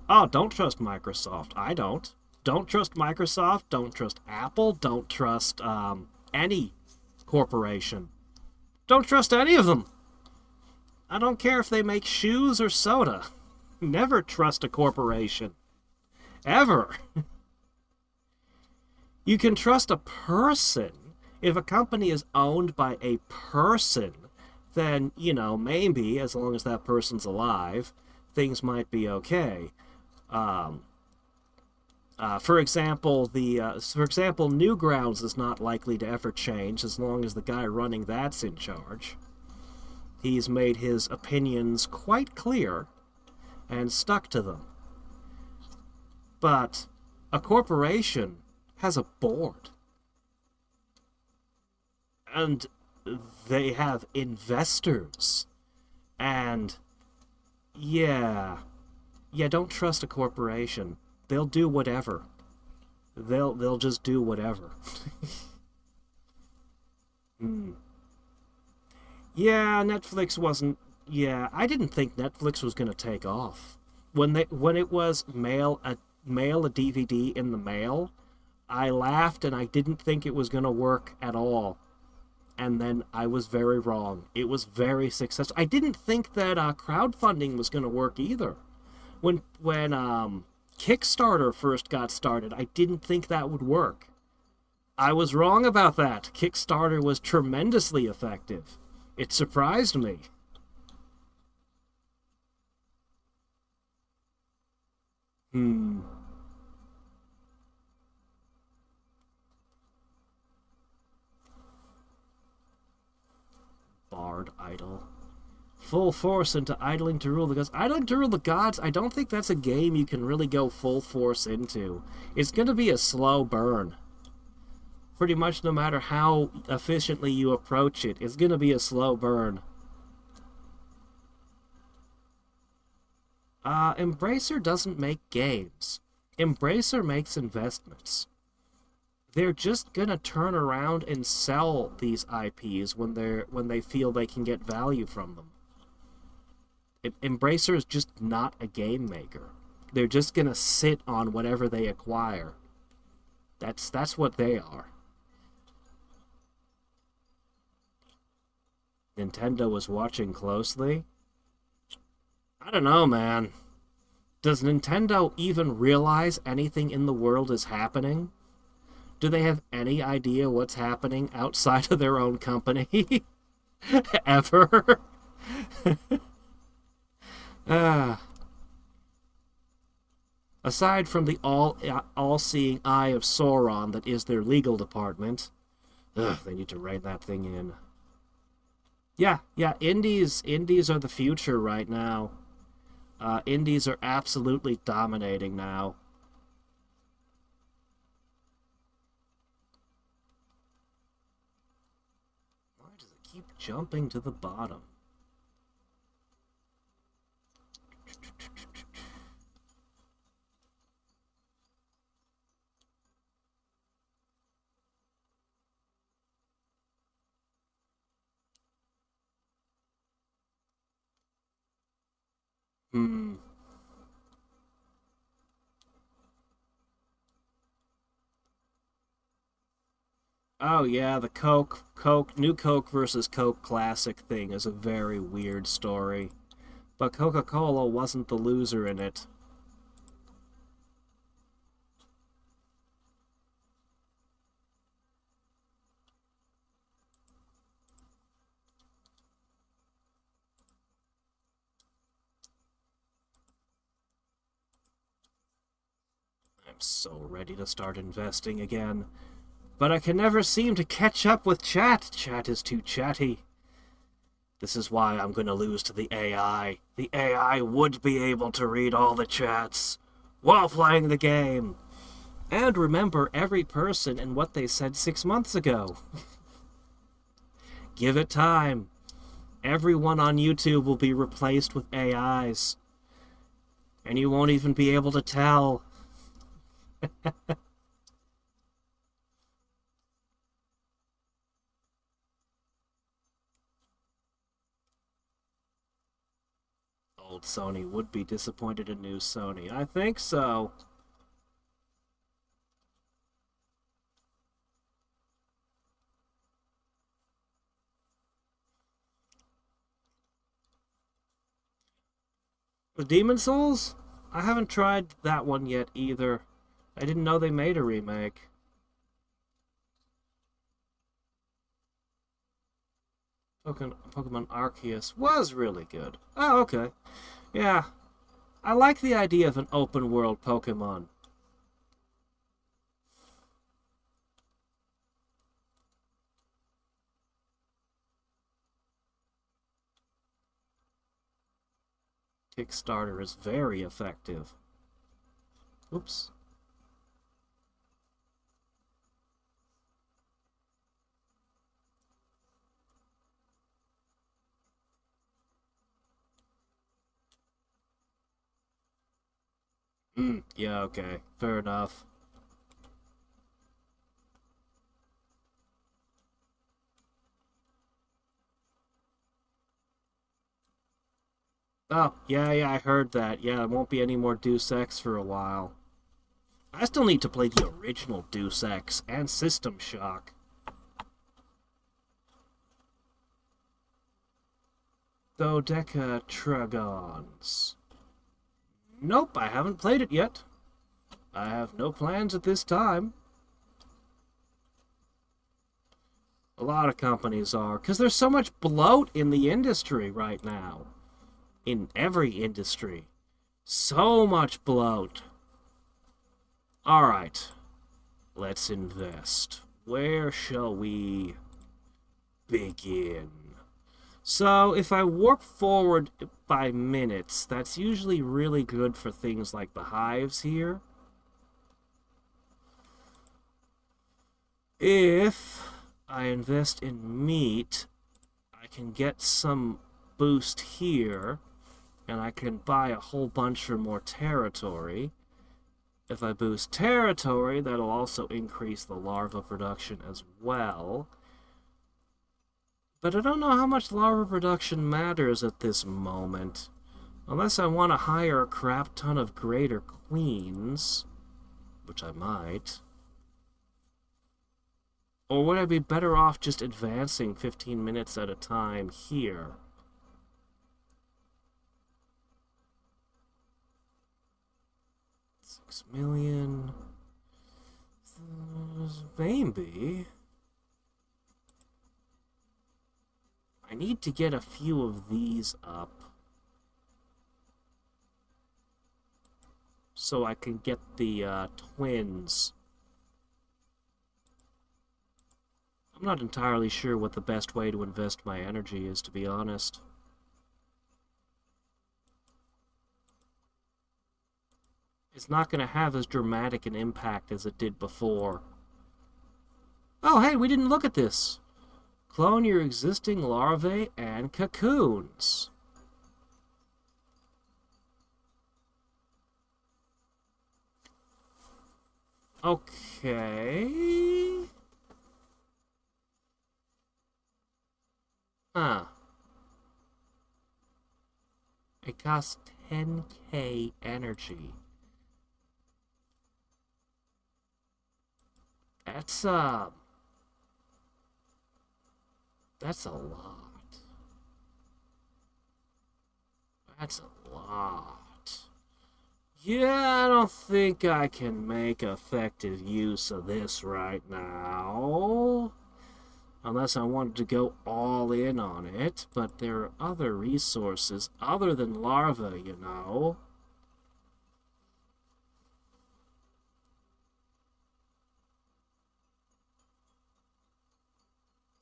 Oh, don't trust Microsoft. I don't. Don't trust Microsoft. Don't trust Apple. Don't trust any corporation. Don't trust any of them. I don't care if they make shoes or soda. Never trust a corporation. Ever. You can trust a person. If a company is owned by a person, then, maybe, as long as that person's alive, things might be okay. For example, Newgrounds is not likely to ever change as long as the guy running that's in charge. He's made his opinions quite clear and stuck to them. But a corporation has a board. And they have investors. And don't trust a corporation. They'll do whatever. They'll just do whatever. Yeah, Netflix wasn't. Yeah, I didn't think Netflix was going to take off. When it was mail a DVD in the mail, I laughed and I didn't think it was going to work at all. And then I was very wrong. It was very successful. I didn't think that crowdfunding was going to work either. When Kickstarter first got started, I didn't think that would work. I was wrong about that. Kickstarter was tremendously effective. It surprised me. Bard idle. Full force into idling to rule the gods. Idling to rule the gods, I don't think that's a game you can really go full force into. It's going to be a slow burn. Pretty much no matter how efficiently you approach it, it's going to be a slow burn. Embracer doesn't make games. Embracer makes investments. They're just gonna turn around and sell these IPs when they feel they can get value from them. Embracer is just not a game maker. They're just gonna sit on whatever they acquire. That's what they are. Nintendo was watching closely. I don't know, man. Does Nintendo even realize anything in the world is happening? Do they have any idea what's happening outside of their own company? Ever? Aside from the all-seeing eye of Sauron that is their legal department, they need to rein that thing in. Yeah, indies are the future right now. Indies are absolutely dominating now. Why does it keep jumping to the bottom? Oh yeah, the New Coke versus Coke Classic thing is a very weird story. But Coca-Cola wasn't the loser in it. I'm so ready to start investing again. But I can never seem to catch up with chat. Chat is too chatty. This is why I'm going to lose to the AI. The AI would be able to read all the chats while playing the game. And remember every person and what they said 6 months ago. Give it time. Everyone on YouTube will be replaced with AIs. And you won't even be able to tell. Old Sony would be disappointed in new Sony. I think so. The Demon Souls? I haven't tried that one yet either. I didn't know they made a remake. Pokemon Arceus was really good. Oh, okay. Yeah. I like the idea of an open world Pokemon. Kickstarter is very effective. Oops. Yeah, okay. Fair enough. Oh, yeah, I heard that. Yeah, there won't be any more Deus Ex for a while. I still need to play the original Deus Ex and System Shock. Dodecatragons. Nope, I haven't played it yet. I have no plans at this time. A lot of companies are, because there's so much bloat in the industry right now. In every industry. So much bloat. Alright. Let's invest. Where shall we begin? So, if I warp forward by minutes, that's usually really good for things like the hives here. If I invest in meat, I can get some boost here, and I can buy a whole bunch for more territory. If I boost territory, that'll also increase the larva production as well. But I don't know how much larva production matters at this moment. Unless I want to hire a crap ton of greater queens, which I might. Or would I be better off just advancing 15 minutes at a time here? $6 million. Maybe. I need to get a few of these up. So I can get the twins. I'm not entirely sure what the best way to invest my energy is, to be honest. It's not going to have as dramatic an impact as it did before. Oh, hey, we didn't look at this. Clone your existing larvae and cocoons. Okay. Huh. It costs 10k energy. That's a lot. That's a lot. Yeah, I don't think I can make effective use of this right now. Unless I wanted to go all in on it, but there are other resources other than larvae, you know.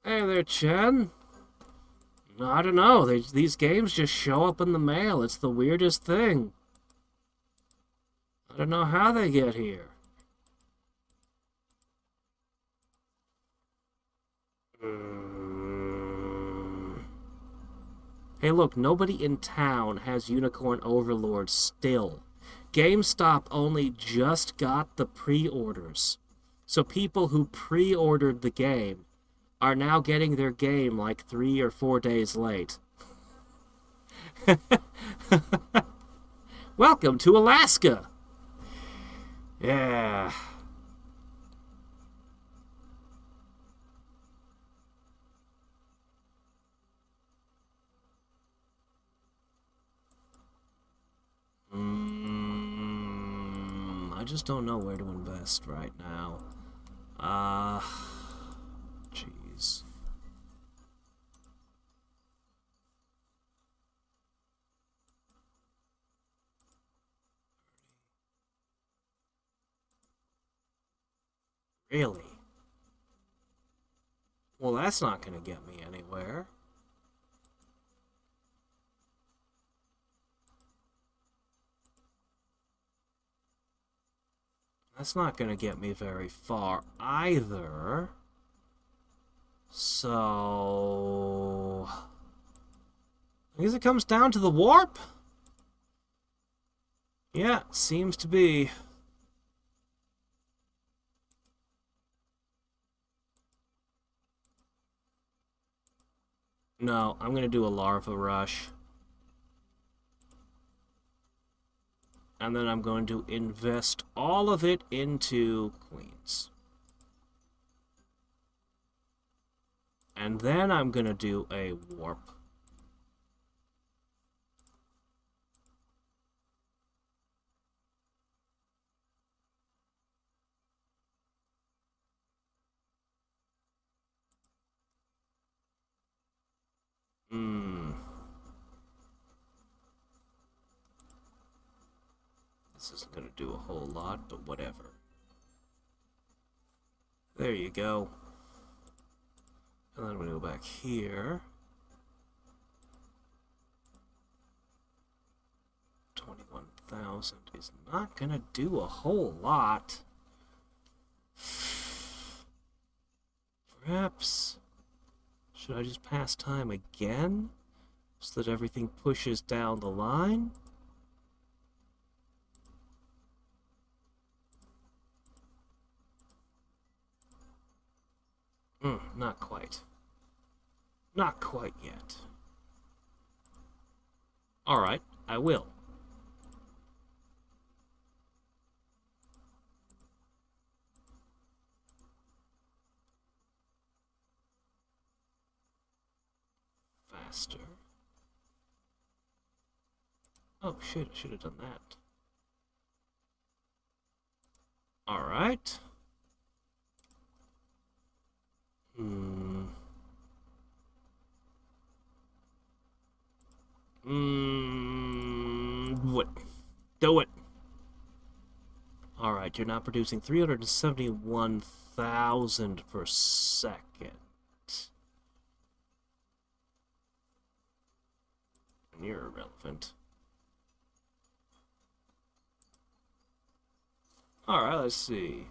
Hey there, Chen. I don't know. These games just show up in the mail. It's the weirdest thing. I don't know how they get here. Hey, look, nobody in town has Unicorn Overlord still. GameStop only just got the pre-orders. So people who pre-ordered the game are now getting their game like 3 or 4 days late. Welcome to Alaska! Yeah. I just don't know where to invest right now. Jeez. Really? Well, that's not gonna get me anywhere. That's not gonna get me very far either. So... I guess it comes down to the warp? Yeah, seems to be. No, I'm gonna do a larva rush. And then I'm going to invest all of it into queens. And then I'm going to do a warp. This isn't going to do a whole lot, but whatever. There you go. And then I'm going to go back here. 21,000 is not going to do a whole lot. Perhaps... should I just pass time again? So that everything pushes down the line? Not quite. Not quite yet. Alright, I will. Faster. Oh shit, I should have done that. Alright. What? Do it. Alright, you're not producing 371,000 per second. And you're irrelevant. Alright, let's see.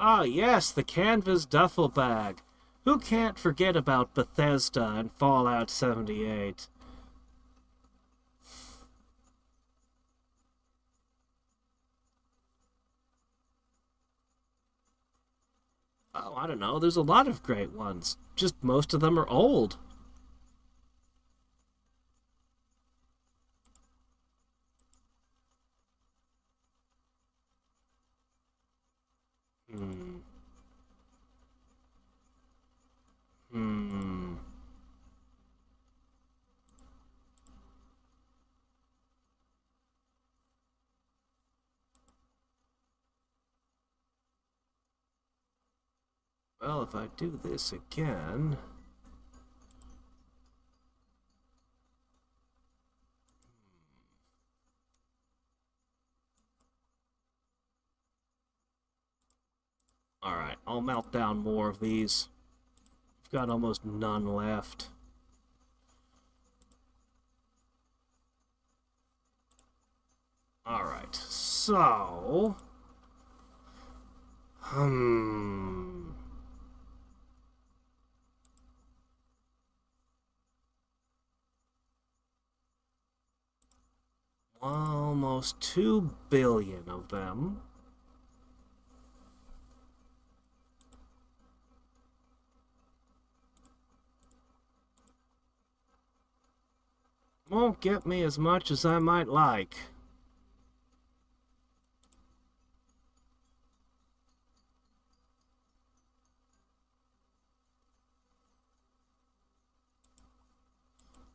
Ah, yes, the canvas duffel bag. Who can't forget about Bethesda and Fallout 78? Oh, I don't know. There's a lot of great ones. Just most of them are old. Well, if I do this again... Alright, I'll melt down more of these. I've got almost none left. Alright, so... Almost 2 billion of them. Won't get me as much as I might like.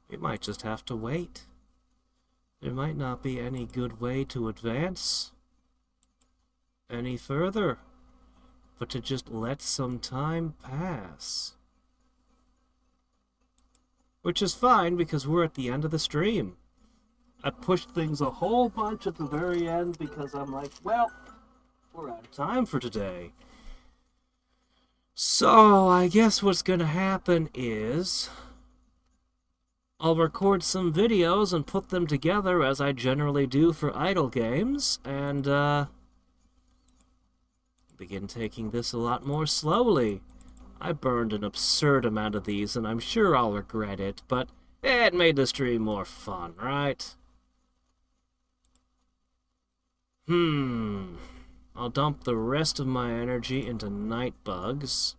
We might just have to wait. There might not be any good way to advance any further, but to just let some time pass. Which is fine, because we're at the end of the stream. I pushed things a whole bunch at the very end because I'm like, well, we're out of time for today. So, I guess what's gonna happen is... I'll record some videos and put them together as I generally do for idle games, and, begin taking this a lot more slowly. I burned an absurd amount of these, and I'm sure I'll regret it, but it made the stream more fun, right? I'll dump the rest of my energy into night bugs.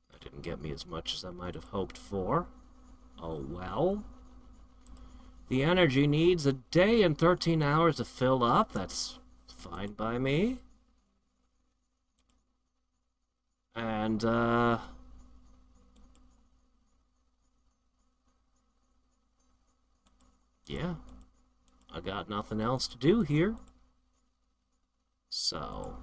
That didn't get me as much as I might have hoped for. Oh well. The energy needs a day and 13 hours to fill up. That's fine by me. And, yeah. I got nothing else to do here. So...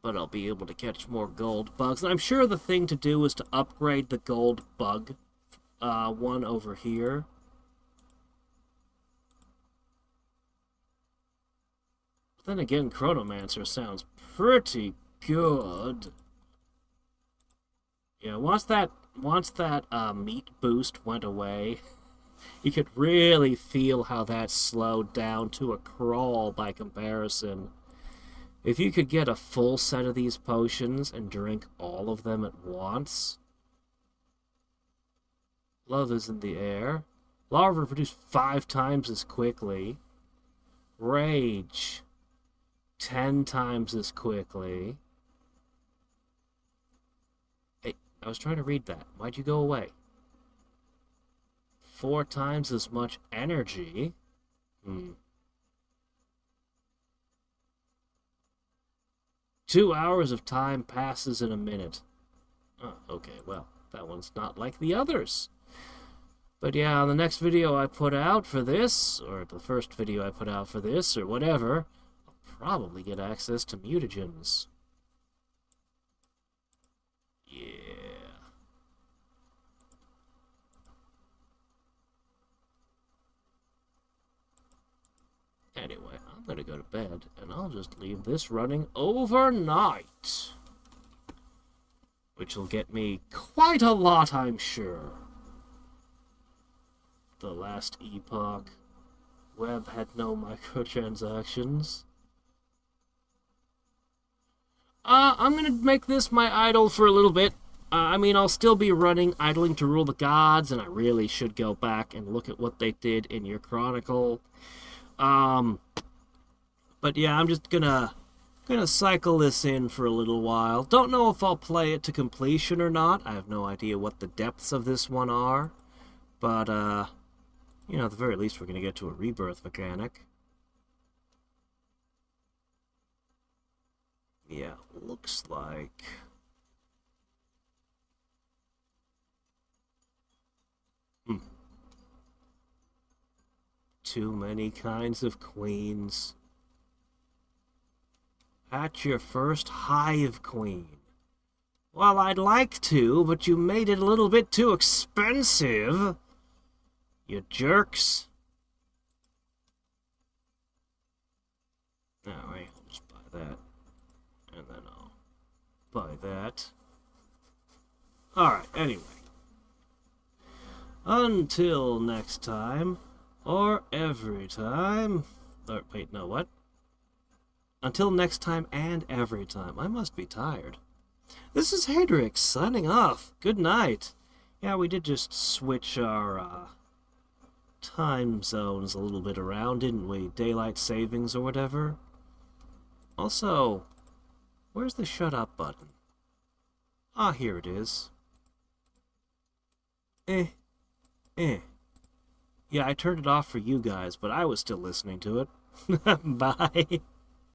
But I'll be able to catch more gold bugs. And I'm sure the thing to do is to upgrade the gold bug one over here. But then again, Chronomancer sounds pretty good. Yeah, once that meat boost went away, you could really feel how that slowed down to a crawl by comparison. If you could get a full set of these potions and drink all of them at once... Love is in the air. Larva produce 5 times as quickly. Rage. 10 times as quickly. Hey, I was trying to read that. Why'd you go away? 4 times as much energy. 2 hours of time passes in a minute. Oh, okay, well, that one's not like the others. But yeah, the next video I put out for this, or the first video I put out for this, or whatever, I'll probably get access to mutagens. Yeah. Anyway, I'm gonna go to bed, and I'll just leave this running overnight. Which will get me quite a lot, I'm sure. The last epoch. Web had no microtransactions. I'm gonna make this my idle for a little bit. I mean, I'll still be running Idling to Rule the Gods, and I really should go back and look at what they did in your Chronicle. But yeah, I'm just gonna cycle this in for a little while. Don't know if I'll play it to completion or not. I have no idea what the depths of this one are. But, you know, at the very least, we're gonna get to a rebirth mechanic. Yeah, looks like... Too many kinds of queens. Hatch your first hive queen. Well, I'd like to, but you made it a little bit too expensive. You jerks. Alright, I'll just buy that. by that. Alright, anyway. Until next time, or every time... Or, wait, no, what? Until next time and every time. I must be tired. This is Hadriex, signing off. Good night. Yeah, we did just switch our, time zones a little bit around, didn't we? Daylight savings or whatever. Also, where's the shut up button? Ah, here it is. Yeah, I turned it off for you guys, but I was still listening to it. Bye.